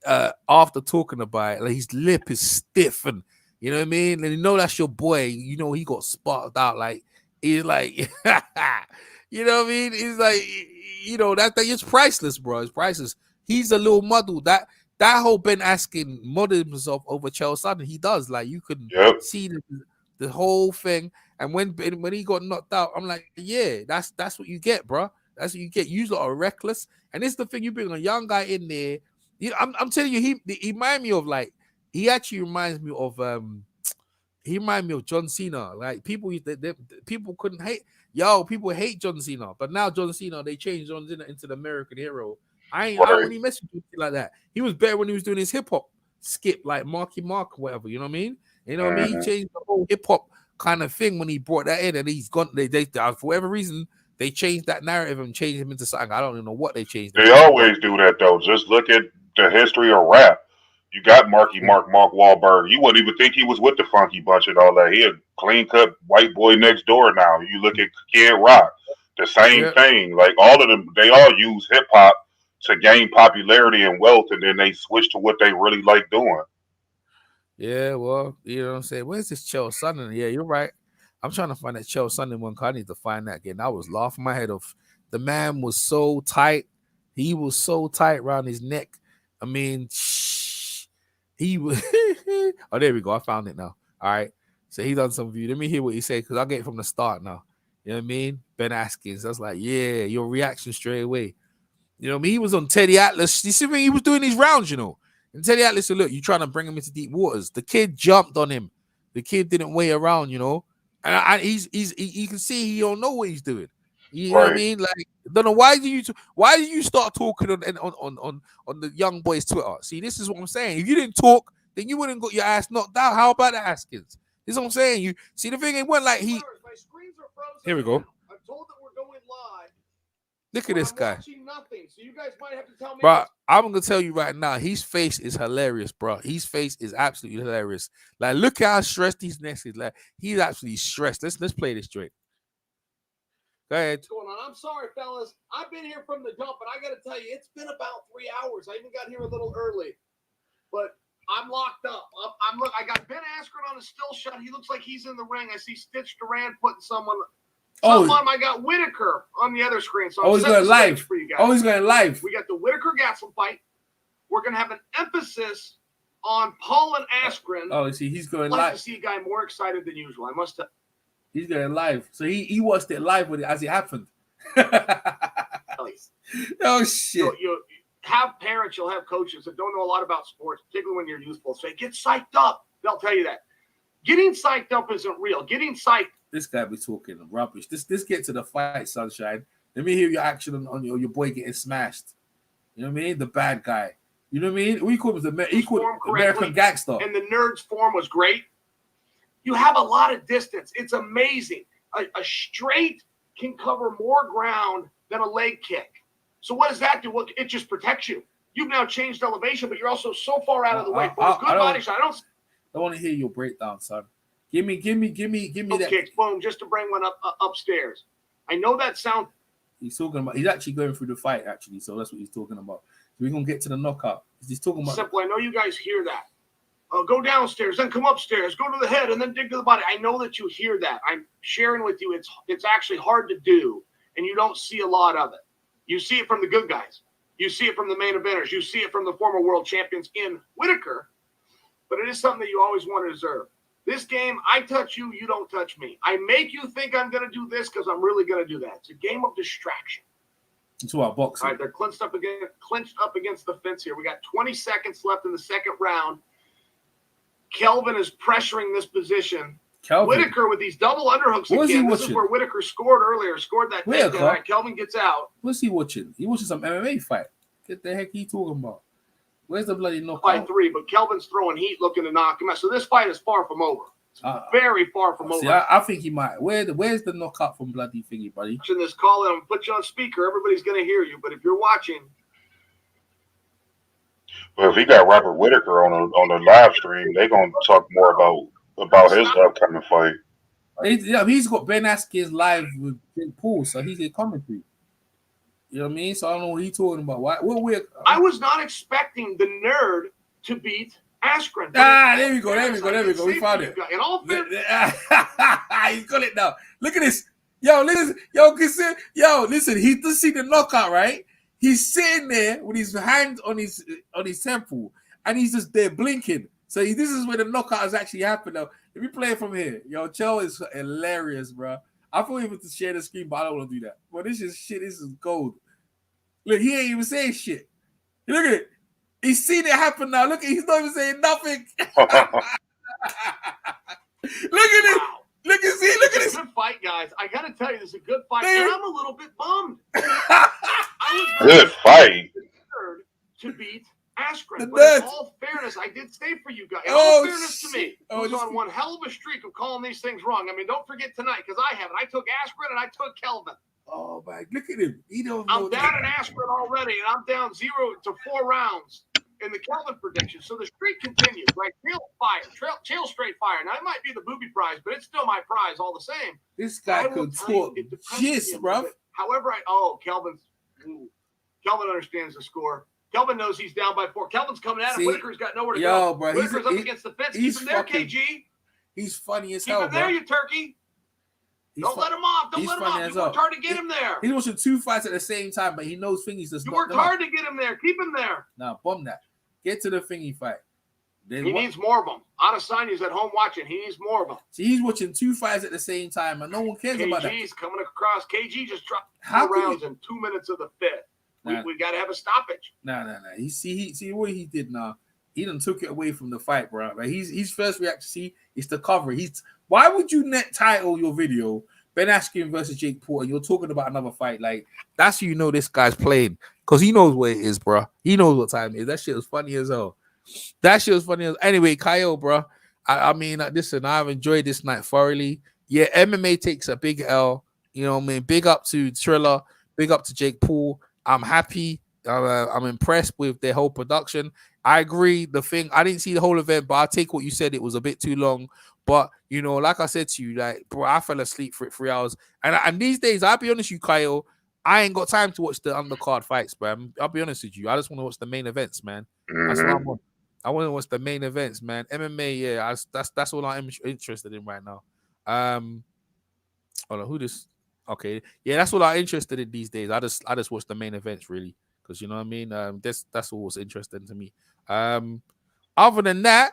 after talking about it, like his lip is stiff, and you know what I mean? And you know that's your boy, he got sparked out, like he's like you know what I mean? He's like, that thing is priceless, bro. It's priceless. He's a little muddled. That whole Ben Askren modded himself over Chael Sonnen. He does. Like, you could see the whole thing. And when he got knocked out, I'm like, yeah, that's what you get, bro. That's what you get. You lot are reckless. And this is the thing, you bring a young guy in there. I'm telling you, he reminds me of, like, he actually reminds me of John Cena. Like, people couldn't hate. People hate John Cena. But now John Cena, they changed John Cena into the American hero. I wouldn't mess with you like that. He was better when he was doing his hip hop skip, like Marky Mark or whatever. You know what I mean? You know what I mean? He changed the whole hip hop kind of thing when he brought that in, and he's gone. They for whatever reason they changed that narrative and changed him into something. I don't even know what they changed. They always do that though. Just look at the history of rap. You got Mark Wahlberg. You wouldn't even think he was with the Funky Bunch and all that. He a clean cut white boy next door now. You look at Kid Rock, the same thing. Like all of them, they all use hip hop to gain popularity and wealth, and then they switch to what they really like doing. Yeah, well, you know what I'm saying? Where's this Chael Sonnen? Yeah, you're right. I'm trying to find that Chael Sonnen one. I need to find that again. I was laughing my head off. The man was so tight. He was so tight around his neck. I mean, he was. Oh, there we go. I found it now. All right. So he done some view. Let me hear what he said, because I'll get it from the start now. You know what I mean? Ben Askren. I was like, yeah, your reaction straight away. You know what I mean? He was on Teddy Atlas. You see when he was doing his rounds, And Teddy Atlas said, look, you're trying to bring him into deep waters. The kid jumped on him. The kid didn't wait around, And you can see he don't know what he's doing. You know what I mean? Like, I don't know, why do you start talking on the young boy's Twitter? See, this is what I'm saying. If you didn't talk, then you wouldn't got your ass knocked out. How about the Askins? This is what I'm saying. You see the thing, it wasn't like he. Here we go. I'm told that we're going live. Look at this guy. Nothing, so you guys might have to tell me. Bro, I'm gonna tell you right now, his face is hilarious, bro. His face is absolutely hilarious. Like, look at how stressed his neck is. Like, he's absolutely stressed. Let's play this straight. Go ahead. What's going on? I'm sorry, fellas. I've been here from the dump, and I got to tell you, it's been about 3 hours. I even got here a little early, but I'm locked up. I got Ben Askren on a still shot. He looks like he's in the ring. I see Stitch Duran putting someone. I got Whitaker on the other screen. So he's going live. For you guys. He's going live. We got the Whitaker Gaslam fight. We're going to have an emphasis on Paul and Askren. Oh, see, he's going live. live. To see a guy more excited than usual. I must have. He's going live. So he watched it live with it as it happened. Oh, shit. You have parents, you'll have coaches that don't know a lot about sports, particularly when you're youthful. Say, get psyched up. They'll tell you that. Getting psyched up isn't real. Getting psyched. This guy be talking rubbish. This get to the fight, Sunshine. Let me hear your action on your boy getting smashed. You know what I mean? The bad guy. You know what I mean? We call him the American gangster. And the nerd's form was great. You have a lot of distance. It's amazing. A straight can cover more ground than a leg kick. So what does that do? Well, it just protects you. you've now changed elevation, but you're also so far out of the way. For a good body shot, I want to hear your breakdown, son. Give me that kick, boom, just to bring one upstairs. I know that sound. He's talking about. He's actually going through the fight, actually. So that's what he's talking about. So we're gonna get to the knockout. He's talking about. Simple. I know you guys hear that. Go downstairs, then come upstairs. Go to the head, and then dig to the body. I know that you hear that. I'm sharing with you. It's actually hard to do, and you don't see a lot of it. You see it from the good guys. You see it from the main eventers. You see it from the former world champions in Whitaker. But it is something that you always want to deserve. This game, I touch you, you don't touch me. I make you think I'm going to do this because I'm really going to do that. It's a game of distraction. It's about boxing. All right, they're clinched up against the fence here. We got 20 seconds left in the second round. Kelvin is pressuring this position. Whitaker with these double underhooks again. This is where Whitaker scored earlier. Scored that takedown. All right, Kelvin gets out. What's he watching? He watching some MMA fight. What the heck he talking about? Where's the bloody knockout? By 3, but Kelvin's throwing heat, looking to knock him out. So this fight is far from over. It's very far from over. I think he might. Where's the knockout from bloody thingy, buddy? Watching this call, I'm gonna put you on speaker. Everybody's gonna hear you, but if you're watching. Well, if he got Robert Whitaker on the live stream, they're gonna talk more about his upcoming fight. He's got Ben Askren live with Jake Paul, so he's a commentary. You know what I mean? So I don't know what he's talking about. I was not expecting the nerd to beat Askren. There we go. We found it. In all fairness, he's got it now. Look at this. Listen. He just see the knockout, right? He's sitting there with his hand on his temple, and he's just there blinking. So this is where the knockout has actually happened. Now, if you play it from here, Joe is hilarious, bro. I thought he was to share the screen, but I don't want to do that. But this is shit. This is gold. Look, he ain't even saying shit. Look at it. He's seen it happen now. Look, he's not even saying nothing. Look at it. Look at this. Good fight, guys. I gotta tell you, this is a good fight. And I'm a little bit bummed. Good fight. To beat Askren. But in all fairness, I did say for you guys. In all fairness to me, I was on one hell of a streak of calling these things wrong. I mean, don't forget tonight, because I haven't. I took Askren and I took Kelvin. Oh, man. Look at him. I'm down in Askren already, and I'm down 0 to 4 rounds in the Kelvin prediction. So the streak continues, right? Trail straight fire. Now, it might be the booby prize, but it's still my prize all the same. This guy could talk shit, bro. However, Kelvin understands the score. Kelvin knows he's down by 4. Kelvin's coming at him. Whitaker's got nowhere to go. Bro, Whitaker's up against the fence. Keep him there, KG. He's funny as hell, Keep him there, you turkey. Don't let him off. Don't let him off. You worked hard to get him there. He's watching 2 fights at the same time, but he knows thingies just. You worked hard to get him there. Keep him there. Nah, bum that. Get to the thingy fight. He needs more of them. Adesanya's at home watching. He needs more of them. See, he's watching 2 fights at the same time, and no one cares about that. KG's coming across. KG just dropped 2 rounds in 2 minutes of the 5th. We got to have a stoppage. Nah. He see what he did now. He done took it away from the fight, bro. Like his first reaction is to cover. Why would you net title your video Ben Askren versus Jake Paul and you're talking about another fight? Like that's you know this guy's playing because he knows where it is, bro. He knows what time it is. That shit was funny as hell. Anyway, Kyle, bro. I mean, listen, I've enjoyed this night thoroughly. Yeah, MMA takes a big L. You know what I mean? Big up to Triller. Big up to Jake Paul. I'm happy. I'm impressed with their whole production. I agree. I didn't see the whole event, but I take what you said. It was a bit too long. But, you know, like I said to you, like, bro, I fell asleep for 3 hours. And these days, I'll be honest with you, Kyle, I ain't got time to watch the undercard fights, man. I'll be honest with you. I just want to watch the main events, man. That's what I want. I want to watch the main events, man. MMA, yeah, that's all I'm interested in right now. Hold on, who this? Okay, yeah, that's what I'm interested in these days. I just watch the main events really, because you know what I mean. That's all what's interesting to me. Other than that,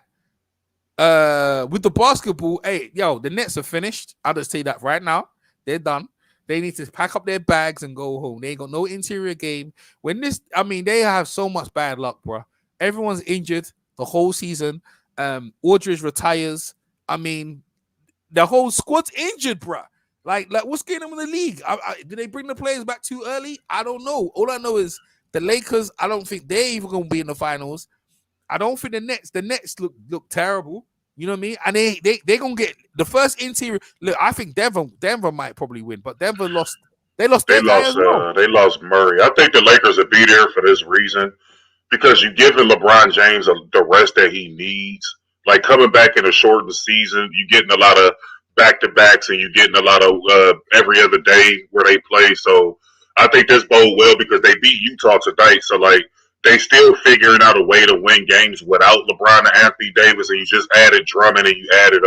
with the basketball, hey, the Nets are finished. I'll just say that right now. They're done. They need to pack up their bags and go home. They ain't got no interior game. They have so much bad luck, bro. Everyone's injured the whole season. Aldridge retires. I mean, the whole squad's injured, bro. Like what's going on in the league? Did they bring the players back too early? I don't know. All I know is the Lakers, I don't think they're even going to be in the finals. I don't think the Nets look terrible. You know what I mean? And they're going to get the first interior. Look, I think Denver might probably win, but Denver lost. They lost Murray. I think the Lakers will be there for this reason. because you're giving LeBron James the rest that he needs. Like coming back in a shortened season, you're getting a lot of back-to-backs and you're getting a lot of every other day where they play. So I think this bode well because they beat Utah tonight. So, like, they still figuring out a way to win games without LeBron and Anthony Davis, and you just added Drummond and you added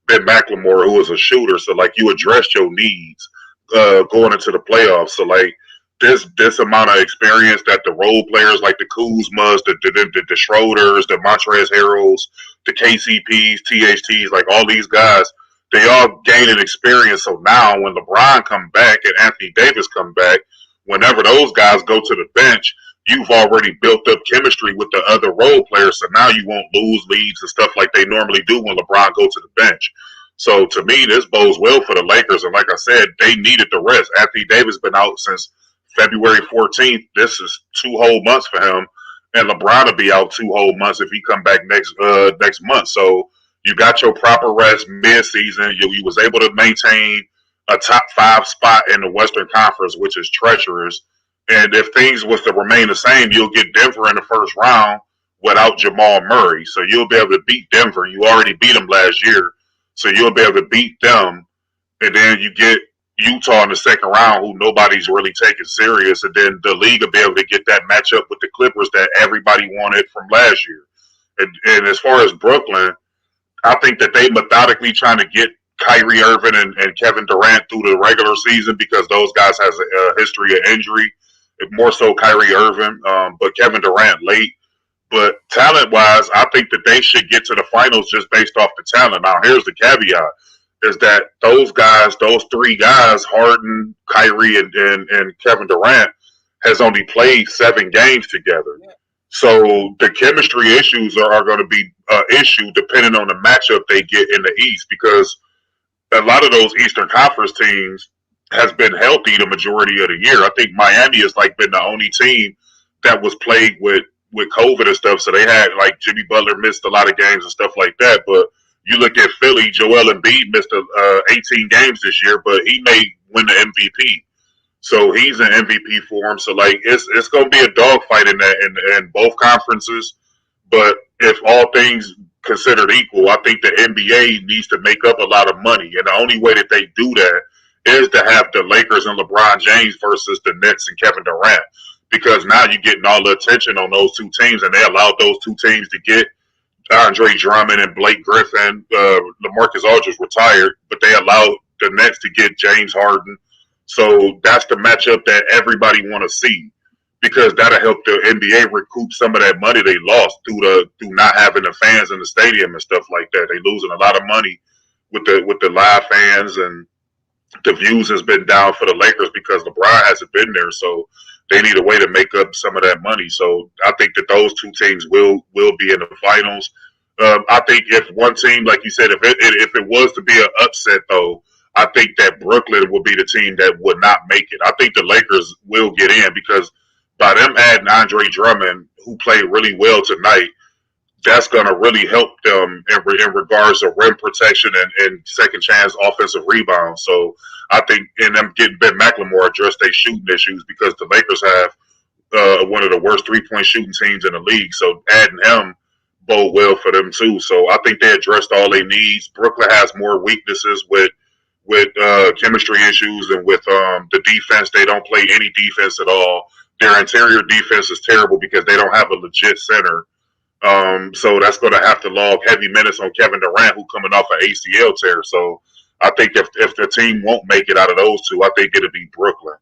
Ben McLemore, who was a shooter. So, like, you addressed your needs going into the playoffs. So, like, this amount of experience that the role players like the Kuzmas, the Schroeders, the Montrezl Harrells, the KCPs, THTs, like all these guys, they all gaining experience. So now when LeBron come back and Anthony Davis come back, whenever those guys go to the bench, you've already built up chemistry with the other role players. So now you won't lose leads and stuff like they normally do when LeBron goes to the bench. So to me, this bodes well for the Lakers. And like I said, they needed the rest. Anthony Davis been out since February 14th. This is 2 whole months for him, and LeBron will be out 2 whole months if he come back next month. So you got your proper rest mid-season. You was able to maintain a top 5 spot in the Western Conference, which is treacherous. And if things was to remain the same, you'll get Denver in the first round without Jamal Murray. So you'll be able to beat Denver. You already beat them last year, so you'll be able to beat them. And then you get Utah in the second round, who nobody's really taking serious, and then the league will be able to get that matchup with the Clippers that everybody wanted from last year. And as far as Brooklyn, I think that they methodically trying to get Kyrie Irving and Kevin Durant through the regular season because those guys has a history of injury, more so Kyrie Irving, but Kevin Durant late. But talent-wise, I think that they should get to the finals just based off the talent. Now, here's the caveat. Is that those guys, those 3 guys, Harden, Kyrie, and Kevin Durant, has only played 7 games together. So the chemistry issues are going to be an issue depending on the matchup they get in the East, because a lot of those Eastern Conference teams has been healthy the majority of the year. I think Miami has like been the only team that was plagued with COVID and stuff. So they had like Jimmy Butler missed a lot of games and stuff like that, but you look at Philly, Joel Embiid missed 18 games this year, but he may win the MVP. So he's an MVP for him. So like it's going to be a dogfight in both conferences. But if all things considered equal, I think the NBA needs to make up a lot of money, and the only way that they do that is to have the Lakers and LeBron James versus the Nets and Kevin Durant, because now you're getting all the attention on those 2 teams, and they allowed those 2 teams to get Andre Drummond and Blake Griffin. LaMarcus Aldridge retired, but they allowed the Nets to get James Harden. So that's the matchup that everybody want to see, because that'll help the NBA recoup some of that money they lost through not having the fans in the stadium and stuff like that. They losing a lot of money with the live fans, and the views has been down for the Lakers because LeBron hasn't been there. So they need a way to make up some of that money. So I think that those 2 teams will be in the finals. I think if one team, like you said, if it was to be an upset, though, I think that Brooklyn will be the team that would not make it. I think the Lakers will get in, because by them adding Andre Drummond, who played really well tonight, that's going to really help them in regards to rim protection and second chance offensive rebounds. So I think in them getting Ben McLemore addressed their shooting issues, because the Lakers have one of the worst 3-point shooting teams in the league. So adding him bode well for them too. So I think they addressed all their needs. Brooklyn has more weaknesses with chemistry issues and with the defense. They don't play any defense at all. Their interior defense is terrible because they don't have a legit center. So that's going to have to log heavy minutes on Kevin Durant, who coming off an ACL tear. So I think if the team won't make it out of those 2, I think it'll be Brooklyn.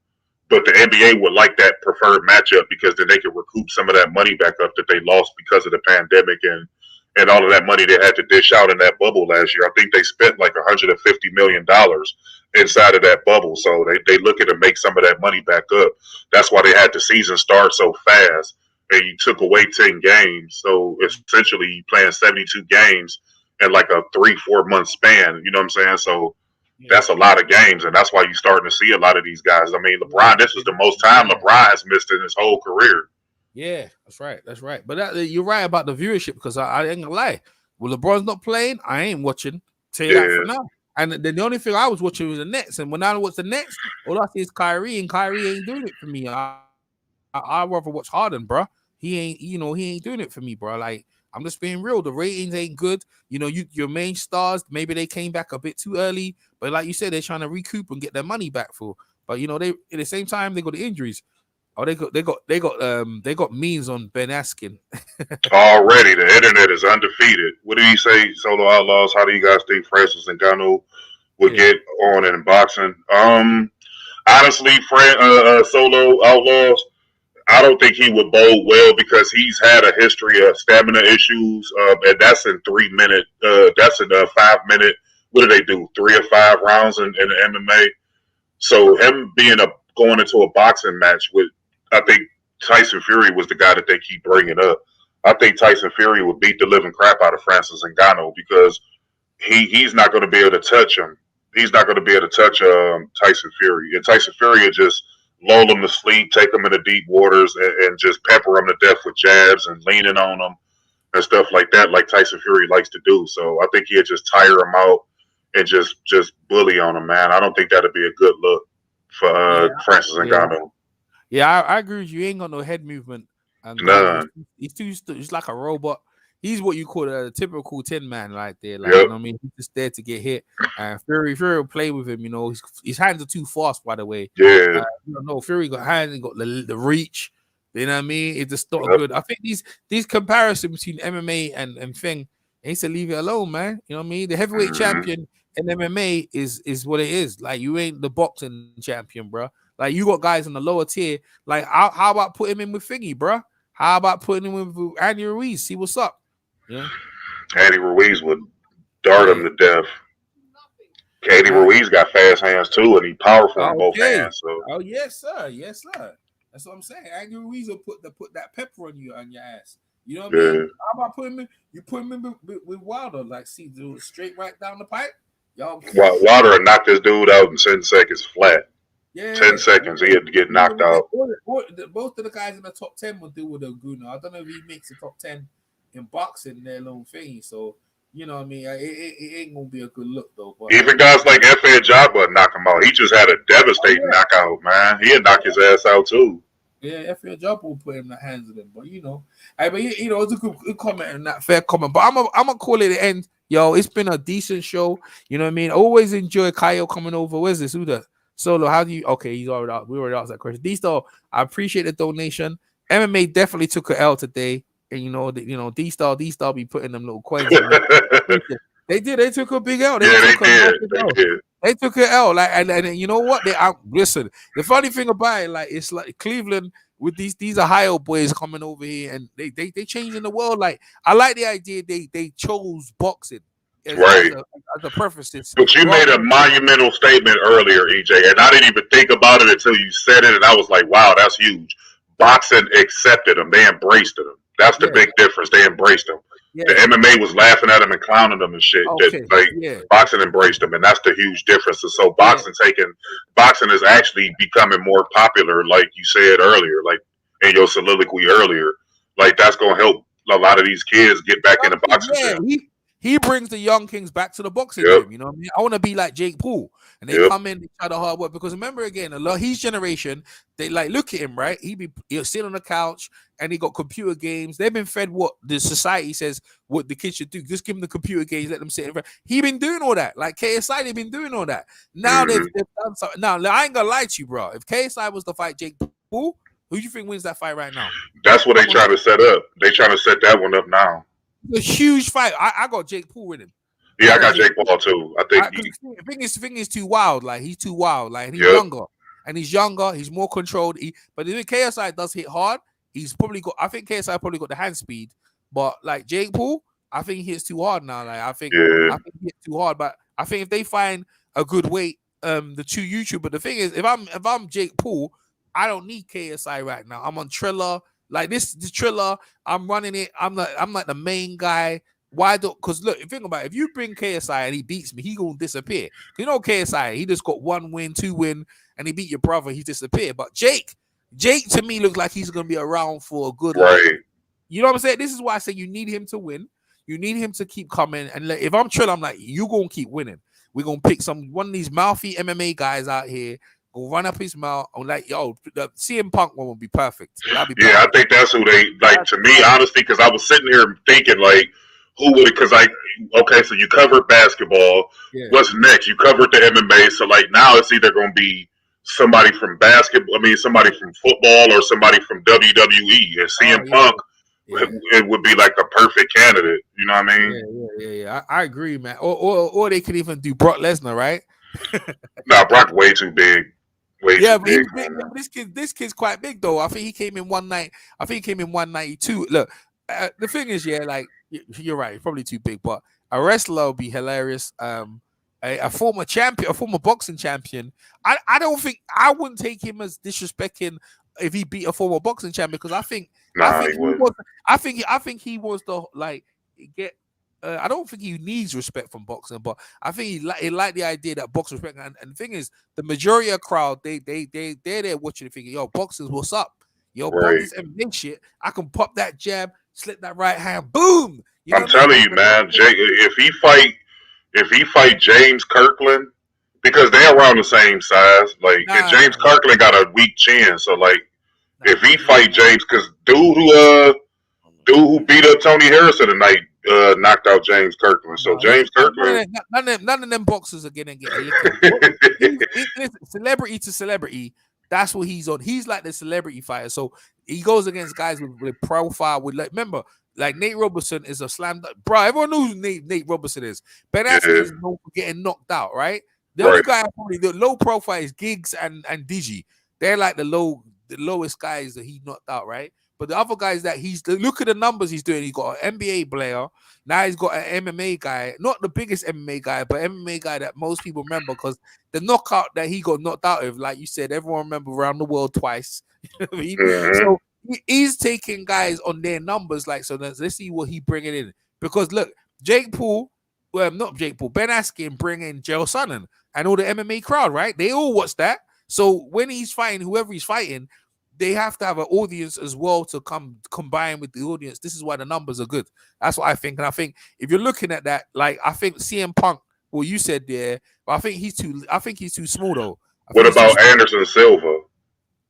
But the NBA would like that preferred matchup, because then they can recoup some of that money back up that they lost because of the pandemic and all of that money they had to dish out in that bubble last year. I think they spent like $150 million inside of that bubble. So they looking to make some of that money back up. That's why they had the season start so fast, and you took away 10 games. So essentially you playing 72 games in like a 3-4 month span. You know what I'm saying? So that's a lot of games, and that's why you're starting to see a lot of these guys. I mean, LeBron, this is the most time LeBron has missed in his whole career. Yeah, that's right. That's right. But you're right about the viewership, because I ain't gonna lie. When LeBron's not playing, I ain't watching. Tell you that for now. And then the only thing I was watching was the Nets. And when I watch the Nets, all I see is Kyrie, and Kyrie ain't doing it for me. I rather watch Harden, bro. he ain't doing it for me, bro. Like, I'm just being real. The ratings ain't good. You know, your main stars, maybe they came back a bit too early, but like you said, they're trying to recoup and get their money back for. But you know, they at the same time they got the injuries. Oh, they got memes on Ben Askren. Already, the internet is undefeated. What do you say, Solo Outlaws? How do you guys think Francis Ngannou would get on in boxing? Honestly, Solo Outlaws, I don't think he would bowl well because he's had a history of stamina issues, and that's in 3 minute. That's in a 5 minute. What do they do? 3 or 5 rounds in the MMA. So him going into a boxing match with, I think Tyson Fury was the guy that they keep bringing up. I think Tyson Fury would beat the living crap out of Francis Ngannou because he's not going to be able to touch him. He's not going to be able to touch Tyson Fury, and Tyson Fury would just lull him to sleep, take him into deep waters, and just pepper him to death with jabs and leaning on him and stuff like that, like Tyson Fury likes to do. So I think he'd just tire him out and just bully on him, man. I don't think that'd be a good look for Francis Ngannou. Yeah, I agree with you. He ain't got no head movement. And None. He's like a robot. He's what you call a typical tin man right there. Like, you know what I mean? He's just there to get hit. And Fury will play with him, you know. His hands are too fast, by the way. Yeah. Fury got hands and got the reach. You know what I mean? It's just not good. I think these comparisons between MMA and thing, they need to leave it alone, man. You know what I mean? The heavyweight champion in MMA is what it is. Like, you ain't the boxing champion, bro. Like, you got guys in the lower tier. Like, how about putting him in with Thingy, bro? How about putting him with Andy Ruiz? See what's up. Yeah. Andy Ruiz would dart him to death. Andy Ruiz got fast hands too, and he powerful in both hands. So. Oh yes, sir. Yes, sir. That's what I'm saying. Andy Ruiz will put that pepper on your ass. You know what I mean? How about putting him? You put him in with Wilder, like, see, do it straight right down the pipe. Y'all. Wilder knocked this dude out in 10 seconds flat. Yeah, 10 seconds, he had to get knocked out. Both of the guys in the top 10 will do with Oguna. I don't know if he makes the top 10 in boxing, their little thing. So, you know what I mean? It ain't going to be a good look, though. But, even guys like F.A. Jabba knock him out. He just had a devastating knockout, man. He'd knock his ass out, too. Yeah, F.A. Jabba will put him in the hands of them. But, you know, it's a good comment and that fair comment. But I'm going to call it the end. Yo, it's been a decent show. You know what I mean? Always enjoy Kyle coming over. Where's this? Who the? Solo, how do you? Okay, he's already out. We already asked that question. D-Star, I appreciate the donation. MMA definitely took an L today, and D-Star be putting them little coins. They did. They took a big L. They took an L. Like, and you know what? Listen. The funny thing about it, like, it's like Cleveland with these Ohio boys coming over here, and they changing the world. Like, I like the idea they chose boxing. Right. As a preference. But you made a monumental statement earlier, EJ, and I didn't even think about it until you said it, and I was like, wow, that's huge. Boxing accepted them. They embraced them. That's the big difference. They embraced them. Yeah. The MMA was laughing at them and clowning them and shit. Boxing embraced them, and that's the huge difference. And so boxing is actually becoming more popular, like you said earlier, like in your soliloquy earlier. Like, that's going to help a lot of these kids get back into boxing. He brings the young kings back to the boxing gym. You know what I mean? I want to be like Jake Paul. And they come in, they try to hard work. Because remember, again, his generation, they like, look at him, right? He'll sit on the couch and he got computer games. They've been fed what the society says what the kids should do. Just give them the computer games, let them sit in front. He been doing all that. Like KSI, they've been doing all that. Now they've done something. Now, I ain't gonna lie to you, bro. If KSI was to fight Jake Paul, who do you think wins that fight right now? That's what they trying to set up. They trying to set that one up now. A huge fight. I got Jake Paul with him. Yeah, I got Jake Paul too. I think the thing is too wild. Like, he's too wild. Like, he's younger. And he's younger. He's more controlled. But if KSI does hit hard, I think KSI probably got the hand speed. But like Jake Paul, I think he hits too hard now. Like, I think he hits too hard. But I think if they find a good weight, the two YouTubers. The thing is, if I'm Jake Paul, I don't need KSI right now. I'm on Triller. Like, this Triller, I'm running it. I'm like the main guy. Why don't? Because look, think about it. If you bring KSI and he beats me, he gonna disappear. You know KSI, he just got 1 win, 2 win, and he beat your brother. He disappeared. But Jake to me looks like he's gonna be around for a good. Right. You know what I'm saying? This is why I say you need him to win. You need him to keep coming. And like, if I'm Triller, I'm like, you gonna keep winning. We're gonna pick one of these mouthy MMA guys out here go run up his mouth. I'm like, yo, the CM Punk one would be perfect. That'd be Yeah, perfect. I think that's who they like. To me, honestly, because I was sitting here thinking like, who would it? Because like, okay, so you covered basketball. Yeah. What's next? You covered the MMA. So like now it's either going to be somebody from basketball. I mean, somebody from football or somebody from WWE. And CM Punk, it would be like the perfect candidate. You know what I mean? Yeah. I agree, man. Or they could even do Brock Lesnar, right? Nah, Brock's way too big. Way too But big. he's big. This kid's quite big though. I think he came in 192. Look, the thing is, like you're right, probably too big, but a wrestler would be hilarious. A former champion, a former boxing champion. I wouldn't take him as disrespecting if he beat a former boxing champion because I think he wants to like get. I don't think he needs respect from boxing, but I think he like the idea that boxers respect. And the thing is, the majority of crowd they're there watching and thinking, yo, boxers, what's up? Yo, Right. boxers MMA shit. I can pop that jab, slip that right hand, boom. You know I'm telling you, man, Jake, if he fight James Kirkland, because they're around the same size, like and James Kirkland got a weak chin, so like if he fight James, because dude who beat up Tony Harrison tonight knocked out James Kirkland. So James Kirkland, none of them boxers are gonna get a lick. Celebrity to celebrity, that's what he's on. He's like the celebrity fighter. So he goes against guys with profile. With like, remember, like Nate Robinson is a slam dunk. Bro, everyone knows who Nate Robinson is. Ben Askren is known for getting knocked out, right? The only guy probably the low profile is Giggs and Digi. They're like the lowest guys that he knocked out, right? But the other guys that look at the numbers he's doing. He's got an NBA player. Now he's got an MMA guy. Not the biggest MMA guy, but MMA guy that most people remember because the knockout that he got knocked out of, like you said, everyone remember around the world twice. You know what I mean? So he's taking guys on their numbers. Like, so let's see what he bringing in. Because look, Ben Askren bringing Joe Sonnen and all the MMA crowd, right? They all watch that. So when he's fighting, whoever he's fighting, they have to have an audience as well to combine with the audience. This is why the numbers are good. That's what I think. And I think if you're looking at that, like I think CM Punk, well, you said there, but I think he's too small though. What about Anderson Silva?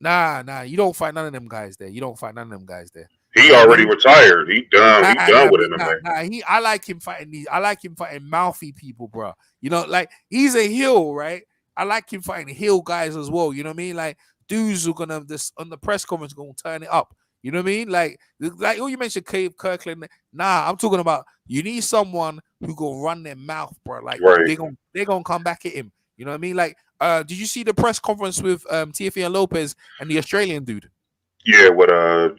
Nah, you don't fight none of them guys there. He already retired. He done with MMA. I like him fighting these. I like him fighting mouthy people, bro. You know, like he's a heel, right? I like him fighting heel guys as well. You know what I mean? Like dudes who are gonna on the press conference gonna turn it up. You know what I mean? Like oh, you mentioned Kirkland. Nah, I'm talking about you need someone who gonna run their mouth, bro. Like they're gonna come back at him. You know what I mean? Like, did you see the press conference with Teofimo Lopez and the Australian dude? Yeah, with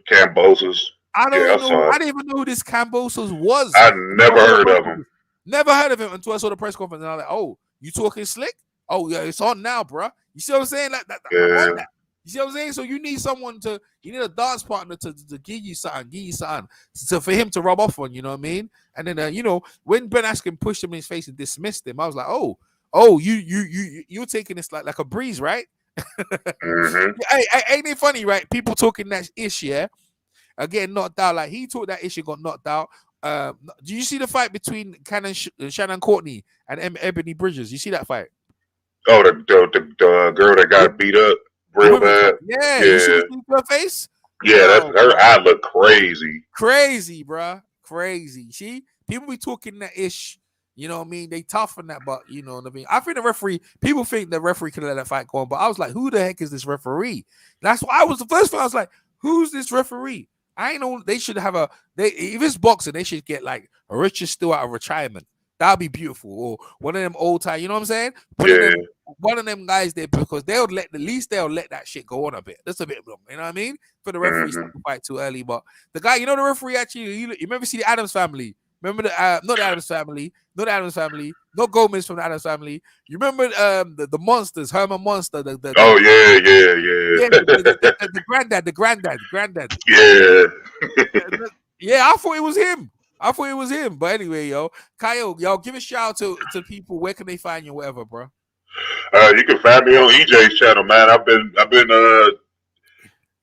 Cambosos. I didn't even know who this Cambosos was. I never heard of him. Never heard of him until I saw the press conference, and I was like, "Oh, you talking slick? Oh yeah, it's on now, bro." You see what I'm saying? Like that. You see what I'm saying? So you need a dance partner to give you something, so for him to rub off on. You know what I mean? And then when Ben Askren pushed him in his face and dismissed him, I was like, "Oh, you're taking this like a breeze, right?" Hey, ain't it funny, right? People talking that ish, yeah, getting knocked out. Like he took that issue, got knocked out. Do you see the fight between Shannon Courtney and Ebony Bridges? You see that fight? Oh, the girl that got beat up real bad. Yeah. You see her face? Yeah, her eye look crazy, bro, crazy. See, people be talking that ish. You know what I mean? They tough on that, but you know what I mean? I think people think the referee could let that fight go on, but I was like, who the heck is this referee? That's why the first thing I was like, who's this referee? I ain't know they should have if it's boxing, they should get like a Richard Stewart out of retirement. That'd be beautiful. Or one of them old time, you know what I'm saying? One of them guys there because they'll let that shit go on a bit. That's a bit, you know what I mean? For the referees to fight too early. But the guy, the referee actually, you remember see the Addams Family? Remember not the Addams Family, not Gomez from the Addams Family. You remember the monsters, Herman Monster. Yeah. The granddad. Yeah. Yeah, I thought it was him. But anyway, Kyle, give a shout out to people. Where can they find you, whatever, bro? You can find me on EJ's channel, man. I've been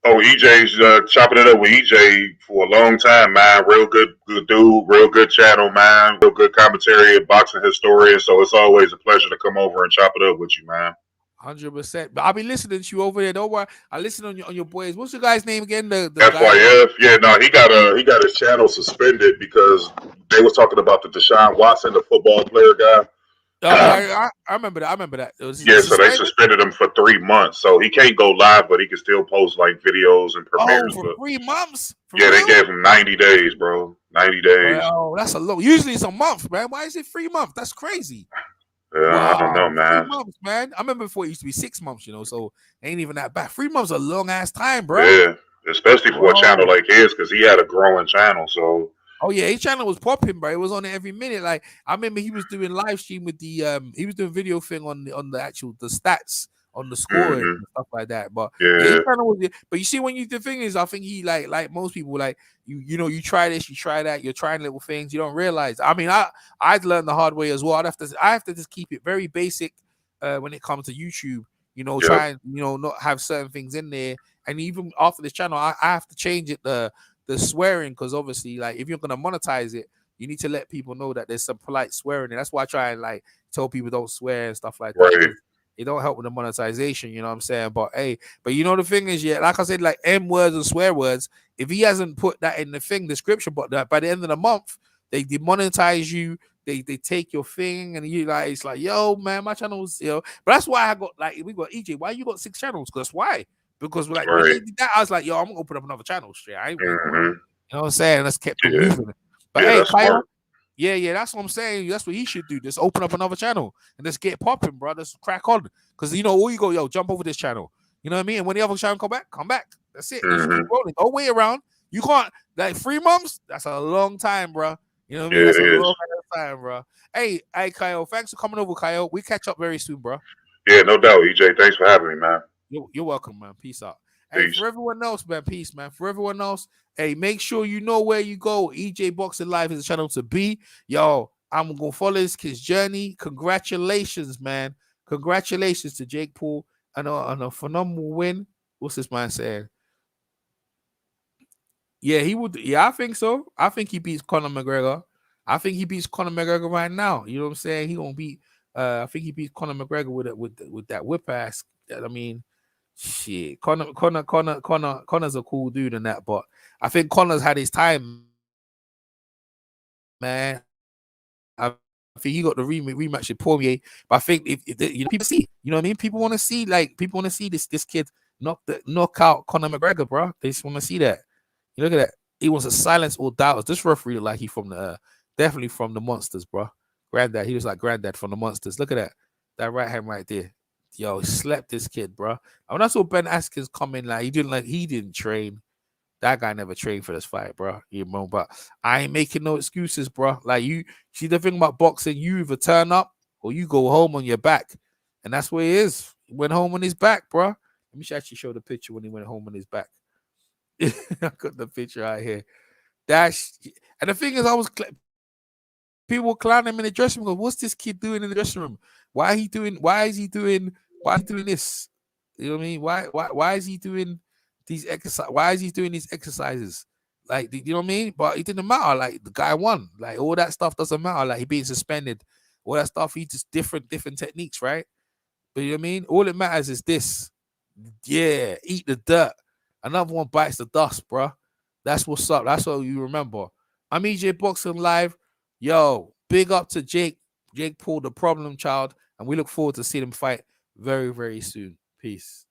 on EJ's chopping it up with EJ for a long time, man. Real good dude, real good channel, man. Real good commentary, boxing historian. So it's always a pleasure to come over and chop it up with you, man. 100%. But I'll be listening to you over there. Don't worry. I listen on your boys. What's your guy's name again? The FYF. Yeah, no, he got his channel suspended because they was talking about the Deshaun Watson, the football player guy. I remember that. I remember that. So they suspended him for 3 months. So he can't go live, but he can still post like videos and premieres. For 3 months? They gave him 90 days, bro. 90 days. Well, that's a low. Usually it's a month, man. Why is it 3 months? That's crazy. I don't know, man. 3 months, man. I remember before it used to be 6 months, so it ain't even that bad. 3 months is a long ass time, bro. Yeah, especially for a channel like his, because he had a growing channel. So. Oh yeah, his channel was popping, bro. It was on it every minute. Like I remember he was doing live stream with the he was doing video thing on the actual stats on the score and stuff like that. But his channel was, but you see when you the thing is, I think he like most people, like you try this, you try that, you're trying little things, you don't realize. I mean, I'd learned the hard way as well. I have to just keep it very basic when it comes to YouTube. Try and not have certain things in there. And even after this channel, I have to change it the swearing, because obviously, like, if you're gonna monetize it, you need to let people know that there's some polite swearing, and that's why I try and like tell people don't swear and stuff like that. It don't help with the monetization, you know what I'm saying? But the thing is, like I said, like M words and swear words, if he hasn't put that in the description, but by the end of the month, they demonetize you, they take your thing, and you like, it's like, yo, man, my channel's, But that's why I got, like, we got EJ, why you got 6 channels? Because why? Because when he did that, I was like, yo, I'm gonna open up another channel straight. I ain't you know what I'm saying? Let's keep it moving. But hey, Kyle, that's what I'm saying. That's what he should do. Just open up another channel and just get popping, bro. Just crack on. Because all you go, yo, jump over this channel. You know what I mean? And when the other channel come back. That's it. You just keep rolling. Don't wait around. You can't, like, 3 months, that's a long time, bro. You know what I mean? That's a long time, bro. Hey, Kyle, thanks for coming over, Kyle. We catch up very soon, bro. Yeah, no doubt, EJ. Thanks for having me, man. You're welcome, man. Peace out. Hey, for everyone else, man, peace, man. For everyone else, hey, make sure you know where you go. EJ Boxing Live is the channel to be. Yo, I'm going to follow this kid's journey. Congratulations, man. Congratulations to Jake Paul on a phenomenal win. What's this man saying? Yeah, he would. Yeah, I think so. I think he beats Conor McGregor. I think he beats Conor McGregor right now. You know what I'm saying? He going to beat, I think he beats Conor McGregor with that whip ass. I mean, shit, Conor's a cool dude and that, but I think Conor's had his time, man. I think he got the rematch with Fournier, but I think if people see, you know what I mean? People want to see this kid knock out Conor McGregor, bro. They just want to see that. You look at that. He wants to silence all doubters. This referee like he from definitely from the Monsters, bro. Granddad, he was like Granddad from the Monsters. Look at that right hand right there. Yo, he slept this kid, bro. When I saw Ben Askren come in, like he didn't train. That guy never trained for this fight, bro. You know, but I ain't making no excuses, bro. Like, you see the thing about boxing, you either turn up or you go home on your back, and that's where he is. He went home on his back, bro. Let me actually show the picture when he went home on his back. I got the picture out here. And the thing is, people were clowning him in the dressing room. What's this kid doing in the dressing room? Why is he doing this? You know what I mean? Why is he doing these exercises? Why is he doing these exercises? Like, you know what I mean? But it didn't matter. Like, the guy won. Like, all that stuff doesn't matter. Like, he being suspended, all that stuff. He just different techniques, right? But you know what I mean? All that matters is this. Yeah, eat the dirt. Another one bites the dust, bro. That's what's up. That's what you remember. I'm EJ Boxing Live. Yo, big up to Jake Paul, the problem child, and we look forward to seeing him fight very, very soon. Peace.